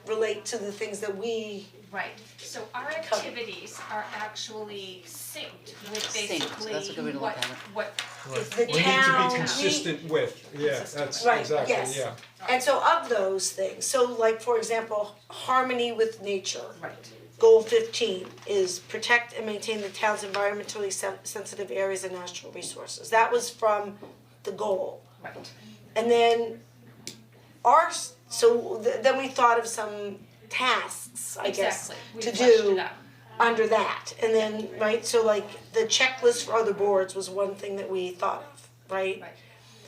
relate to the things that we, Right, so our activities are actually synced with Synced, basically that's a good way to look at it. what is the we need to town, be consistent with, yeah, that's Right, exactly, yes. yeah. and so of those things, so like for example, harmony with nature. Right. Goal 15 is protect and maintain the town's environmentally sensitive areas and natural resources. That was from the goal. Right. And then then we thought of some tasks, I guess, Exactly, we to fleshed do it out. under that. And then, right, so like the checklist for other boards was one thing that we thought of, right? Right.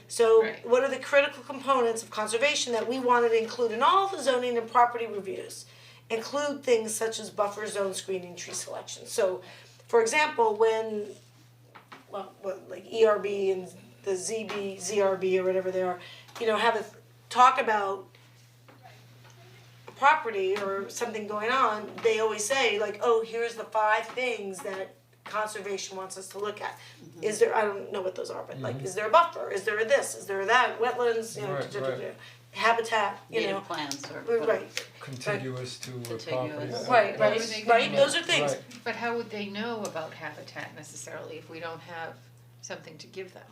So Right. what are the critical components of conservation that we wanted to include in all the zoning and property reviews? Include things such as buffer zone screening, tree selection. So, for example, when, like ERB and the ZRB or whatever they are, you know, talk about a property or something going on, they always say like, oh, here's the 5 things that conservation wants us to look at. Is there, I don't know what those are, but like, is there a buffer, is there a this, is there a that, wetlands, you know, Right. habitat, you know. Native plants or Right, Contiguous to a property. Contiguous. right, Where right, would they right, go? those are things. Right. But how would they know about habitat necessarily if we don't have something to give them?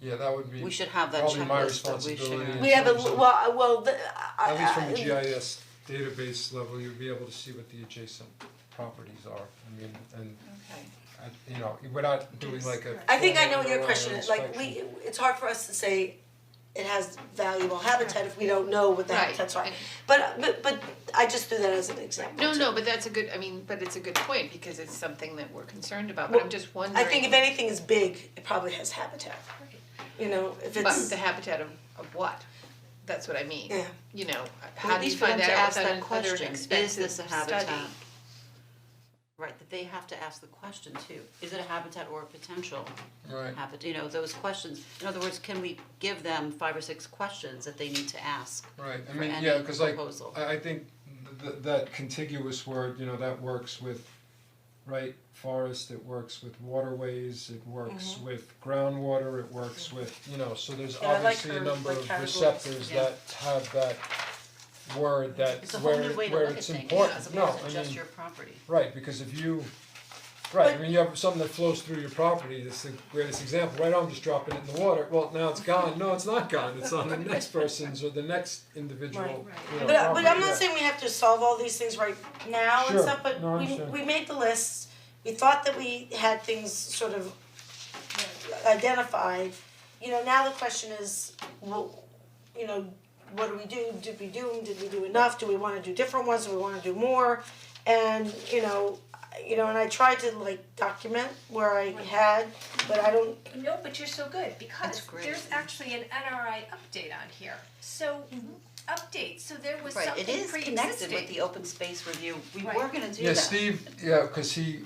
Yeah, that would be we should have that probably my checklist that we responsibility. share. in We have a, terms of- at At least from the GIS database level, you'd be able to see what the adjacent properties are, I mean, and Okay. you know, without doing like a. I think I know what full your question is, like, inspection. it's hard for us to say it has valuable habitat if we don't know what the Right, habitats are. and- But I just threw that as an example. No, too. no, but that's a good, I mean, but it's a good point because it's something that we're concerned about, but I'm just wondering. I think if anything is big, it probably has habitat. you know, if But it's, the habitat of what? That's what I mean. Yeah. You know, Well, how at do you least for them find to that out ask without that another question, expensive is this a habitat? study? Right, that they have to ask the question too, is it a habitat or a potential Right. habitat, you know, those questions. In other words, can we give them 5 or 6 questions that they need to ask? Right, I For mean, any yeah, cause like, proposal. I think that contiguous word, you know, that works with, right, forest, it works with waterways, it works with groundwater, it works with, you know, so there's Yeah, I like obviously a her, number like, of categories. receptors Yeah. that have that word that It's a where whole new way to where look at it's things, important, as no, opposed I to just mean, your property. right, because if you, right, I mean, you have something that flows through your property, that's the greatest example, right, I'm just dropping it in the water, well, now it's gone, no, it's not gone, it's on the next person's or the next individual, Right. you know, but property, I'm not yeah. saying we have to solve all these things right now and Sure. stuff, but No, I we understand. made the lists. We thought that we had things sort of identified, you know, now the question is, well, you know, what do we do, did we do enough, do we wanna do different ones, do we wanna do more? And, you know, and I tried to like document where I had, but I don't, No, but you're so good, That's because great. there's actually an NRI update on here. So, update, so there was Right, something it is pre-existing. connected with the open space review, we Right. were gonna do Yeah, that. Steve, yeah, cause he,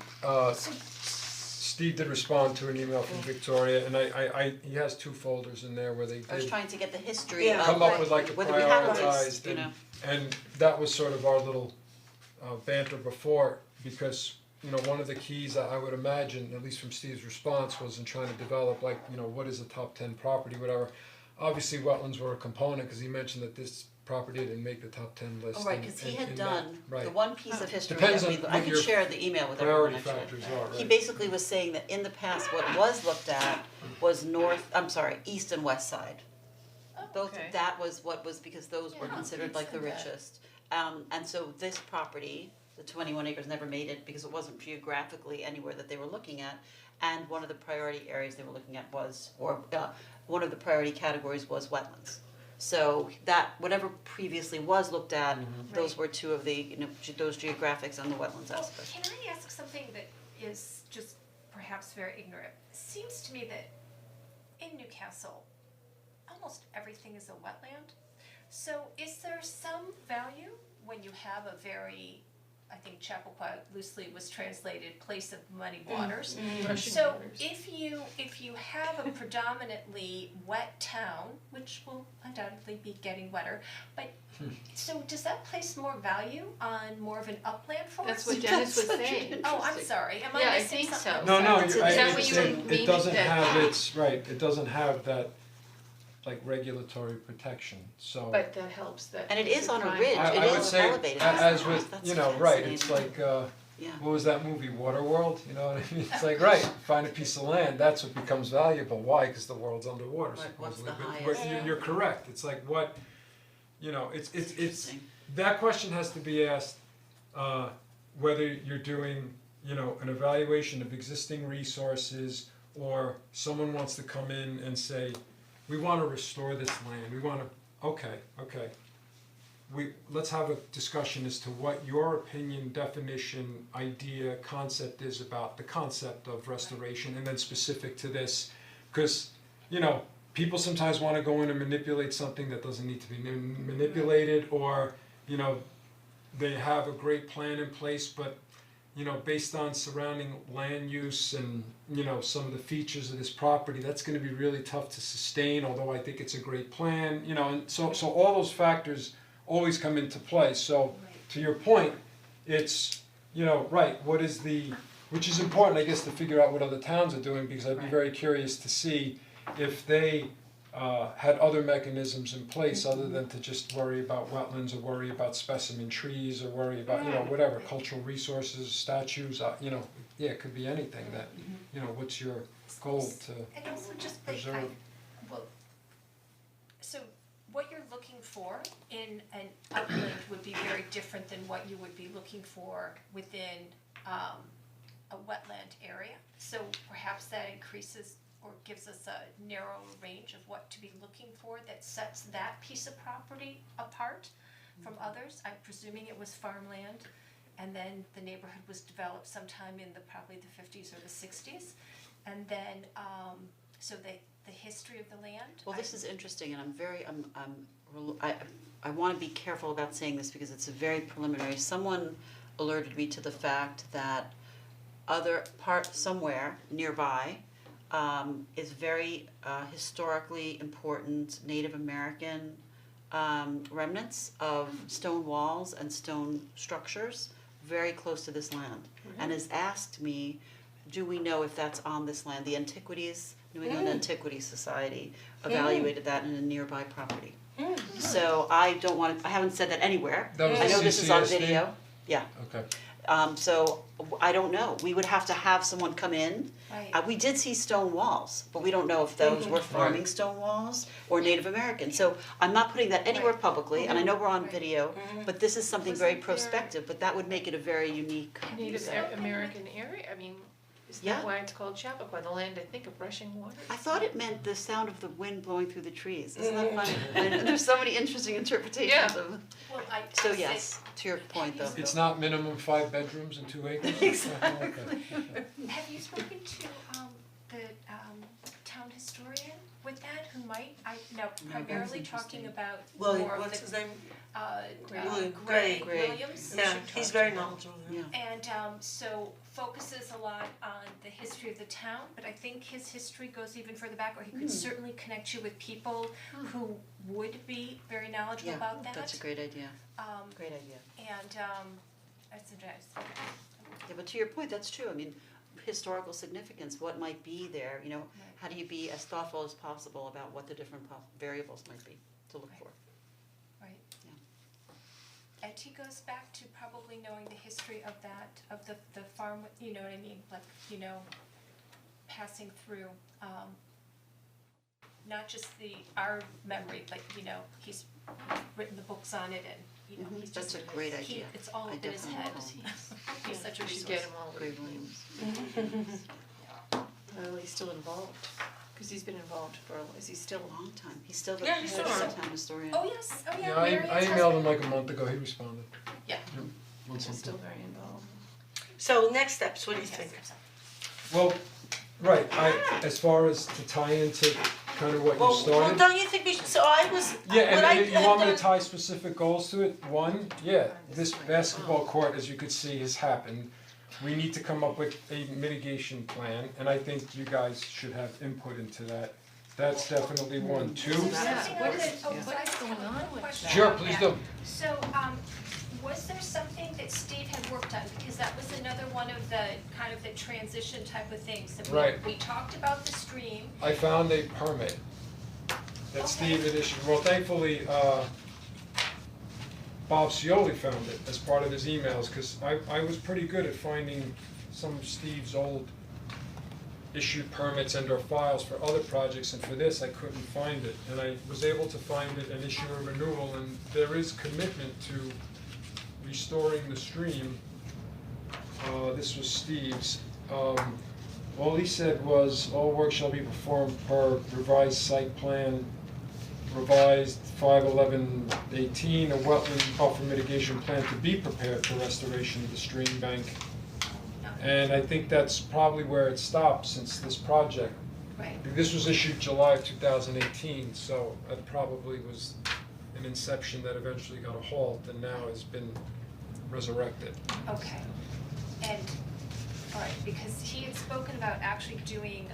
Steve did respond to an email from Victoria, and he has 2 folders in there where they I was did trying to get the history Yeah. of come up with like a whether we have a prioritized list, you know. and that was sort of our little banter before, because, you know, one of the keys I would imagine, at least from Steve's response, was in trying to develop like, you know, what is a top 10 property, whatever. Obviously, wetlands were a component, cause he mentioned that this property didn't make the top 10 list. Oh, right, cause he had in that, done right. the one piece of history Depends that on we, I what can your share the email with everyone Priority actually. factors are, right. He basically was saying that in the past, what was looked at was east and west side. Those, okay. that was what was, because those were Yeah, considered he like the said that. richest. And so this property, the 21 acres, never made it because it wasn't geographically anywhere that they were looking at. And one of the priority areas they were looking at was, one of the priority categories was wetlands. So that, whatever previously was looked at, those were 2 of the, you know, those geographics on the wetlands Well, aspect. can I ask something that is just perhaps very ignorant? It seems to me that in Newcastle, almost everything is a wetland. So is there some value when you have a very, I think Chappaqua loosely was translated, place of muddy waters? Rushing So waters. if you have a predominantly wet town, which will undoubtedly be getting wetter, but so does that place more value on more of an upland That's forest? what Dennis was saying. Oh, I'm sorry, am Yeah, I I missing think something? so. No, Is you're, that what you saying were meaning it doesn't that- have its, right, it doesn't have that like regulatory protection, so. But that helps that. And it it's is on a prime ridge, property. I would is say, elevated, as that's with, that's you know, right, it's fascinating. like, Yeah. what was that movie, Waterworld, you know what I mean? It's like, right, find a piece of land, that's what becomes valuable, why? Cause the world's underwater Right, what's supposedly, the but highest? you're correct, it's like what, you know, it's, Interesting. that question has to be asked, whether you're doing, you know, an evaluation of existing resources, or someone wants to come in and say, we wanna restore this land, we wanna, okay. Let's have a discussion as to what your opinion, definition, idea, concept is about the concept of restoration, and then specific to this, cause, you know, people sometimes wanna go in and manipulate something that doesn't need to be manipulated, or, you know, they have a great plan in place, but, you know, based on surrounding land use and, you know, some of the features of this property, that's gonna be really tough to sustain, although I think it's a great plan, you know, and so all those factors always come into play, so to your point, it's, you know, right, which is important, I guess, to figure out what other towns are doing, because I'd be very curious to see if they had other mechanisms in place other than to just worry about wetlands or worry about specimen trees or worry about, you know, whatever, cultural resources, statues, you know, yeah, it could be anything that, you know, what's your goal to And also just like, preserve? so what you're looking for in an upland would be very different than what you would be looking for within a wetland area. So perhaps that increases or gives us a narrower range of what to be looking for that sets that piece of property apart from others. I'm presuming it was farmland, and then the neighborhood was developed sometime in probably the 50s or the 60s. And then, so the history of the land. Well, this is interesting, and I wanna be careful about saying this because it's a very preliminary. Someone alerted me to the fact that other part, somewhere nearby, is very historically important Native American remnants of stone walls and stone structures very close to this land. And has asked me, do we know if that's on this land? The Antiquities, New England Antiquities Society evaluated that in a nearby property. So I don't want to, I haven't said that anywhere. That was I the know this is on CCSD? video, yeah. Okay. So I don't know, we would have to have someone come in. Right. We did see stone walls, but we don't know if those were farming Right. stone walls or Native American. So I'm not putting that anywhere publicly, and I know we're on video, but this is something very Wasn't there- prospective, but that would make it a very unique. Native American area, I mean, isn't Yeah. that why it's called Chappaqua, the land, I think, of rushing waters? I thought it meant the sound of the wind blowing through the trees, isn't that funny? And there's so many interesting interpretations Yeah. of, Well, so yes, to your point though. It's not minimum 5 bedrooms and 2 acres? Exactly. have you spoken to the town historian with that, who might, primarily talking about more William, of what's the his name? Gray Gray. Williams? Yeah, he's very knowledgeable. Yeah. And so focuses a lot on the history of the town, but I think his history goes even further back, or he could certainly connect you with people who would be very knowledgeable about that. That's a great idea, great idea. And that's interesting. Yeah, but to your point, that's true, I mean, historical significance, what might be there, you know, how do you be as thoughtful as possible about what the different variables might be to look for? Right. Yeah. And he goes back to probably knowing the history of that, of the farm, you know what I mean, like, you know, passing through, not just our memory, but, you know, he's written the books on it and, you know, he's just. That's a great idea. It's all I up in his head. definitely He's such a We should resource. get him all over Gray the place. Williams, Well, he's still involved, cause he's been involved for, is he still? a long time, he's still the Yeah, head he's of still the around. town historian. Oh, yes, oh, yeah, Yeah, Marian's I emailed husband. him like a month ago, he responded. Yeah. Wants He's still something. very involved. So next steps, what do you think? Well, right, as far as to tie into kind of what you Well, started. don't you think we should, so I was, Yeah, what I and you want me to had tie specific goals to it? One, yeah, this basketball court, as you could see, has happened. We need to come up with a mitigation plan, and I think you guys should have input into that. That's definitely one. Two, Something what that- is- oh, what but is I going have on one with question Sure, about please that. do. So, was there something that Steve had worked on, because that was another one of the, kind of the transition type of things, that Right. we talked about the stream. I found a permit that Steve had issued. Well, thankfully, Bob Cioli found it as part of his emails, cause I was pretty good at finding some of Steve's old issued permits and or files for other projects, and for this, I couldn't find it. And I was able to find it and issue a renewal, and there is commitment to restoring the stream. This was Steve's. All he said was, all work shall be performed per revised site plan, revised 5/11/18, a wetland buffer mitigation plan to be prepared for restoration of the stream bank. And I think that's probably where it stopped since this project. Right. This was issued July of 2018, so it probably was an inception that eventually got a halt and now has been resurrected. Okay, and, alright, because he had spoken about actually doing,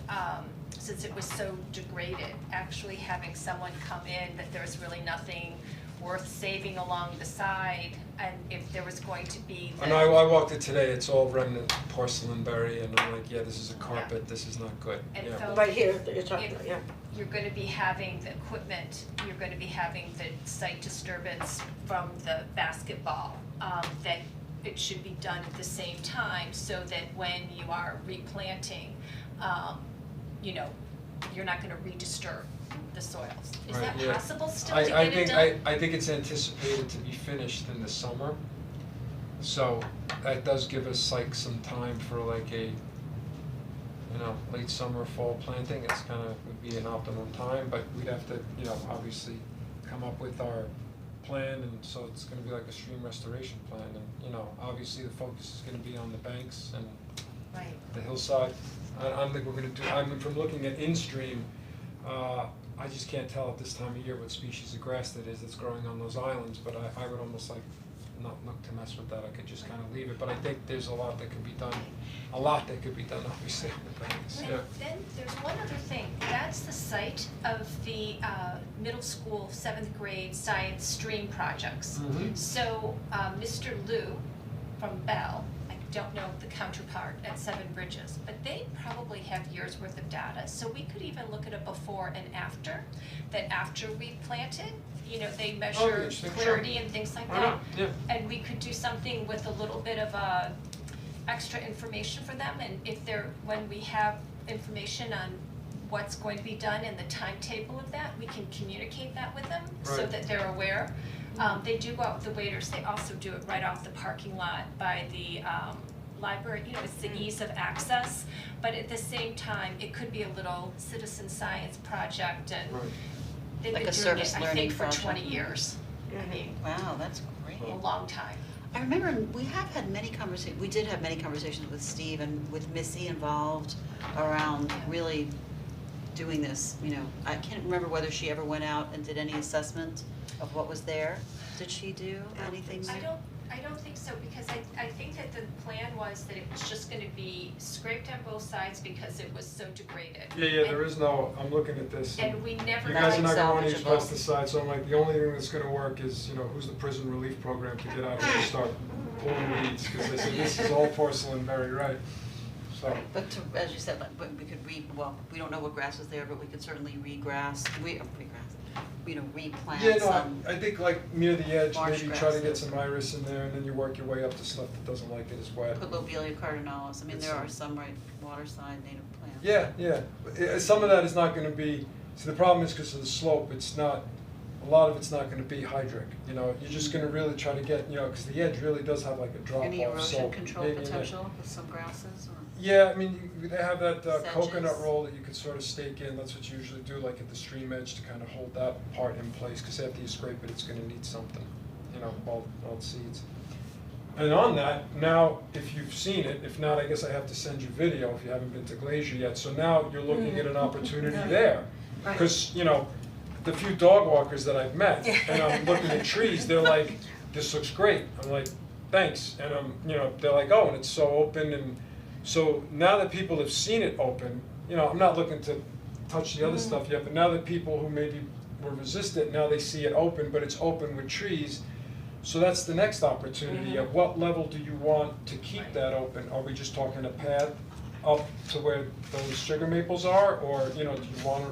since it was so degraded, actually having someone come in, that there was really nothing worth saving along the side, and if there was going to be the. And I walked it today, it's all remnant porcelain berry, and I'm like, yeah, this is a carpet, this is not good, And yeah. so- right here that you're talking about, yeah. You're gonna be having the equipment, you're gonna be having the site disturbance from the basketball, that it should be done at the same time, so that when you are replanting, you know, you're not gonna re-disturb the soils. Is Right, that yeah. possible still to get it done? I think it's anticipated to be finished in the summer. So that does give us like some time for like a, you know, late summer, fall planting. It's kind of, would be an optimum time, but we'd have to, you know, obviously come up with our plan, and so it's gonna be like a stream restoration plan, and, you know, obviously the focus is gonna be on the banks and Right. the hillside. I don't think we're gonna do, I mean, from looking at in-stream, I just can't tell at this time of year what species of grass that is that's growing on those islands, but I would almost like not look to mess with that, I could just kind of leave it, but I think there's a lot that could be done, obviously, on the things, yeah. Then there's one other thing, that's the site of the middle school 7th grade science stream projects. Mhm. So Mr. Liu from Bell, I don't know the counterpart at Seven Bridges, but they probably have years worth of data, so we could even look at a before and after, that after we planted, you know, they measure interesting, sure. clarity and things like Why that. not? Yeah. And we could do something with a little bit of extra information for them, and if when we have information on what's going to be done and the timetable of that, we can communicate that with them so Right. that they're aware. They do go out with the waiters, they also do it right off the parking lot by the library, you know, it's the ease of access, but at the same time, it could be a little citizen science project, and Right. they've Like been a doing service it, I learning think, for project. 20 years. I mean, Wow, that's great. a long time. I remember we have had many conversations, we did have many conversations with Steve and with Missy involved around really doing this, you know. I can't remember whether she ever went out and did any assessment of what was there. Did she do anything? I don't think so, because I think that the plan was that it was just gonna be scraped on both sides because it was so degraded. Yeah, there is no, I'm looking at this. And we never You got guys are not gonna wanna use salvageable. pesticides, so I'm like, the only thing that's gonna work is, you know, who's the prison relief program to get out here and start pulling weeds, cause they say this is all porcelain, very right, so. But to, as you said, like, but we could we don't know what grass is there, but we could certainly replant Yeah, no, some. I think like near the edge, marsh maybe try to get grasses. some iris in there, and then you work your way up to stuff that doesn't like it as wet. Put Lobelia cardinalis, I mean, It's there a- are some waterside native plants. Yeah, some of that is not gonna be, see, the problem is because of the slope, it's not, a lot of it's not gonna be hydric, you know, you're just gonna really try to get, you know, cause the edge really does have like a drop off, so. Any erosion control maybe in it. potential with some grasses or? Yeah, I mean, they have that coconut Sedges. roll that you could sort of stake in, that's what you usually do, like at the stream edge to kind of hold that part in place, cause after you scrape it, it's gonna need something, you know, all seeds. And on that, now, if you've seen it, if not, I guess I have to send you video if you haven't been to Glacier yet, so now you're looking at an opportunity there. Cause, you know, the few dog walkers that I've met, and I'm looking at trees, they're like, this looks great, I'm like, thanks, and you know, they're like, oh, and it's so open, and so now that people have seen it open, you know, I'm not looking to touch the other stuff yet, but now that people who maybe were resistant, now they see it open, but it's open with trees. So that's the next opportunity, at what level do you want to keep that open? Are we just talking a path up to where those sugar maples are, or, you know, do you wanna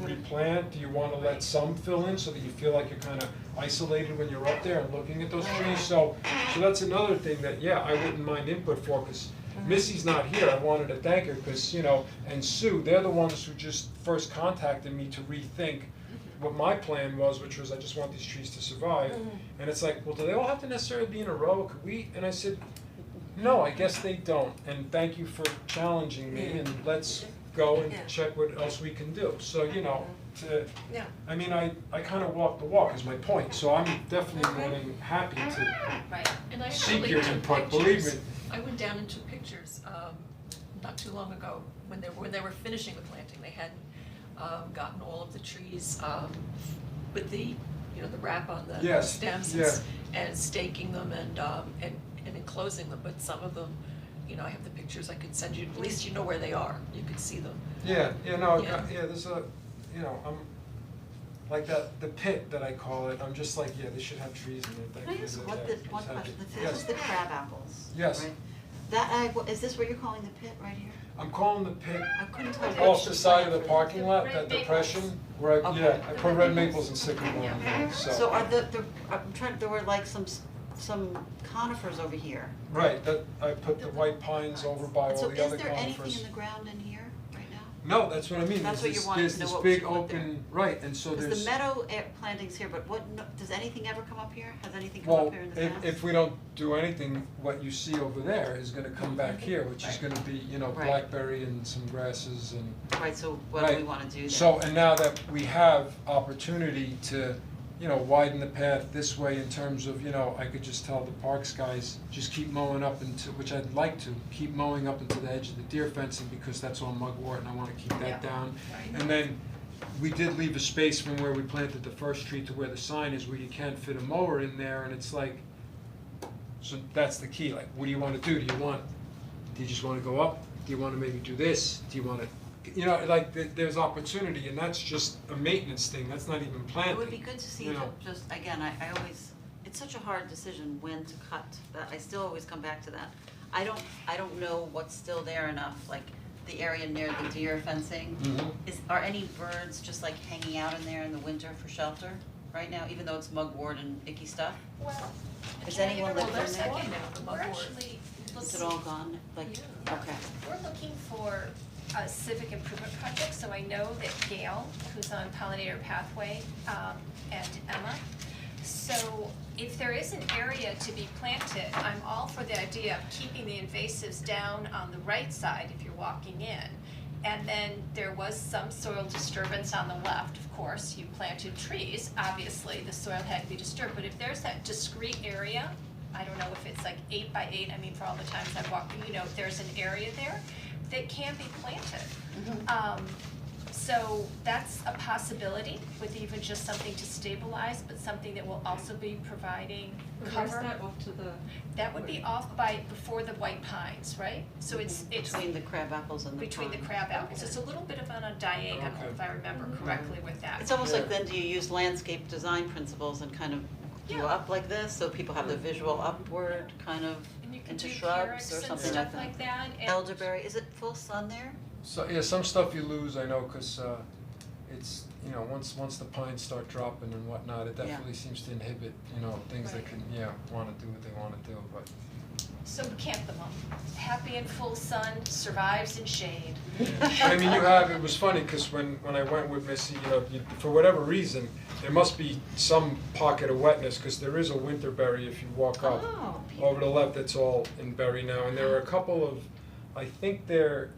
replant, do you wanna let some fill in so that you feel like you're kinda isolated when you're up there and looking at those trees? So that's another thing that, yeah, I wouldn't mind input for, cause Missy's not here, I wanted to thank her, cause, you know, and Sue, they're the ones who just first contacted me to rethink what my plan was, which was I just want these trees to survive. And it's like, well, do they all have to necessarily be in a row? Could we? And I said, no, I guess they don't. And thank you for challenging me, and let's go and check what else we can do. So, you know, I mean, I kind of walk the walk is my point. So I'm definitely more than happy to Right. And I seek actually your took input, believe pictures. me. I went down and took pictures, not too long ago, when they were finishing the planting, they hadn't gotten all of the trees with the, you know, the wrap on the Yes, stems yeah. and staking them and enclosing them, but some of them, you know, I have the pictures I could send you, at least you know where they are, you could see them. Yeah, Yeah. there's a, you know, I'm, like the pit that I call it, I'm just like, yeah, they should have trees in it. Can I ask one question, this is the crab apples, Yes. right? Is this what you're calling the pit right here? I'm calling the pit I couldn't tell you. off the side of the parking lot, Red that maples. depression, where I, Okay. yeah, I put red maples and sycamore in there, So are there were like some conifers over here. Right, that, I put the white pines over by all So the other is there anything conifers. in the ground in here right now? No, that's what I mean, That's there's what you're this, wanting there's to know this what big should put there. open, right, and so Because there's. the meadow plantings here, but does anything ever come up here? Has anything come Well, up here in the past? if we don't do anything, what you see over there is gonna come back here, which is gonna be, you know, Right. blackberry and some grasses and. Right, so what do we Right. wanna do then? So, and now that we have opportunity to, you know, widen the path this way in terms of, you know, I could just tell the parks guys, just keep mowing up into, which I'd like to, keep mowing up into the edge of the deer fencing because that's all mugwort and I wanna keep that down. And then, we did leave a space from where we planted the first tree to where the sign is, where you can't fit a mower in there, and it's like, so that's the key, like, what do you wanna do? Do you just wanna go up? Do you wanna maybe do this? Do you wanna, like, there's opportunity, and that's just a maintenance thing, that's not even planting. It would be good to see, you know. just, again, I always, it's such a hard decision when to cut, but I still always come back to that. I don't know what's still there enough, like the area near the deer fencing. Are any birds just like hanging out in there in the winter for shelter right now, even though it's mugwort and icky stuff? Well, Is anyone living there's there? one now, the we're mugwort. actually Is it looking, all gone? Like, okay. we're looking for a civic improvement project, so I know that Gail, who's on Pollinator Pathway, and Emma. So if there is an area to be planted, I'm all for the idea of keeping the invasives down on the right side if you're walking in. And then there was some soil disturbance on the left, of course, you planted trees, obviously the soil had to be disturbed, but if there's that discrete area, I don't know if it's like 8 by 8, I mean, for all the times I've walked, if there's an area there that can be planted. So that's a possibility with even just something to stabilize, but something that will also be providing cover. Where's that off to the? That would be off before the white pines, right? So it's Between the crab apples and the between the pine. crab apples. It's a little bit of on a diagonal, Okay. if I remember correctly with that. It's almost like then do you use landscape design principles and kind of do Yeah. up like this, so people have the visual upward kind of And you can into do shrubs carrots or and something stuff like that? like that. And Elderberry, is it full sun there? So, yeah, some stuff you lose, I know, cause it's, once the pines start dropping and whatnot, it definitely seems to inhibit, things that Right. can, wanna do what they wanna do, but. so camp them up. Happy in full sun, survives in shade. I mean, it was funny, cause when I went with Missy, for whatever reason, there must be some pocket of wetness, cause there is a winterberry if you walk up. Oh, Over the left, it's all in berry now, and there are a couple of, I think they're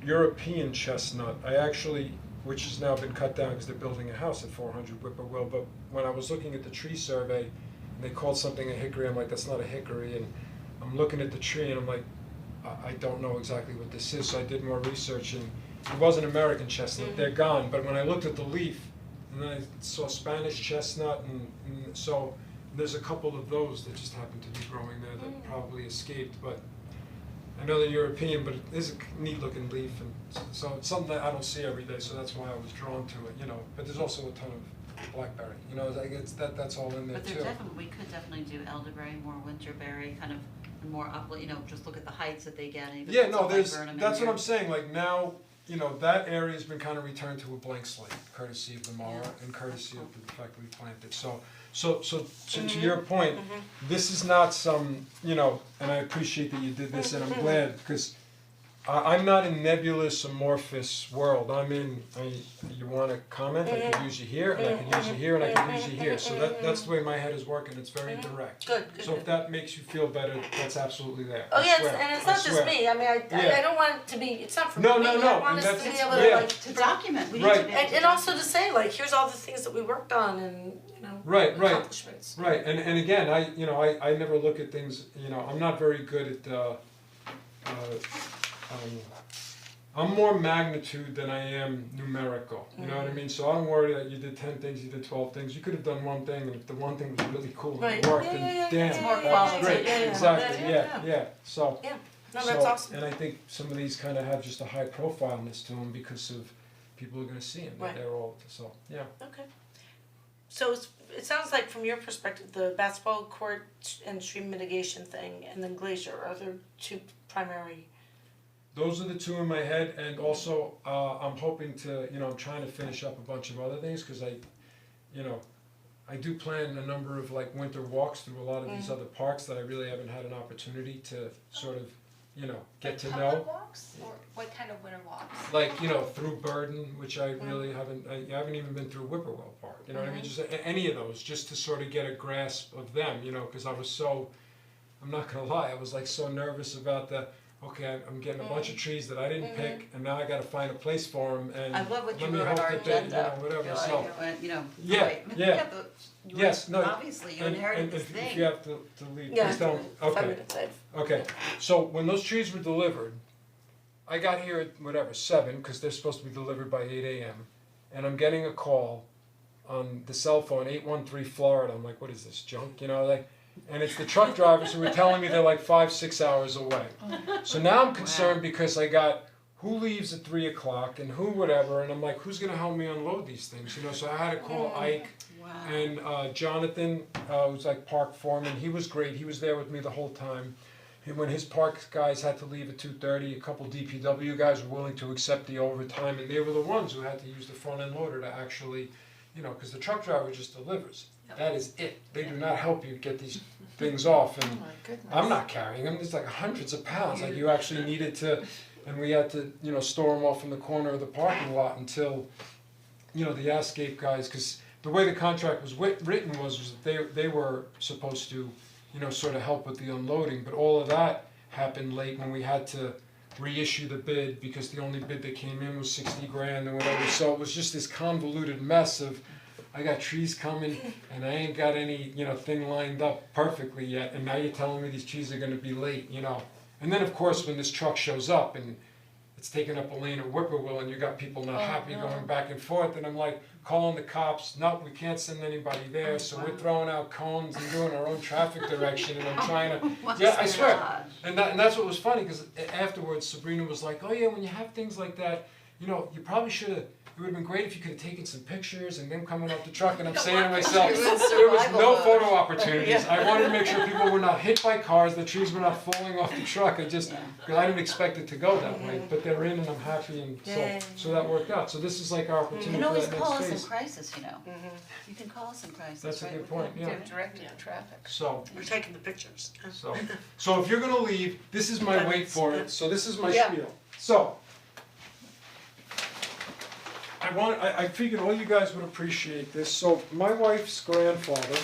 European chestnut. Which has now been cut down because they're building a house at 400 Whippoorwill. But when I was looking at the tree survey, and they called something a hickory, I'm like, that's not a hickory. And I'm looking at the tree, and I'm like, I don't know exactly what this is. So I did more research, and it was an American chestnut. They're gone. But when I looked at the leaf, and then I saw Spanish chestnut, and so there's a couple of those that just happen to be growing there that probably escaped. But I know they're European, but it is a neat looking leaf, and so it's something that I don't see every day, so that's why I was drawn to it, But there's also a ton of blackberry, like that's all in there But too. we could definitely do elderberry, more winterberry, kind of more just look at the heights that they get, and even if Yeah, it's no, all like that's Burnham in what here. I'm saying, like now, that area's been kind of returned to a blank slate, courtesy of the mower and courtesy of the fact that we planted, so to your point, this is not some, and I appreciate that you did this, and I'm glad, because I'm not in nebulous amorphous world, I'm in, you wanna comment, I could use you here, and I could use you here, and I could use you here, so that's the way my head is working, it's very direct. Good. So if that makes you feel better, that's absolutely there, Oh I yes, swear, and it's I not just swear. me, I mean, I Yeah. don't want it to be, it's not for No, me, no, I no, want and us to be that's- able to yeah. like, To document, we need Right. to be able to and also to say like, here's all the things that we worked on and, Right. accomplishments. Right, and again, I never look at things, I'm not very good at, I'm more magnitude than I am numerical, you know what I mean? So I don't worry that you did 10 things, you did 12 things, you could have done one thing, and if the one thing was really cool and Right. it worked, Yeah, then yeah, damn, yeah, more that was quality. great, Yeah, yeah, exactly, yeah. yeah, so. Yeah, no, that's awesome. And I think some of these kind of have just a high profileness to them because of people are gonna see them, Right. they're all, so, yeah. Okay. So it sounds like from your perspective, the basketball court and stream mitigation thing and then glacier are the two primary. Those are the two in my head, and also, I'm hoping to, I'm trying to finish up a bunch of other things, cause I do plan a number of like winter walks through a lot of these other parks that I really haven't had an opportunity to sort of, get to know. Public walks, or what kind of winter walks? Like, through Burden, which I really haven't, I haven't even been through Whippoorwill Park, you know what I mean? Just any of those, just to sort of get a grasp of them, cause I was so, I'm not gonna lie, I was like so nervous about I'm getting a bunch of trees that I didn't pick, and now I gotta find a place for them, and I love what you let me wrote on hope our that they, agenda. whatever, You're so. like, Yeah, right. yeah. Yes, no, Obviously, you and inherited this if thing. you have to leave, Yeah, please don't, 5 okay. minutes, Okay, so when those trees were delivered, I got here at 7, cause they're supposed to be delivered by 8 AM. and I'm getting a call on the cell phone, 813 Florida. I'm like, what is this, junk? You know, like, and it's the truck drivers who were telling me they're like 5-6 hours away. So now I'm concerned because I got who leaves at 3 o'clock and who whatever, and I'm like, who's gonna help me unload these things? You know, so I had to call Ike and Jonathan, who's like park foreman. He was great. He was there with me the whole time. And when his park guys had to leave at 2:30, a couple DPW guys were willing to accept the overtime, and they were the ones who had to use the front end loader to actually, you know, because the truck driver just delivers. That is it. They do not help you get these things off, and I'm not carrying them. There's like hundreds of pounds. Like you actually needed to, and we had to, you know, store them off in the corner of the parking lot until, you know, the Ascape guys, because the way the contract was written was that they were supposed to, you know, sort of help with the unloading, but all of that happened late when we had to reissue the bid because the only bid that came in was 60 grand and whatever. So it was just this convoluted mess of, I got trees coming and I ain't got any, you know, thing lined up perfectly yet, and now you're telling me these trees are gonna be late, you know. And then of course when this truck shows up and it's taking up a lane of Whippoorwill and you got people not happy going back and forth, and I'm like calling the cops, no, we can't send anybody there, so we're throwing out cones and doing our own traffic direction, and I'm trying to, yeah, I swear. And that's what was funny, because afterwards Sabrina was like, oh yeah, when you have things like that, you know, you probably should've, it would've been great if you could've taken some pictures and them coming off the truck, and I'm saying to myself, there was no photo opportunities. I wanted to make sure people were not hit by cars, the trees were not falling off the truck, I didn't expect it to go that way, but they're in and I'm happy, and so that worked out. So this is like our opportunity You can for always that call next us in phase. crisis, you know. You can call us in crisis, That's a right, good with point, the- yeah. They've directed the traffic. So, We're taking the pictures. so if you're gonna leave, this is my wait for it, so this is my Yeah. spiel. So, I figured all you guys would appreciate this. So my wife's grandfather,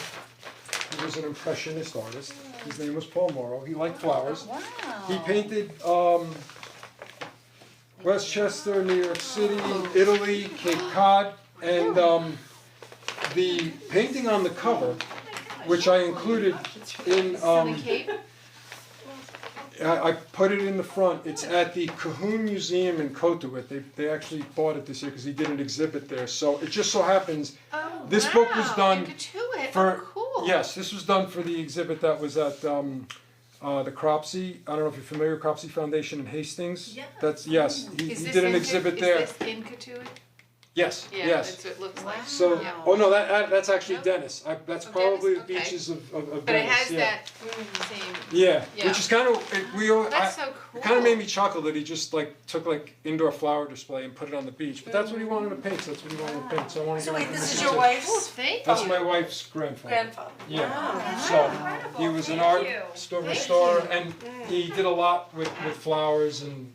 he was an impressionist artist, his name was Paul Morrow, he liked flowers. Wow. He painted Westchester, New York City, Italy, Cape Cod, and the painting on the cover, which I included in Cape? I put it in the front. It's at the Cahoon Museum in Cotuit. They actually bought it this year because he did an exhibit there. So it just so happens this book was done for yes, this was done for the exhibit that was at the Cropsey. I don't know if you're familiar with Cropsey Foundation in Hastings. Yeah. That's yes. He did an exhibit there. Is this in Cotuit? Yes. Yeah, yes. that's what it looks like. So Yeah. oh no, that's actually Dennis. That's Oh, probably Dennis, the okay. beaches of Dennis. But it has yeah. that same, Yeah, Yeah. which is kind of that's so cool. it kind of made me chuckle that he just like took like indoor flower display and put it on the beach. But that's what he wanted to paint. So that's what he wanted to paint. So I wanted to. So give wait, him this is permission your to- wife's Thank That's you. my wife's grandfather. grandfather? Yeah. So he was an art restorer, and he did a lot with flowers and.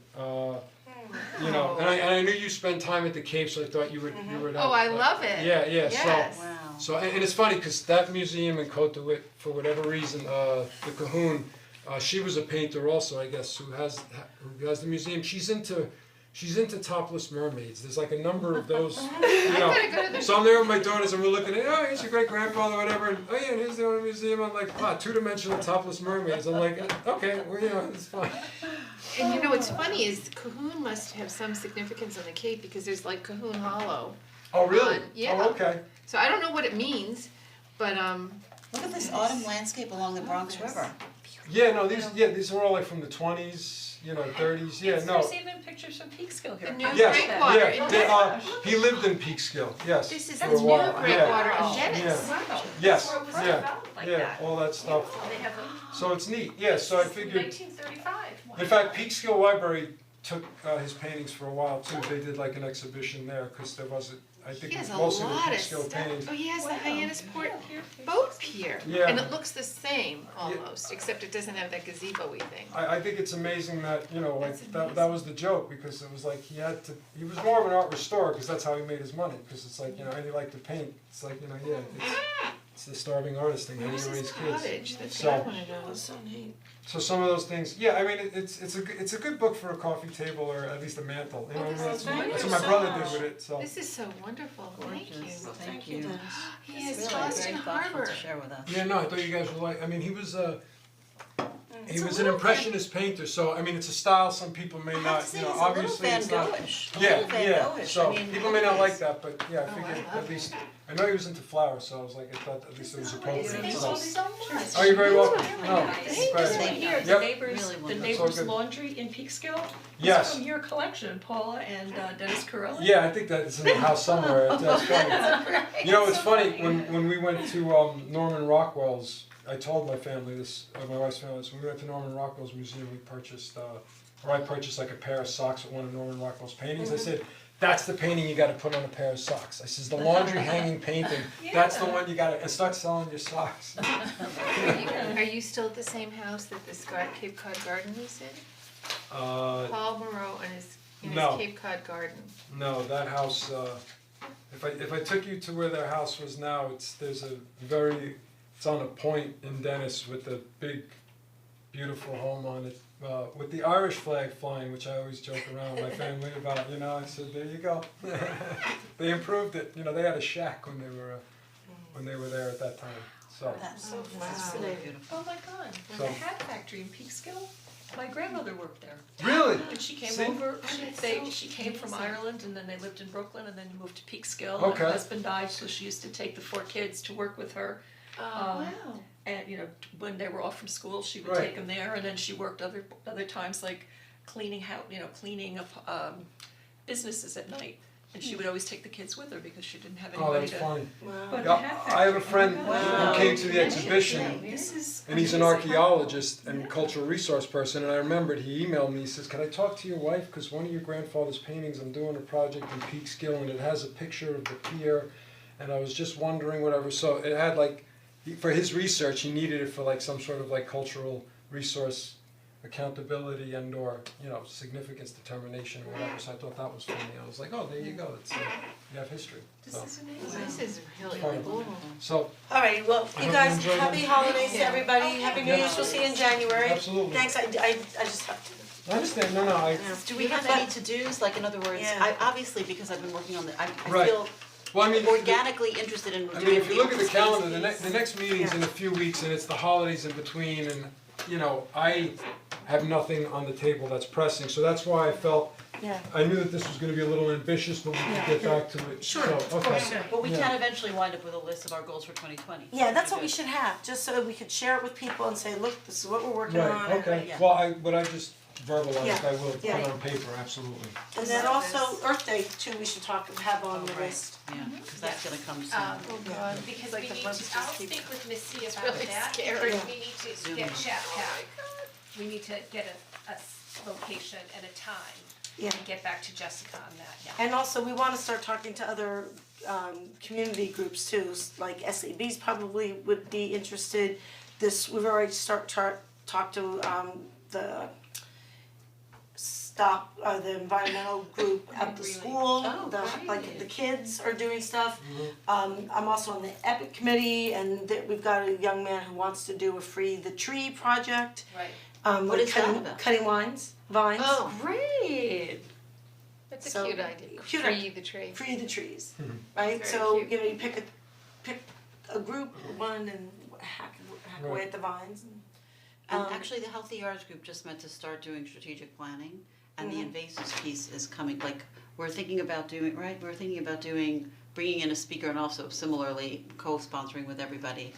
You know, and I knew you spent time at the Cape, so I thought you would. Oh, I love it. Yeah, Yes. so. Wow. So, and it's funny, cause that museum in Cotuit, for whatever reason, the Cahoon, she was a painter also, I guess, who has the museum, she's into topless mermaids, there's like a number of those, you know. So I'm there with my daughters and we're looking at, oh, here's your great grandfather, whatever, and oh yeah, and here's the other museum, I'm like, wow, 2-dimensional topless mermaids, I'm like, okay, well, you know, it's fine. And you know what's funny is Cahoon must have some significance on the Cape because there's like Cahoon Hollow. Oh, really? Yeah. Oh, okay. So I don't know what it means, but Look at this autumn landscape along the Bronx River. Yeah, no, these are all like from the 20s, you know, 30s, yeah, no. There's even pictures from Peekskill here. the new Yes, breakwater yeah, in he lived in Peekskill, yes, this is for the a new while, breakwater yeah. in Dennis. Wow. Yes, Before it was yeah, developed like yeah, that. all that stuff. They have a. So it's neat, yeah, so I figured, 1935. in fact, Peekskill Library took his paintings for a while too, they did like an exhibition there, cause there wasn't, I think He has a most of the lot of Peekskill stuff. paintings. Oh, he has the Hyannisport boat pier. Yeah. And it looks the same almost, except it doesn't have that gazebo-y thing. I think it's amazing that, you know, like, That's that was the joke, because it was like, he was more of an art restorer, cause that's how he made his money, cause it's like, you know, and he liked to paint, it's like, you know, yeah, it's the starving artist thing, how you Where's raise his kids. cottage? That's So- got one of those. So neat. So some of those things, yeah, I mean, it's a good book for a coffee table or at least a mantle, you know what I mean? That's what my brother did with it, so. This is so wonderful, thank you. Gorgeous, thank you. He has Really Boston very thoughtful Harbor. to share with us. Yeah, no, I thought you guys would like, I mean, he was he was an impressionist painter, so I mean, it's a style some people may I have not, to say, you know, he's a little obviously Van it's not. Gogh-ish, a Yeah, little Van yeah, Gogh-ish. so I mean, people may not he like is. that, but yeah, I figured at least, I know he was into flowers, so I was like, I thought at least it was appropriate, Thank so. you so much. Oh, you're very welcome, no, Hey, it's this great. one here, Yep. the neighbors, Really the wonderful. neighbors It's all good. laundry in Peekskill. Yes. It's from your collection, Paula and Dennis Carella. Yeah, I think that it's in the house somewhere, that's funny. You know, it's funny, when we went to Norman Rockwell's, I told my family this, my wife's family this, when we went to Norman Rockwell's museum, we purchased, or I purchased like a pair of socks with one of Norman Rockwell's paintings, I said, that's the painting you gotta put on a pair of socks. I says, the laundry hanging painting, that's the one you gotta, and start selling your socks. Are you still at the same house that this Cape Cod garden is in? Paul Moreau and in his No. Cape Cod garden. No, that house, if I took you to where their house was now, it's on a point in Dennis with a big, beautiful home on it, with the Irish flag flying, which I always joke around with my family about, you know, I said, there you go. They improved it, you know, they had a shack when they were there at that time, so. That's So fascinating. beautiful. Oh my God, So- the hat factory in Peekskill, my grandmother worked there. Really? And she came See? over, she came from Ireland and then they lived in Brooklyn and then moved to Peekskill. And Okay. her husband died, so she used to take the 4 kids to work with her. And you know, when they were off from school, she would Right. take them there, and then she worked other times like cleaning up businesses at night. And she would always take the kids with her because she didn't have Oh, anybody that's to. funny. But the Yeah, hat I have a factory, friend oh my God. who came to the exhibition, This is and he's an amazing. archaeologist and cultural resource person, and I remembered he emailed me, he says, can I talk to your wife, cause one of your grandfather's paintings, I'm doing a project in Peekskill, and it has a picture of the pier, and I was just wondering whatever, so it had like, for his research, he needed it for like some sort of like cultural resource accountability and or, you know, significance determination or whatever, so I thought that was funny, I was like, oh, there you go, it's, you have history, so. This is really Funny. cool. So, Alright, well, I you hope guys, you enjoyed happy it. holidays to everybody, happy New Yeah. Year's, we'll see you in January. Absolutely. Thanks, I just have to. I understand, no, I, Do we have any to-dos, like in other words, Yeah. I obviously, because I've been working on I Right. feel well, I mean, organically interested in I doing mean, if you look at the open calendar, space the next meeting's in a few weeks and it's the holidays in between and, you know, I have nothing on the table that's pressing, so that's why I felt, Yeah. I knew that this was gonna be a little ambitious, but we could get back to it, Sure, so, of okay. course. But we Yeah. can eventually wind up with a list of our goals for 2020. Yeah, that's what we should have, just so that we could share it with people and say, look, this is what we're working on. Right, okay, yeah. well, what I just verbalized, Yeah, I will put yeah. on paper, absolutely. And then also Earth Day too, we should have on the list. Yeah, cause that's gonna come soon. Because Like we the need months to, I'll just keep speak with Missy about really that, scary. because we need to Zoom get in. chat we need to get a location and a time, Yeah. and get back to Jessica on that, yeah. And also, we wanna start talking to other community groups too, like SABs probably would be interested. We've already talked to the the environmental group at the school, like the kids are doing stuff. I'm also on the EPIC committee and we've got a young man who wants to do a Free the Tree project. Right. Like is that cutting, about? cutting vines. Oh, Great. that's a So, cute idea. cute Free idea. the tree. Free the trees, right? Very So, cute. you know, you pick a group, one and hack away at the vines and. And actually, the Healthy Yards group just meant to start doing strategic planning, and the invasives piece is coming, like, we're thinking about doing, bringing in a speaker and also similarly co-sponsoring with everybody,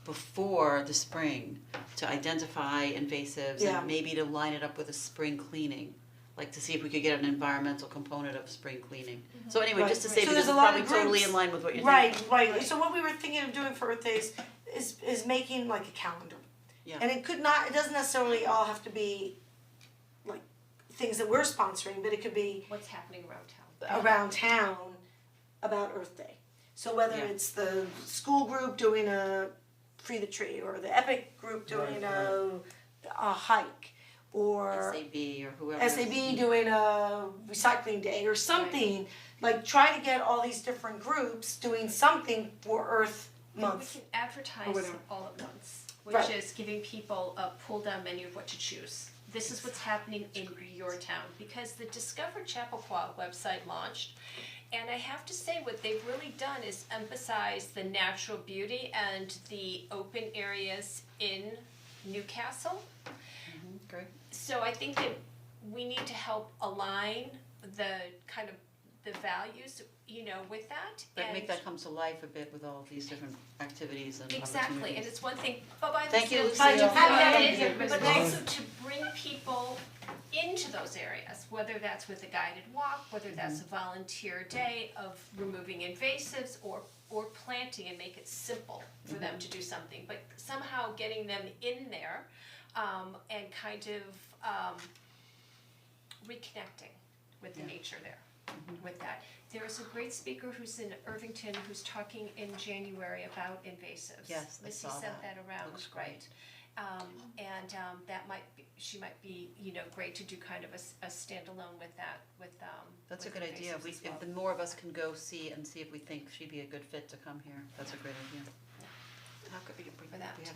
before the spring, to identify invasives Yeah. and maybe to line it up with a spring cleaning, like to see if we could get an environmental component of spring cleaning. So anyway, Right. just to So say, because there's it's a lot probably of totally groups. in line with what you're thinking. Right. So what we were thinking of doing for Earth Days is making like a calendar. Yeah. And it doesn't necessarily all have to be like things that we're sponsoring, but it could be What's happening around town. around town about Earth Day. So whether Yeah. it's the school group doing a Free the Tree, or the EPIC group doing a hike, or SAB or whoever. SAB doing a recycling day or something, like try to get all these different groups doing something for Earth Month. We can advertise whatever. all at once, which Right. is giving people a pull down menu of what to choose. This is what's happening in your town, because the Discover Chappaqua website launched, and I have to say what they've really done is emphasize the natural beauty and the open areas in Newcastle. Great. So I think that we need to help align the kind of the values, with that. But make and- that come to life a bit with all of these different activities and Exactly, and opportunities. it's one thing, bye-bye, Thank you, Lucille. Lucille. That Thank is, you. but also to bring people into those areas, whether that's with a guided walk, whether that's a volunteer day of removing invasives or planting and make it simple for them to do something, but somehow getting them in there, and kind of, reconnecting with the nature there, with that. There is a great speaker who's in Irvington who's talking in January about invasives. Yes, I Missy saw sent that. that around, Looks right? great. That might be, she might be, great to do kind of a standalone with that, That's a with good idea. invasives as well. If the more of us can go see if we think she'd be a good fit to come here, that's a great idea. How could we bring For that. we have-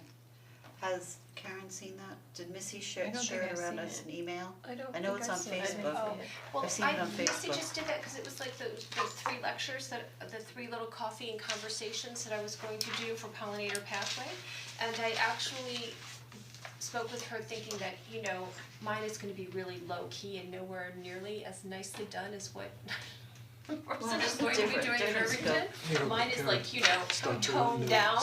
Has Karen seen that? Did Missy I share don't think it I've around seen as it. an email? I don't I know think it's I've on seen it. Facebook. Oh, well, I've seen it on Missy Facebook. just did that, cause it was like the 3 lectures the 3 little coffee and conversations that I was going to do for Pollinator Pathway. And I actually spoke with her thinking that, mine is gonna be really low key and nowhere nearly as nicely done as what person is going to be doing in Irvington. Mine is like, toned down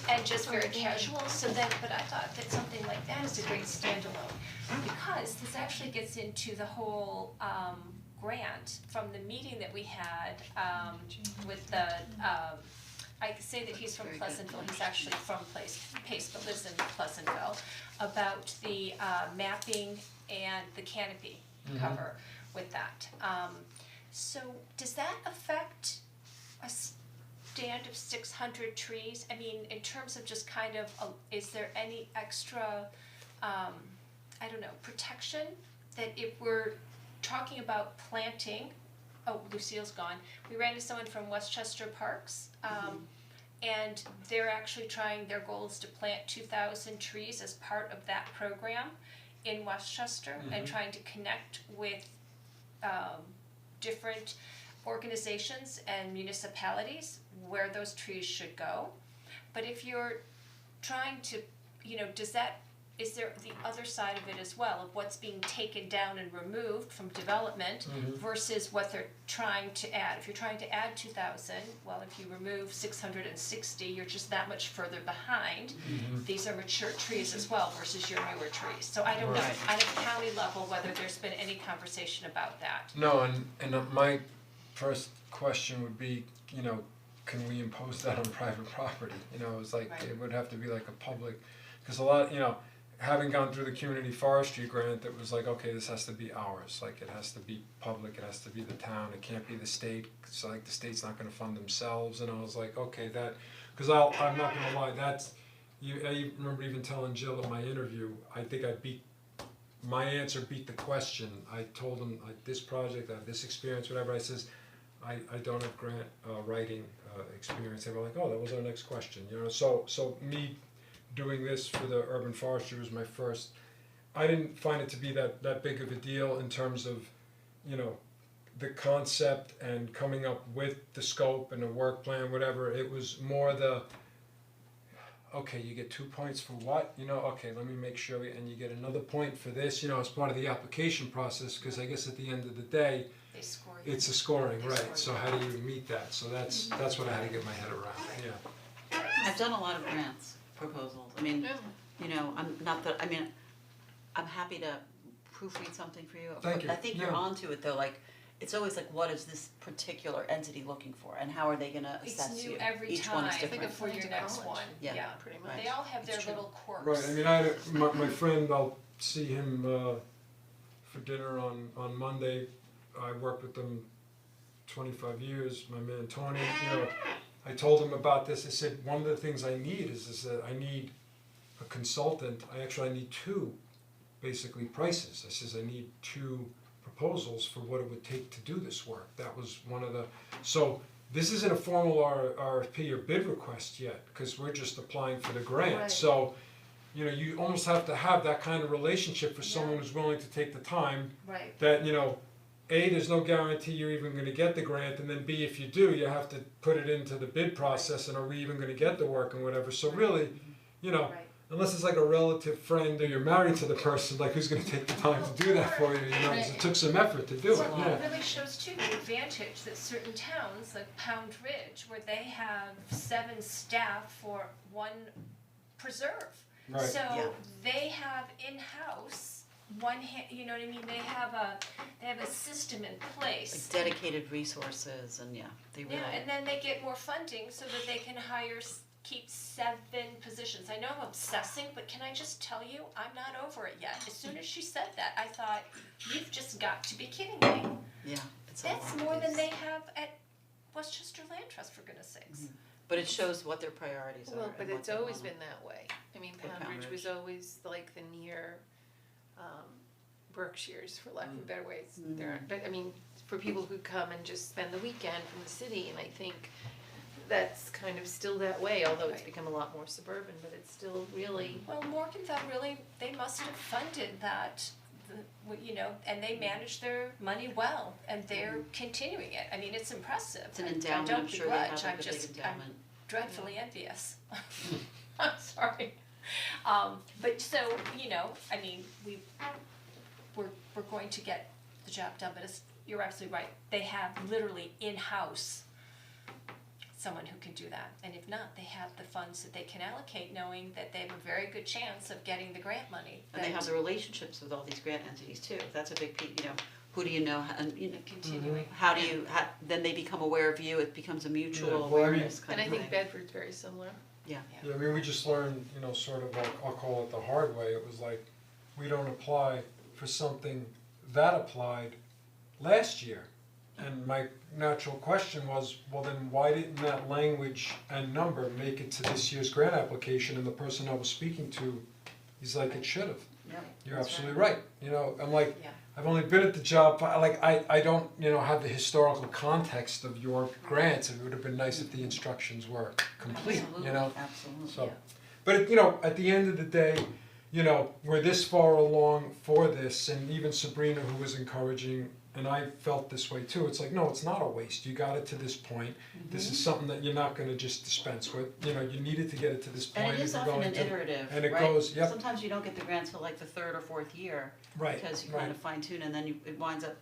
and just very casual, so then, but I thought that something like that is a great standalone. Because this actually gets into the whole grant from the meeting that we had with the I say that he's from Very good. Pleasantville, he's actually from Pace, but lives in Pleasantville, about the mapping and the canopy cover with that. So does that affect a stand of 600 trees? I mean, in terms of just kind of, is there any extra, protection that if we're talking about planting, Lucille's gone, we ran into someone from Westchester Parks, and they're actually their goal is to plant 2,000 trees as part of that program in Westchester, and trying to connect with different organizations and municipalities where those trees should go. But if you're trying to, is there the other side of it as well, of what's being taken down and removed from development versus what they're trying to add? If you're trying to add 2,000, well, if you remove 660, you're just that much further behind. These are mature trees as well versus your newer trees. So I don't know, Right. on a county level, whether there's been any conversation about that. No, and my first question would be, can we impose that on private property? It's like, Right. it would have to be like a public, because a lot, having gone through the community forestry grant, it was like, okay, this has to be ours, like it has to be public, it has to be the town, it can't be the state, it's like the state's not gonna fund themselves, and I was like, okay, cause I'm not gonna lie, I remember even telling Jill at my interview, I think my answer beat the question. I told them, like, this project, I have this experience, whatever, I says, I don't have grant writing experience. They were like, oh, that was our next question, so me doing this for the urban forestry was my first. I didn't find it to be that big of a deal in terms of, the concept and coming up with the scope and the work plan, whatever. It was more okay, you get 2 points for what? Okay, let me make sure, and you get another point for this, as part of the application process, because I guess at the end of the day, They score you. it's a scoring, They right, score so you. how do you meet that? So that's what I had to get my head around, yeah. I've done a lot of grants proposals. I mean, I'm happy to proofread something for you. Thank you. I think you're Yeah. onto it though, like, it's always like, what is this particular entity looking for and how are they gonna assess It's you? new every Each one time, is different. for your next one, Yeah, yeah. pretty much. They all have their It's true. little quirks. Right, I mean, my friend, I'll see him for dinner on Monday. I worked with them 25 years, my man Tony, I told him about this. I said, one of the things I need is that I need a consultant. I need 2 basically prices. I says I need 2 proposals for what it would take to do this work. That was one of so this isn't a formal RFP or bid request yet, because we're just applying for the grant. Right. So, you almost have to have that kind of relationship for someone who's willing to take the time Right. that, A, there's no guarantee you're even gonna get the grant, and then B, if you do, you have to put it into the bid process, and are we even gonna get the work and whatever, so really, Right. unless it's like a relative friend or you're married to the person, like who's gonna take the time to do that for you, you know, 'cause it took some effort to do it, Well, yeah. it really shows too the advantage that certain towns, like Pound Ridge, where they have 7 staff for 1 preserve. Right. So Yeah. they have in-house you know what I mean, they have a system in place. Like dedicated resources and yeah, they really. Yeah, and then they get more funding so that they can keep 7 positions. I know I'm obsessing, but can I just tell you, I'm not over it yet. As soon as she said that, I thought, you've just got to be kidding me. Yeah, it's a That's lot. more than they have at Westchester Land Trust, for goodness sakes. But it shows what their priorities are Well, and but what it's they always wanna- been that way. I mean, For Pound Pound Ridge was Ridge. always like the near Berkshires, for lack of a better way. But I mean, for people who come and just spend the weekend from the city, and I think that's kind of still that way, although it's become a lot more suburban, but it's still really, Well, Morgantown really, they must have funded that, you know, and they manage their money well, and they're continuing it. I mean, it's impressive. It's an endowment, I'm sure they have like a big endowment. Dreadfully envious. I'm sorry. But so, you know, I mean, we're going to get the job done, but you're absolutely right. They have literally in-house someone who can do that. And if not, they have the funds that they can allocate, knowing that they have a very good chance of getting the grant money. And they have the relationships with all these grant entities too, that's a big piece, you know, who do you know, and you know, Continuing. how do you, then they become aware of you, it becomes a mutual Yeah, well, I mean- awareness kind and I of think thing. Bedford's very similar. Yeah, I mean, we just learned, you know, sort of, I'll call it the hard way, it was like, we don't apply for something that applied last year. And my natural question was, well then why didn't that language and number make it to this year's grant application? And the person I was speaking to, he's like, it should have. Yeah, You're that's absolutely right, you know, I'm like, Yeah. I've only been at the job, I don't, you know, have the historical context of your grants, it would have been nice if the instructions were complete, you know? Absolutely. So, but you know, at the end of the day, you know, we're this far along for this, and even Sabrina, who was encouraging, and I felt this way too, it's like, no, it's not a waste, you got it to this point, this is something that you're not gonna just dispense with, you know, you needed to get it to this point, And it is if you're often going an to. iterative, And it right? goes, yep. Sometimes you don't get the grant till like the 3rd or 4th year, Right, because you right. kind of fine tune and then it winds up,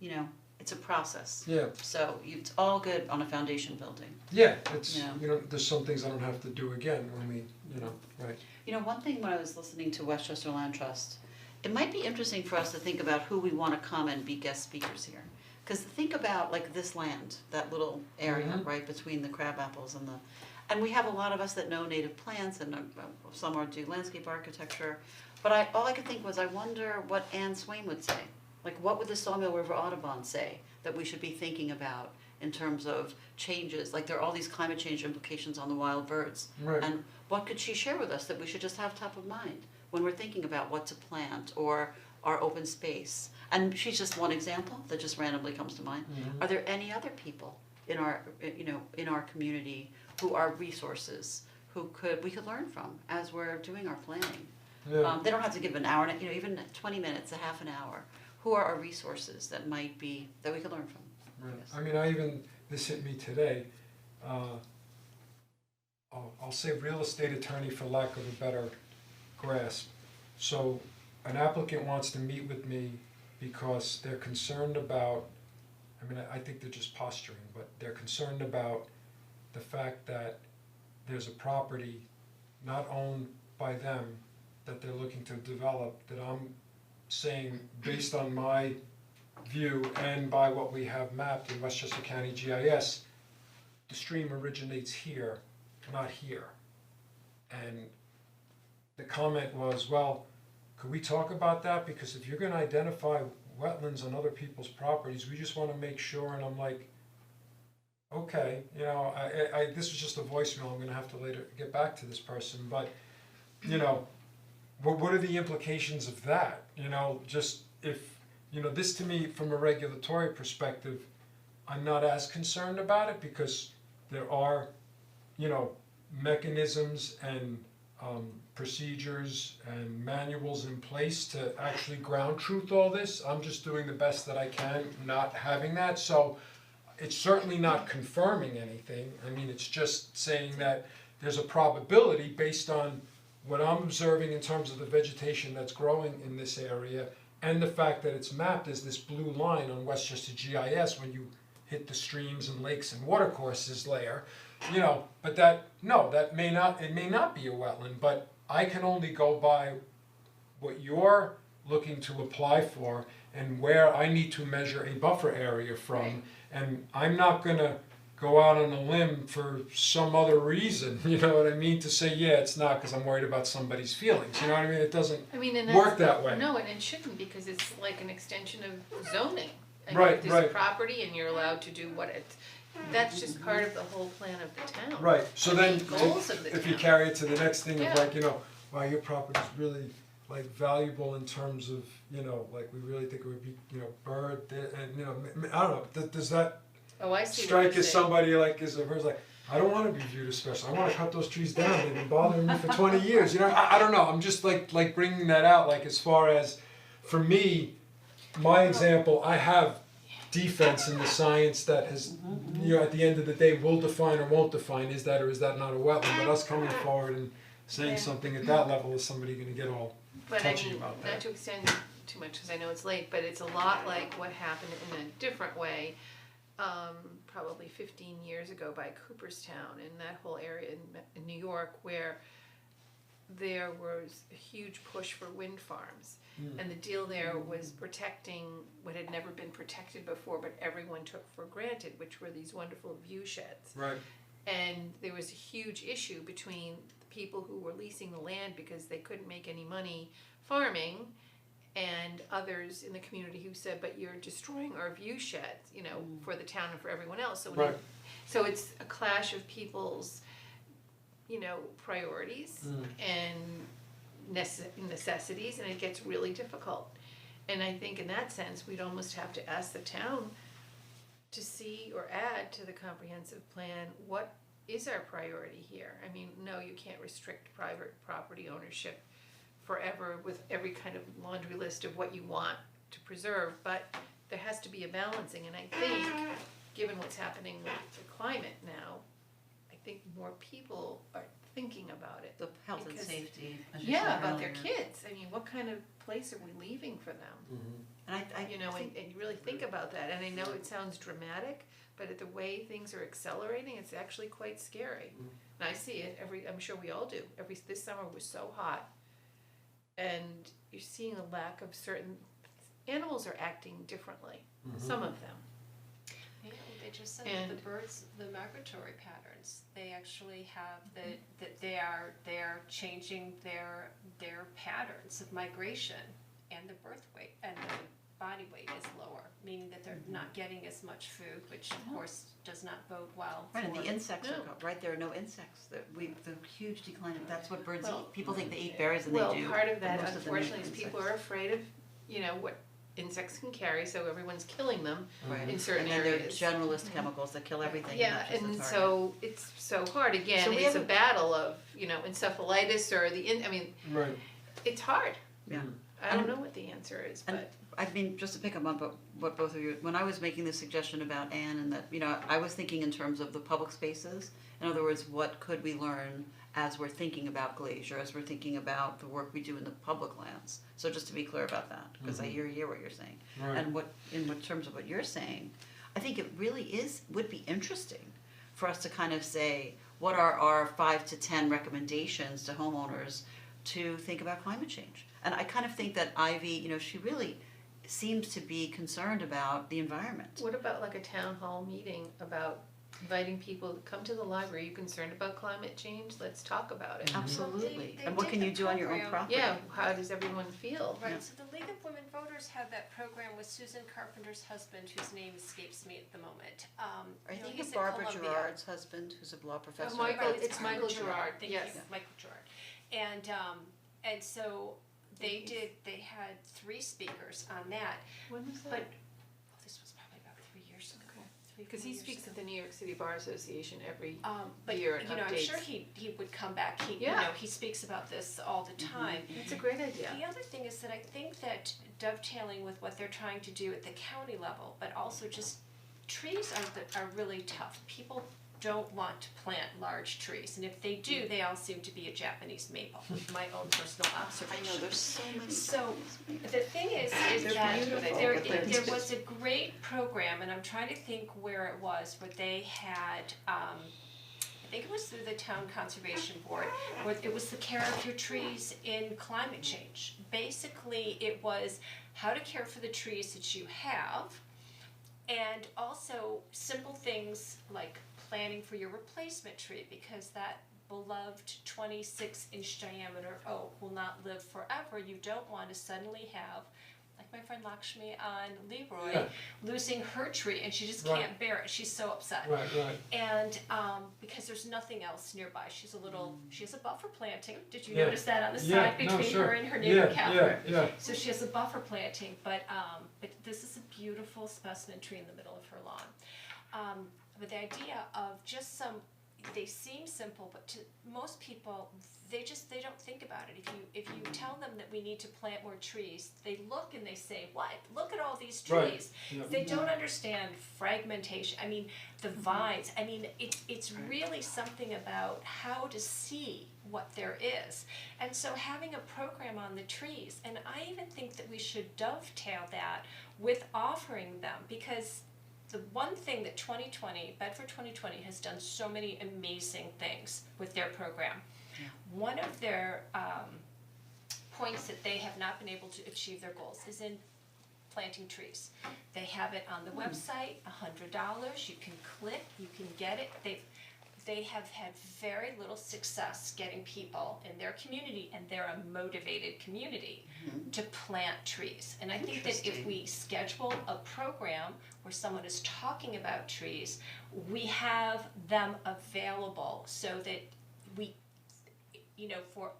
you know, it's a process. Yeah, So it's all good on a foundation building. yeah, it's, Yeah. you know, there's some things I don't have to do again when we, you know, right. You know, one thing when I was listening to Westchester Land Trust, it might be interesting for us to think about who we wanna come and be guest speakers here. Cause think about like this land, that little area, right, between the crab apples and we have a lot of us that know native plants and some are do landscape architecture. But all I could think was, I wonder what Anne Swain would say. Like, what would the Sawmill River Audubon say that we should be thinking about in terms of changes? Like, there are all these climate change implications on the wild birds. Right. And what could she share with us that we should just have top of mind when we're thinking about what to plant or our open space? And she's just one example that just randomly comes to mind. Are there any other people in our, you know, in our community who are resources who we could learn from as we're doing our planning? Yeah. They don't have to give an hour, you know, even 20 minutes, a half an hour. Who are our resources that might be, that we could learn from? Right. I mean, this hit me today, I'll say real estate attorney for lack of a better grasp. So an applicant wants to meet with me because they're concerned about, I mean, I think they're just posturing, but they're concerned about the fact that there's a property not owned by them that they're looking to develop, that I'm saying, based on my view and by what we have mapped in Westchester County GIS, the stream originates here, not here. And the comment was, well, could we talk about that? Because if you're gonna identify wetlands on other people's properties, we just wanna make sure, and I'm like, okay, you know, this was just a voicemail, I'm gonna have to later get back to this person, but, you know, what are the implications of that? You know, just if, you know, this to me, from a regulatory perspective, I'm not as concerned about it because there are, you know, mechanisms and procedures and manuals in place to actually ground truth all this. I'm just doing the best that I can, not having that, so it's certainly not confirming anything. I mean, it's just saying that there's a probability based on what I'm observing in terms of the vegetation that's growing in this area and the fact that it's mapped as this blue line on Westchester GIS when you hit the streams and lakes and watercourses layer, you know, but that may not, it may not be a wetland, but I can only go by what you're looking to apply for and where I need to measure a buffer area from. Right. And I'm not gonna go out on a limb for some other reason, you know what I mean, to say, yeah, it's not because I'm worried about somebody's feelings, you know what I mean, it doesn't I mean, and work that's, that way. no, and it shouldn't, because it's like an extension of zoning. I mean, Right, there's right. a property and you're allowed to do what that's just part of the whole plan of the town. Right, so then, The goals of the if you town. carry it to the next thing of Yeah. like, you know, wow, your property's really like valuable in terms of, you know, like we really think it would be, you know, bird, and you know, I don't know, does that Oh, I see what strike you're as saying. somebody like, as a person like, I don't wanna be viewed as special, I wanna cut those trees down, they've been bothering me for 20 years, you know, I don't know, I'm just like bringing that out, like as far as, for me, my example, I have defense in the science that has, you know, at the end of the day, will define or won't define, is that or is that not a wetland, but us coming forward and saying something at that level, is somebody gonna get all But I touchy mean, about not that? to extend too much, cause I know it's late, but it's a lot like what happened in a different way, probably 15 years ago by Cooperstown in that whole area in New York, where there was a huge push for wind farms. And the deal there was protecting what had never been protected before, but everyone took for granted, which were these wonderful view sheds. Right, And there was a huge issue between the people who were leasing the land because they couldn't make any money farming, and others in the community who said, but you're destroying our view sheds, you know, for the town and for everyone else. So right, so it's a clash of people's, you know, priorities and necessities, and it gets really difficult. And I think in that sense, we'd almost have to ask the town to see or add to the comprehensive plan, what is our priority here? I mean, no, you can't restrict private property ownership forever with every kind of laundry list of what you want to preserve, but there has to be a balancing, and I think, given what's happening with the climate now, I think more people are thinking about it. The health and Because- safety, as you Yeah, said about their earlier. kids, I mean, what kind of place are we leaving for them? And I You know, and you really think about that, and I know it sounds dramatic, but the way things are accelerating, it's actually quite scary. And I see it I'm sure we all do, this summer was so hot, and you're seeing a lack of certain, animals are acting differently, some of them. Yeah, they just said And- that the birds, the migratory patterns, they actually have that they are changing their patterns of migration, and the birth weight and the body weight is lower, meaning that they're not getting as much food, which of course does not bode well for. Right, and the insects are, No. right, there are no insects, the huge decline, that's what birds Well, eat, people think they eat berries and they do. Well, part of but that, most of them eat unfortunately, is people insects. are afraid of, you know, what insects can carry, so everyone's killing them Right. in certain And then there are areas. generalist chemicals that kill everything, Yeah, not just the and target. so it's so hard, again, So we it's a have a- battle of, you know, encephalitis or I mean, right. it's hard. Yeah. I don't know what the answer is, And but I mean, just to pick up on what both of you, when I was making the suggestion about Anne and that, you know, I was thinking in terms of the public spaces. In other words, what could we learn as we're thinking about glacier, as we're thinking about the work we do in the public lands? So just to be clear about that, because I hear what you're saying. Right. And in terms of what you're saying, I think it really would be interesting for us to kind of say, what are our 5 to 10 recommendations to homeowners to think about climate change? And I kind of think that Ivy, you know, she really seems to be concerned about the environment. what about like a town hall meeting about inviting people to come to the library, are you concerned about climate change? Let's talk about it. Absolutely. They And what did can the you do on your own program. property? Yeah, how does everyone feel? Right, Yeah. so the League of Women Voters had that program with Susan Carpenter's husband, whose name escapes me at the moment. I You know, think he's of at Barbara Columbia. Gerard's husband, who's a law professor. Michael, Right, it's Michael Gerard, Thank yes. you, Michael Gerard. And so they had 3 speakers on that, When was but this was probably about 3 years ago. Because he speaks at the New York City Bar Association every But year you and know, I'm sure updates. he would come back, you Yeah. know, he speaks about this all the time. It's a great idea. The other thing is that I think that dovetailing with what they're trying to do at the county level, but also just trees are really tough. People don't want to plant large trees, and if they do, they all seem to be a Japanese maple, my own personal I observation. know, there's so many. So, the thing is They're that beautiful. there was a great program, and I'm trying to think where it was, where they had, I think it was through the town conservation board, where it was the care of your trees in climate change. Basically, it was how to care for the trees that you have, and also simple things like planning for your replacement tree, because that beloved 26-inch diameter oak will not live forever. You don't want to suddenly have, like my friend Lakshmi on Leroy, Yeah. losing her tree, and she just Right. can't bear it. She's so upset. Right, right. And because there's nothing else nearby, she has a buffer planting. Did you Yeah. notice that on the Yeah, side no, between sure. her and her neighbor Yeah, Catherine? yeah. So she has a buffer planting, but this is a beautiful specimen tree in the middle of her lawn. But the idea of just they seem simple, but to most people, they don't think about it. If you tell them that we need to plant more trees, they look and they say, "What? Look at all these Right. trees." Yeah. They don't understand fragmentation. I mean, the vines. I mean, it's really something about how to see what there is. And so having a program on the trees, and I even think that we should dovetail that with offering them, because the one thing that Bedford 2020 has done so many amazing things with their program. Yeah. One of their points that they have not been able to achieve their goals is in planting trees. They have it on the website, $100, you can click, you can get it. They have had very little success getting people in their community, and they're a motivated community, to plant trees. And I think that if Interesting. we schedule a program where someone is talking about trees, we have them available so that we, for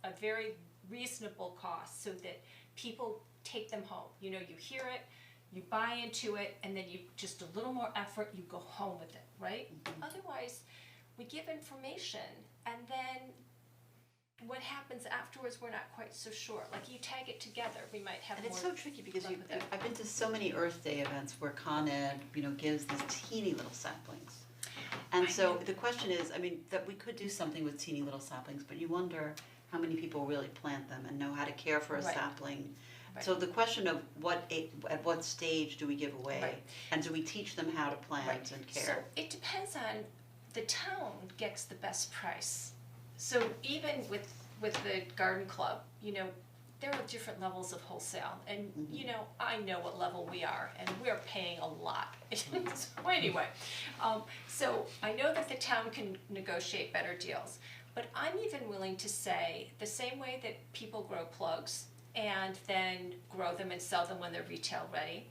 a very reasonable cost, so that people take them home. You hear it, you buy into it, and then you just a little more effort, you go home with it, right? Otherwise, we give information, and then what happens afterwards, we're not quite so sure. Like, you tag it together, we might have And more. it's so tricky because luck with it. I've been to so many Earth Day events where Con Ed, gives these teeny little saplings. And so the question is, that we could do something with teeny little saplings, but you wonder how many people really plant them and know how to care for a Right. sapling. Right. So the question of at what stage do we give away? Right. And do we teach them how to plant Right. and So care? it depends on, the town gets the best price. So even with the garden club, there are different levels of wholesale, and I know what level we are, and we're paying a lot. So anyway, so I know that the town can negotiate better deals, but I'm even willing to say, the same way that people grow plugs and then grow them and sell them when they're retail ready,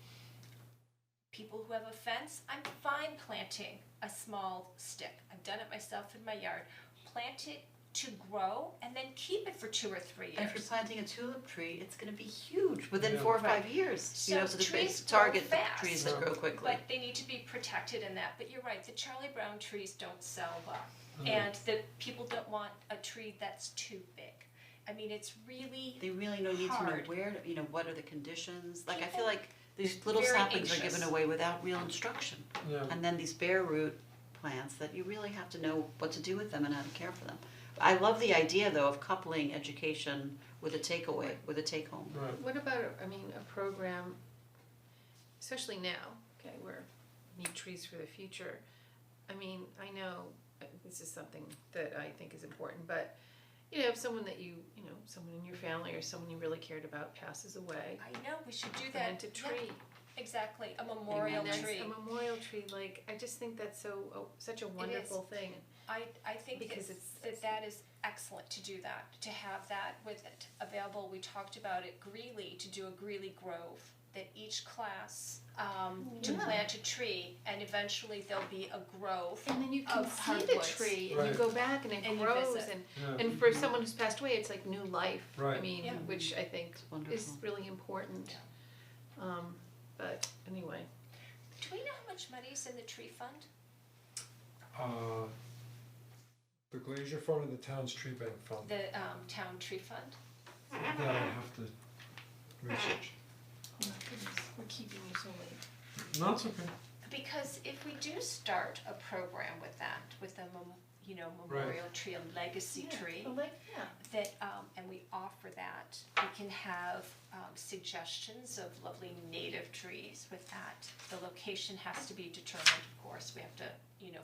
people who have a fence, I'm fine planting a small stick. I've done it myself in my yard. Plant it to grow and then keep it for 2 or 3 years. And if you're planting a tulip tree, it's gonna be huge within Yeah. 4 or Right. 5 years. So So the trees big target grow fast. trees that grow quickly. But they need to be protected in that. But you're right, the Charlie Brown trees don't sell well. And the people don't want a tree that's too big. I mean, it's really They really need to know hard. where, what are the conditions, like I People feel like these little very saplings are anxious. given away without real instruction. Yeah. And then these bare root plants that you really have to know what to do with them and how to care for them. I love the idea though of coupling education with a takeaway, with a take home. Right. What about, a program, especially now, okay, where we need trees for the future. I know this is something that I think is important, but, if someone that someone in your family or someone you really cared about passes away, I know, we should do that. plant a Yeah, tree. exactly, a memorial Amen. tree. A memorial tree, I just think that's such a wonderful thing. I think Because that is excellent to do that, to have that with it available. We talked about it, Greeley, to do a Greeley Grove, that each class to plant a tree, and eventually there'll be a grove And then you can of see the hardwoods. tree and Right. you go back and it And you grows visit. Yeah. and for someone who's passed away, it's like new life. Right. Yeah. Which I think is wonderful. really important. But anyway, Do we know how much money's in the tree fund? The Glacier Fund and the town's tree bank fund, The town tree fund? that I have to research. oh my goodness, we're keeping you so late. No, it's okay. Because if we do start a program with that, with a memorial tree, a legacy tree, that, and we offer that, we can have suggestions of lovely native trees with that. The location has to be determined, of course, we have to,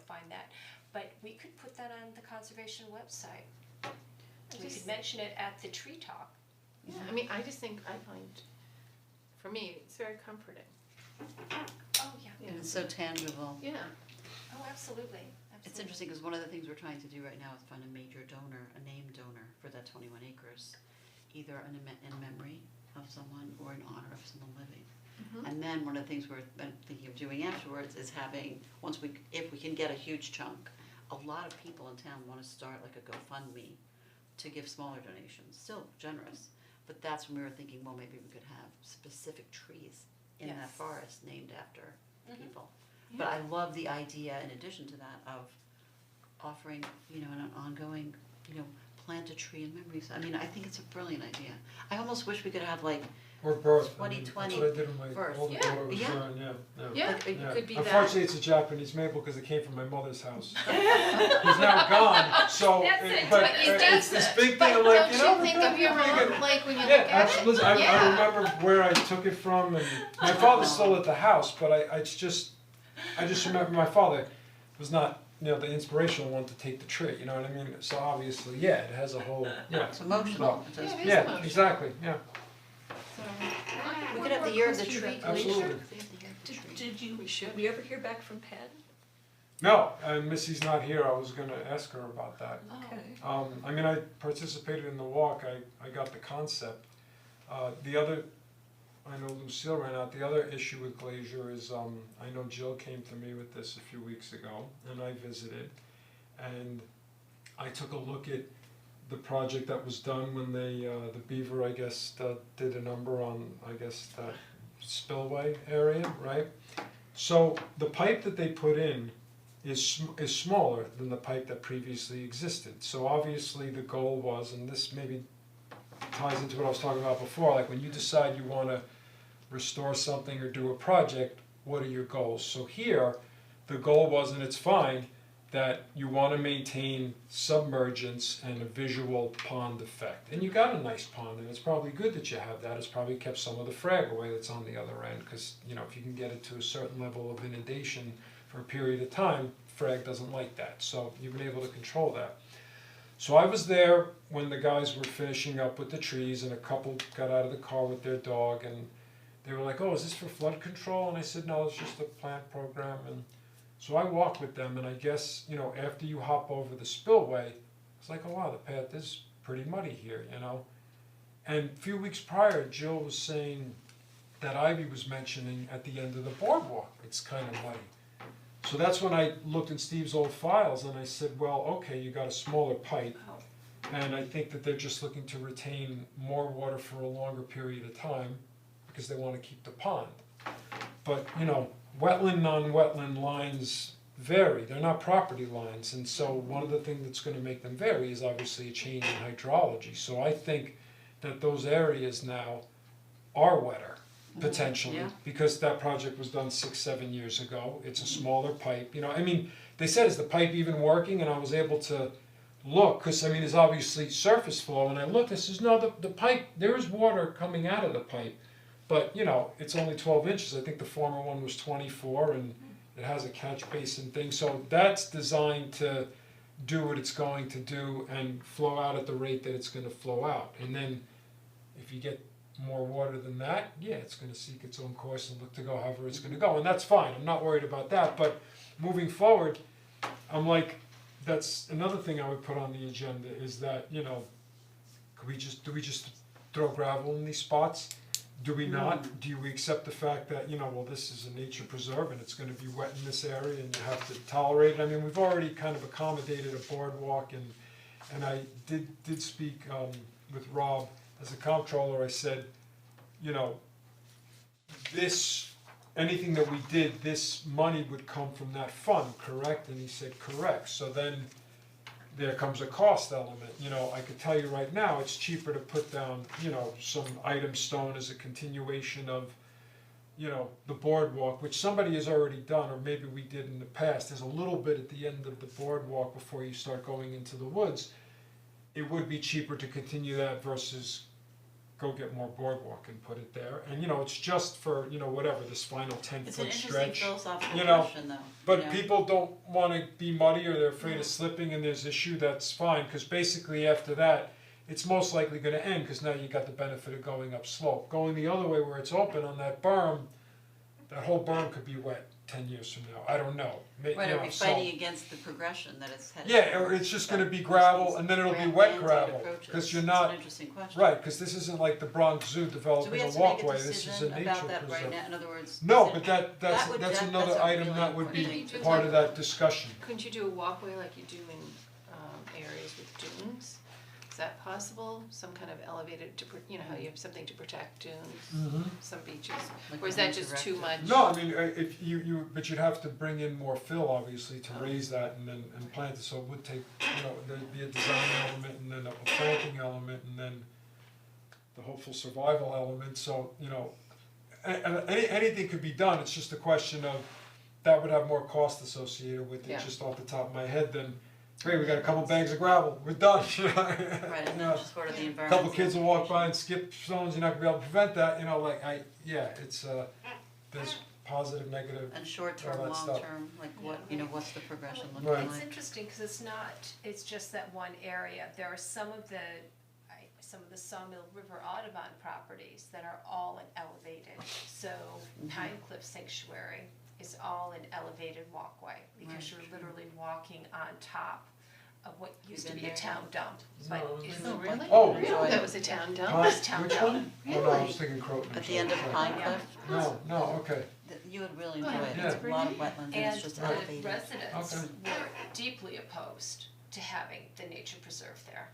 find that. But we could put that on the conservation website. We could mention it at the tree talk. Yeah, I mean, I just think, I find, for me, it's very comforting. Oh, yeah. Yeah. And it's so tangible. Yeah. Oh, absolutely. It's interesting because one of the things we're trying to do right now is find a major donor, a named donor for that 21 acres, either in memory of someone or in honor of someone living. And then one of the things we're thinking of doing afterwards is having, if we can get a huge chunk, a lot of people in town want to start like a GoFundMe to give smaller donations, still generous, but that's when we were thinking, well, maybe we could have specific trees in that Yes. forest named after people. But I love the idea, in addition to that, of offering, an ongoing, plant a tree in memories. I mean, I think it's a brilliant idea. I almost wish we could have like, Or birth, I mean, 2020 that's what I did when my birth. older Yeah. daughter was Yeah. born, Yeah, Like, it Yeah. could be that. Unfortunately, it's a Japanese maple because it came from my mother's house. He's now gone, so, That's it, but but it's this big thing, I'm like, Don't you think of your we could- mom, like, when you look Yeah, at it? absolutely, I remember where I took it from, and my father's still at the house, but I just remember my father was not, the inspirational one to take the tree, you know what I mean? So obviously, yeah, it has a whole, it's emotional. It does- Yeah, it is yeah, emotional. exactly, yeah, We could have the year of the tree. absolutely. Did we ever hear back from Penn? No, and Missy's not here, I was gonna ask her about that. Okay. I mean, I participated in the walk, I got the concept. The other, I know Lucille ran out, the other issue with Glacier is, I know Jill came to me with this a few weeks ago, and I visited. And I took a look at the project that was done when the Beaver, I guess, did a number on, I guess, that spillway area, right? So the pipe that they put in is smaller than the pipe that previously existed. So obviously the goal was, and this maybe ties into what I was talking about before, like when you decide you wanna restore something or do a project, what are your goals? So here, the goal was, and it's fine, that you wanna maintain submergence and a visual pond effect. And you got a nice pond, and it's probably good that you have that, it's probably kept some of the frag away that's on the other end, cause if you can get it to a certain level of inundation for a period of time, frag doesn't like that, so you've been able to control that. So I was there when the guys were finishing up with the trees, and a couple got out of the car with their dog, and they were like, oh, is this for flood control? And I said, no, it's just a plant program. And so I walked with them, and I guess, after you hop over the spillway, it's like, oh wow, the path is pretty muddy here, And a few weeks prior, Jill was saying that Ivy was mentioning at the end of the boardwalk, it's kind of muddy. So that's when I looked in Steve's old files, and I said, well, okay, you got a smaller pipe, and I think that they're just looking to retain more water for a longer period of time, because they want to keep the pond. But, wetland, non-wetland lines vary, they're not property lines, and so one of the things that's gonna make them vary is obviously a change in hydrology. So I think that those areas now are wetter, potentially, Yeah. because that project was done 6-7 years ago, it's a smaller pipe, they said, is the pipe even working? And I was able to look, cause there's obviously surface flow, and I looked, I says, no, the pipe, there is water coming out of the pipe, but it's only 12 inches, I think the former one was 24, and it has a catch basin thing, so that's designed to do what it's going to do and flow out at the rate that it's gonna flow out. And then if you get more water than that, yeah, it's gonna seek its own course and look to go however it's gonna go, and that's fine, I'm not worried about that. But moving forward, I'm like, that's another thing I would put on the agenda, is that, do we just throw gravel in these spots? Do we not? Do we accept the fact that, well, this is a nature preserve and it's gonna be wet in this area and you have to tolerate it? We've already kind of accommodated a boardwalk, and I did speak with Rob as a comptroller. I said, anything that we did, this money would come from that fund, correct? And he said, correct. So then there comes a cost element. I could tell you right now, it's cheaper to put down, some item stone as a continuation of, the boardwalk, which somebody has already done, or maybe we did in the past, there's a little bit at the end of the boardwalk before you start going into the woods. It would be cheaper to continue that versus go get more boardwalk and put it there, and it's just for, whatever, this final 10-foot It's an interesting stretch. philosophical you know, question though. But people don't wanna be muddy or they're afraid of slipping and there's issue, that's fine, cause basically after that, it's most likely gonna end, cause now you got the benefit of going up slope. Going the other way where it's open on that berm, that whole berm could be wet 10 years from now, I don't know. Right, are we fighting against the progression that it's headed? Yeah, or it's just gonna be gravel and then it'll be wet gravel, cause you're not, It's an interesting question. right, cause this isn't like the Bronx Zoo Do we developing a have to make a walkway, this is a decision nature about that preserve. right now, in other words? No, is it- but That would- that's that's another a item really that would be important thing. part of that discussion. Couldn't you do a walkway like you do in areas with dunes? Is that possible? Some kind of elevated how you have something to protect dunes, some beaches, Like or is the that just too much? No, I mean, if but you'd have to bring in more fill, obviously, to raise that and plant it, so it would take, there'd be a design element and then a planting element and then the hopeful survival element, so, anything could be done, it's just a question of, that would have more cost associated with it, Yeah. just off the top of my head, than, hey, we got a couple bags of gravel, we're done, Right, and then just sort of the environment. Couple kids will walk by and skip stones, you're not gonna be able to prevent that, it's, there's positive, negative. And short term, all that long stuff. term, like what, what's the progression looking Right. like? It's interesting, cause it's just that one area, there are some of the Sawmill River Audubon properties that are all in elevated, so Pine Cliff Sanctuary is all an elevated walkway, because you're literally walking on top of what used to been be a there? town dump, but is Oh, really? Oh. I didn't know that was a town dump. Huh? It's town Which dump. one? Oh, no, I was thinking Croton. At the end of Pine Yeah. Cliff? No, okay, You would really Oh, enjoy yeah, it, it's there's a lot of wetlands and it's just And elevated. the residents Okay. were deeply opposed to having the nature preserve there.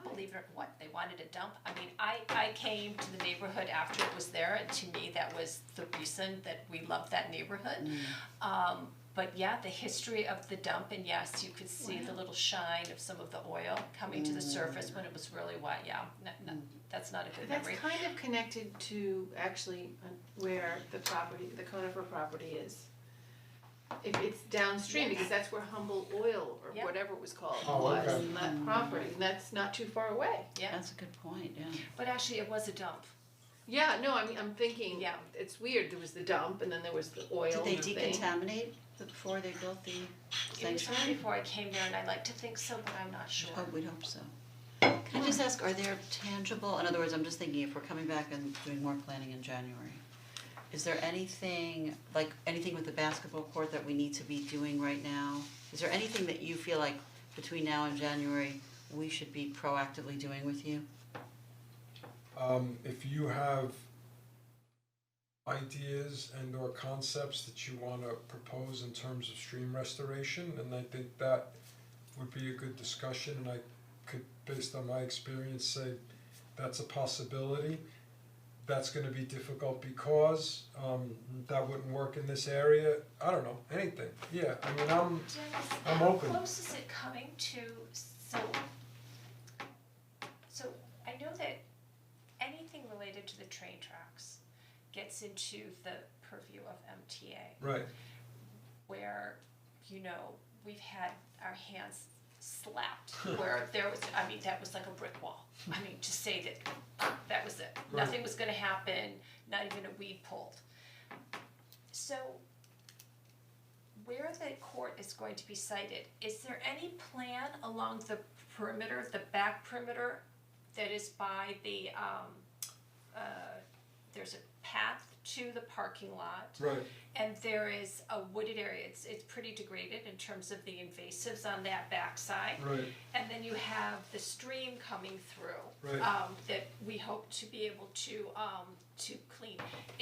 Believe it or what, they wanted a dump, I mean, I came to the neighborhood after it was there, and to me, that was the reason that we loved that neighborhood. But yeah, the history of the dump, and yes, you could see the little shine of some of the oil coming to the surface when it was really wet, yeah, that's not a good That's memory. kind of connected to actually where the conifer property is. If it's downstream, because that's where Humboldt Oil or Yeah. whatever it was called Oh, was, okay. and that property, and that's not too far away. Yeah, That's a good point, yeah. but actually, it was a dump. Yeah, no, I mean, I'm thinking, Yeah. it's weird, there was the dump and then there was the oil Did they and the thing. decontaminate before they built the It was sanctuary? before I came there, and I like to think so, but I'm not sure. Oh, we'd hope so. Can I just ask, are there tangible, in other words, I'm just thinking if we're coming back and doing more planning in January, is there anything, like anything with the basketball court that we need to be doing right now? Is there anything that you feel like between now and January, we should be proactively doing with you? if you have ideas and or concepts that you wanna propose in terms of stream restoration, and I think that would be a good discussion, and I could, based on my experience, say that's a possibility. That's gonna be difficult because that wouldn't work in this area, I don't know, anything, yeah, I mean, I'm open. How close is it coming to, so I know that anything related to the train tracks gets into the purview of MTA, Right, where, we've had our hands slapped, where there was, I mean, that was like a brick wall. I mean, to say that was it, Right. nothing was gonna happen, not even a weed pulled. So, where the court is going to be sited, is there any plan along the perimeter, the back perimeter, that is by the, there's a path to the parking lot, right, and there is a wooded area, it's pretty degraded in terms of the invasives on that backside. right, And then you have the stream coming through, Right. that we hope to be able to clean.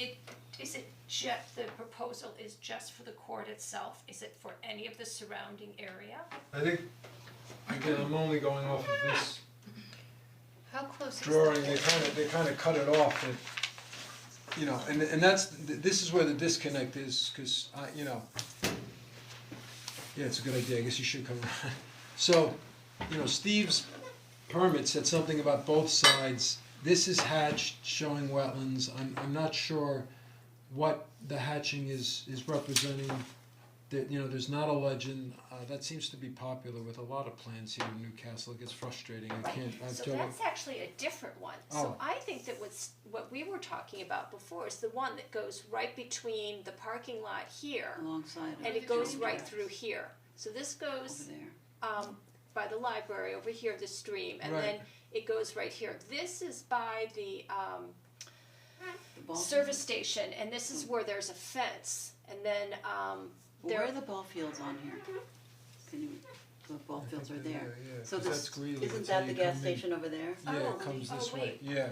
The proposal is just for the court itself, is it for any of the surrounding area? I think, again, I'm only going off of this How close is drawing, that? they kinda cut it off and, and this is where the disconnect is, cause yeah, it's a good idea, I guess you should come around. So, Steve's permit said something about both sides, this is hatched, showing wetlands, I'm not sure what the hatching is representing. That, you know, there's not a legend, that seems to be popular with a lot of plans here in Newcastle, it gets frustrating, I've So told. that's actually a different one. Oh. So I think that what we were talking about before is the one that goes right between the parking lot here Alongside of and it goes right through here. So this over goes there. by the library over here, the stream, and Right. then it goes right here. This is by the The ball service station, and this is where there's a fence, and then Where are the ball fields on here? Can you, the ball fields are there. Yeah, So 'cause this, that's Greeley, isn't that's how that the you gas come in. station over there? Yeah, Oh, it comes oh, this way, wait. yeah.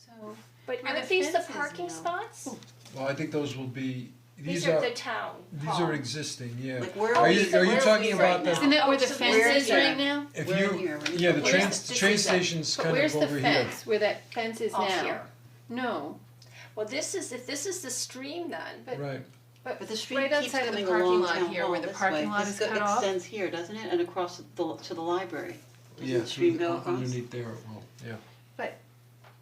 so. But Where aren't the these the fence is parking now. spots? Well, I think those will be, These are the town these hall. are existing, yeah. Like where Are are you, we, are you where talking we right about now? the, Isn't that where the so fence where is here? right now? if We're in you, here, right? yeah, the Where's train, this? This train is it. station's But kind where's of the over here. fence, where that fence is now? Off here. No, Well, if this is the stream then, but Right, But the street right keeps outside of the coming parking along lot town here, hall where the this parking way. lot This is cut off. extends here, doesn't it, and across to the library? Doesn't yeah, the stream go across? underneath there, well, yeah. but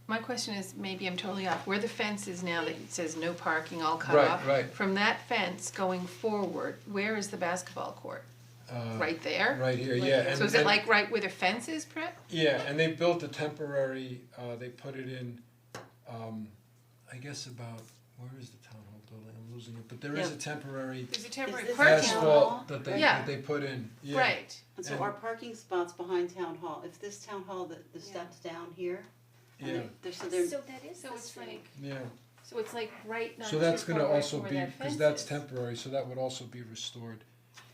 my question is, maybe I'm totally off, where the fence is now that it says no parking, all cut Right, off. right. From that fence going forward, where is the basketball court? Right there? Right here, yeah, and So is it and- like right where the fence is, Brett? Yeah, and they built a temporary, they put it in, I guess about, where is the town hall building, I'm losing it, but there is Yeah. a temporary There's a temporary this parking town lot. hall? asphalt that Yeah. they put in, yeah. Right, And so And- our parking spots behind town hall, if this town hall, the steps down here, and Yeah, they're so that is so the it's stream. like, yeah, so it's like right not so that's too gonna far away also from where be, that cause fence that's is. temporary, so that would also be restored.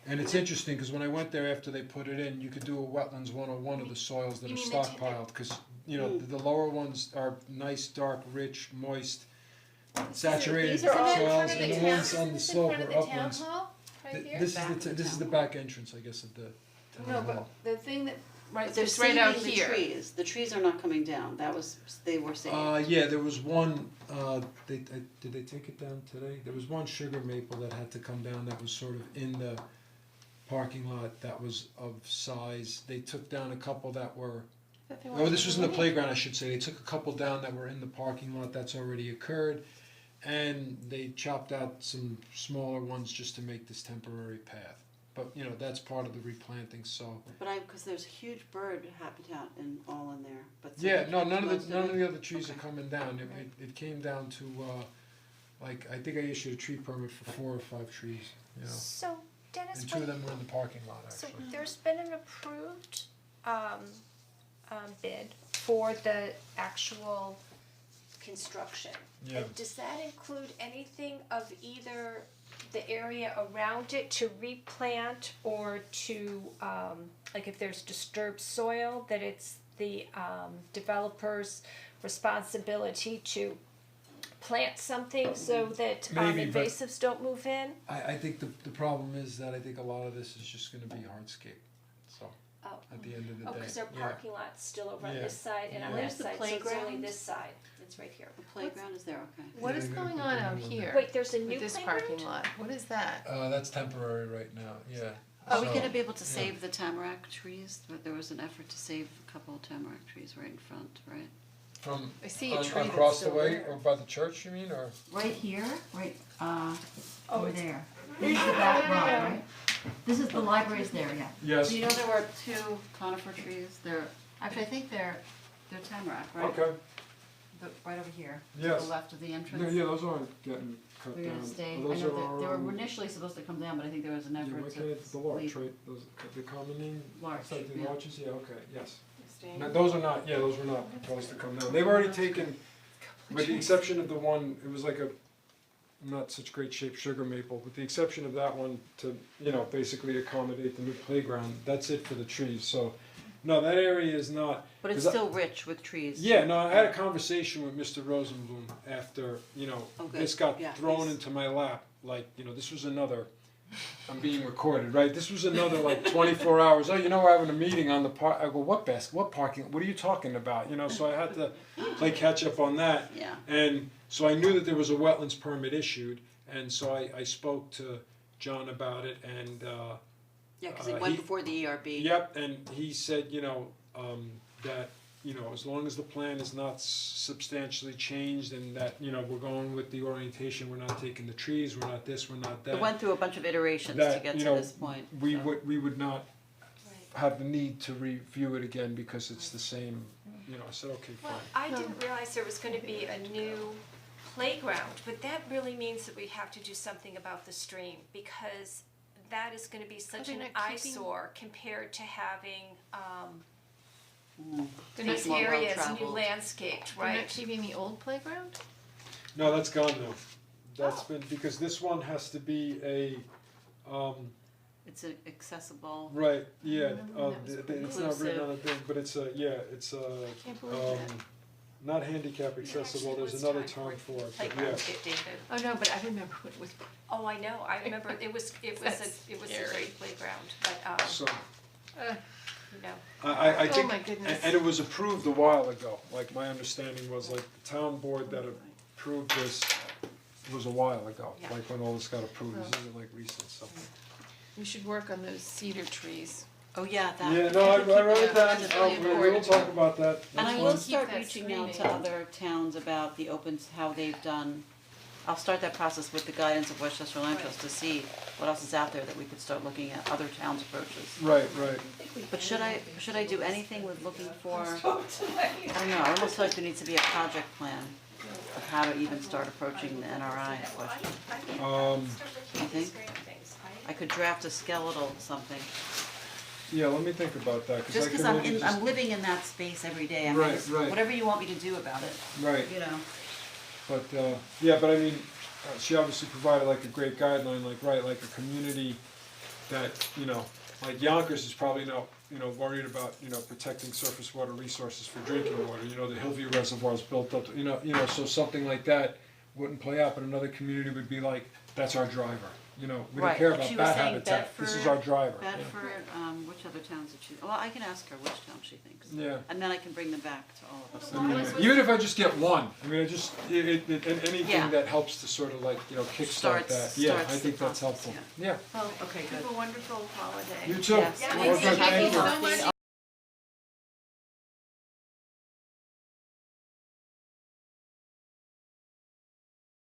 And it's interesting, cause when I went there after they put it in, you could do a wetlands 101 of the soils that are You mean the stockpiled, cause, you know, the lower ones are nice, dark, rich, moist, saturated these are all in soils, Is it and in the front of ones the on town, the is this in slope front of are the town uplands. hall, right here? This is Back of the this is town the hall. back entrance, I guess, of the town No, hall. but the thing that, right, but they're it's right out saving the here. trees. The trees are not coming down. That was, they were saved. Yeah, there was one, did they take it down today? There was one sugar maple that had to come down that was sort of in the parking lot that was of size. They took down a couple that were, But they oh, wanted this to was in the remove. playground, I should say. They took a couple down that were in the parking lot, that's already occurred. And they chopped out some smaller ones just to make this temporary path. But, you know, that's part of the replanting, so. But because there's huge bird habitat and all in there, but. so Yeah, they no, kept none most of the it. other trees are Okay. coming down, it came down to, like, I think I issued a tree permit for 4 or 5 trees, you know, So Dennis, and 2 of them were in the parking lot, so actually. there's been an approved bid for the actual construction. Yeah. And does that include anything of either the area around it to replant or to, like if there's disturbed soil, that it's the developer's responsibility to plant something so that Maybe, but- invasives don't move in? I think the problem is that I think a lot of this is just gonna be hardscape, so, Oh. at the end of the day, Oh, cause their yeah. parking lot's still over on Yeah. this side and on Yeah. that Where's the side, so it's only playground? this side, it's right here. The playground is there, okay. What is Yeah, they're going gonna on put out the new one here? Wait, there's a new With this playground? parking lot, what is that? That's temporary right now, yeah. Are we So- gonna be able to save the tamarack trees? There was an effort to save a couple of tamarack trees right in front, right? From, I see a tree that's across the still way, there. or by the church, you mean, or? Right here, right, over there. This is the back lot, right? This is, the library's there, yeah. Yes. So you know there were 2 conifer trees, actually I think they're tamarack, right? Okay, Right over here, to Yes. the left of the no, entrance. yeah, those aren't getting cut They're down. gonna stay, I Those know are, they were initially supposed to come down, but I think there was an yeah, effort why to can't it, the larch, leave. right, those, the common name? Larch, It's like the yeah. larches, yeah, okay, yes. Staying. No, those are not, yeah, those were not proposed to come down. They've already taken, with the exception of the one, it was like a not such great shape sugar maple, with the exception of that one to, you know, basically accommodate the new playground, that's it for the trees, so, no, that area is not. But it's 'cause still rich with trees. Yeah, no, I had a conversation with Mr. Rosenblum after, you know, Oh, good. this got Yeah, thrown please. into my lap, like, you know, this was another, I'm being recorded, right? This was another like 24 hours, oh, you know, we're having a meeting on the park, I go, what parking, what are you talking about? You know, so I had to play catch up on that. Yeah. And so I knew that there was a wetlands permit issued, and so I spoke to John about it, and, Yeah, because it went he- before the ERB. yep, and he said, you know, that as long as the plan is not substantially changed and that, we're going with the orientation, we're not taking the trees, we're not this, we're not that. It went through a bunch of iterations to that, get you to know, this point, we so. would not have the need to review it again because it's the same, I said, okay, fine. Well, I didn't realize there was gonna be a new playground, but that really means that we have to do something about the stream, because that is gonna be such they an not keeping- eyesore compared to having, They're not these more areas new well-traveled. landscaped, They're not right? keeping the old playground? No, that's gone now. That's been, because this one has to be a, It's accessible. right, yeah, remember when that was it's not written on a thing, but it's a, Can't believe that. not handicap accessible, there's another term for it, but yeah. Playground, David. Oh, no, but I remember what it was. Oh, I know, I remember, it was That's a scary. great playground, but, So, you know. I think, Oh my goodness. and it was approved a while ago, like my understanding was like the town board that approved this was a while ago, Yeah. like when all this got approved, this isn't like recent, so. We should work on those cedar trees. Oh, yeah, that. Yeah, no, I wrote it down, That's really we will important. talk about that, And I that's will fine. start Keep that reaching out to screening. other towns about the how they've done, I'll start that process with the guidance of Westchester Land Trust to see what else is out there that we could start looking at, other towns' approaches. Right, right. But should I do anything with looking for, I don't know, I almost feel like there needs to be a project plan of how to even start approaching the NRI question. I think Um, start you looking at these think? grand things. I could draft a skeletal something, Yeah, let me think about that, cause I just can cause I'm maybe just. I'm living in that space every day, I mean, Right, it's- right. whatever you want me to do about it, Right, you know. but I mean, she obviously provided like a great guideline, like a community that, like Yonkers is probably not, worried about, protecting surface water resources for drinking water, the Hillview Reservoir is built up, so something like that wouldn't play out, but another community would be like, that's our driver, we don't Right, care like about she was bat saying habitat, this is Bedford- our driver. Bedford, which other towns did she, well, I can ask her which town she thinks. Yeah. And then I can bring them back to all of us. I mean, even if I just get one, I mean, anything Yeah. that helps to sort of like, kickstart Starts- that, yeah, I starts the think that's process, helpful, yeah. yeah. Well, okay, good. Have a wonderful holiday. You too. Yes. Well, good, Thank you so thank you. much.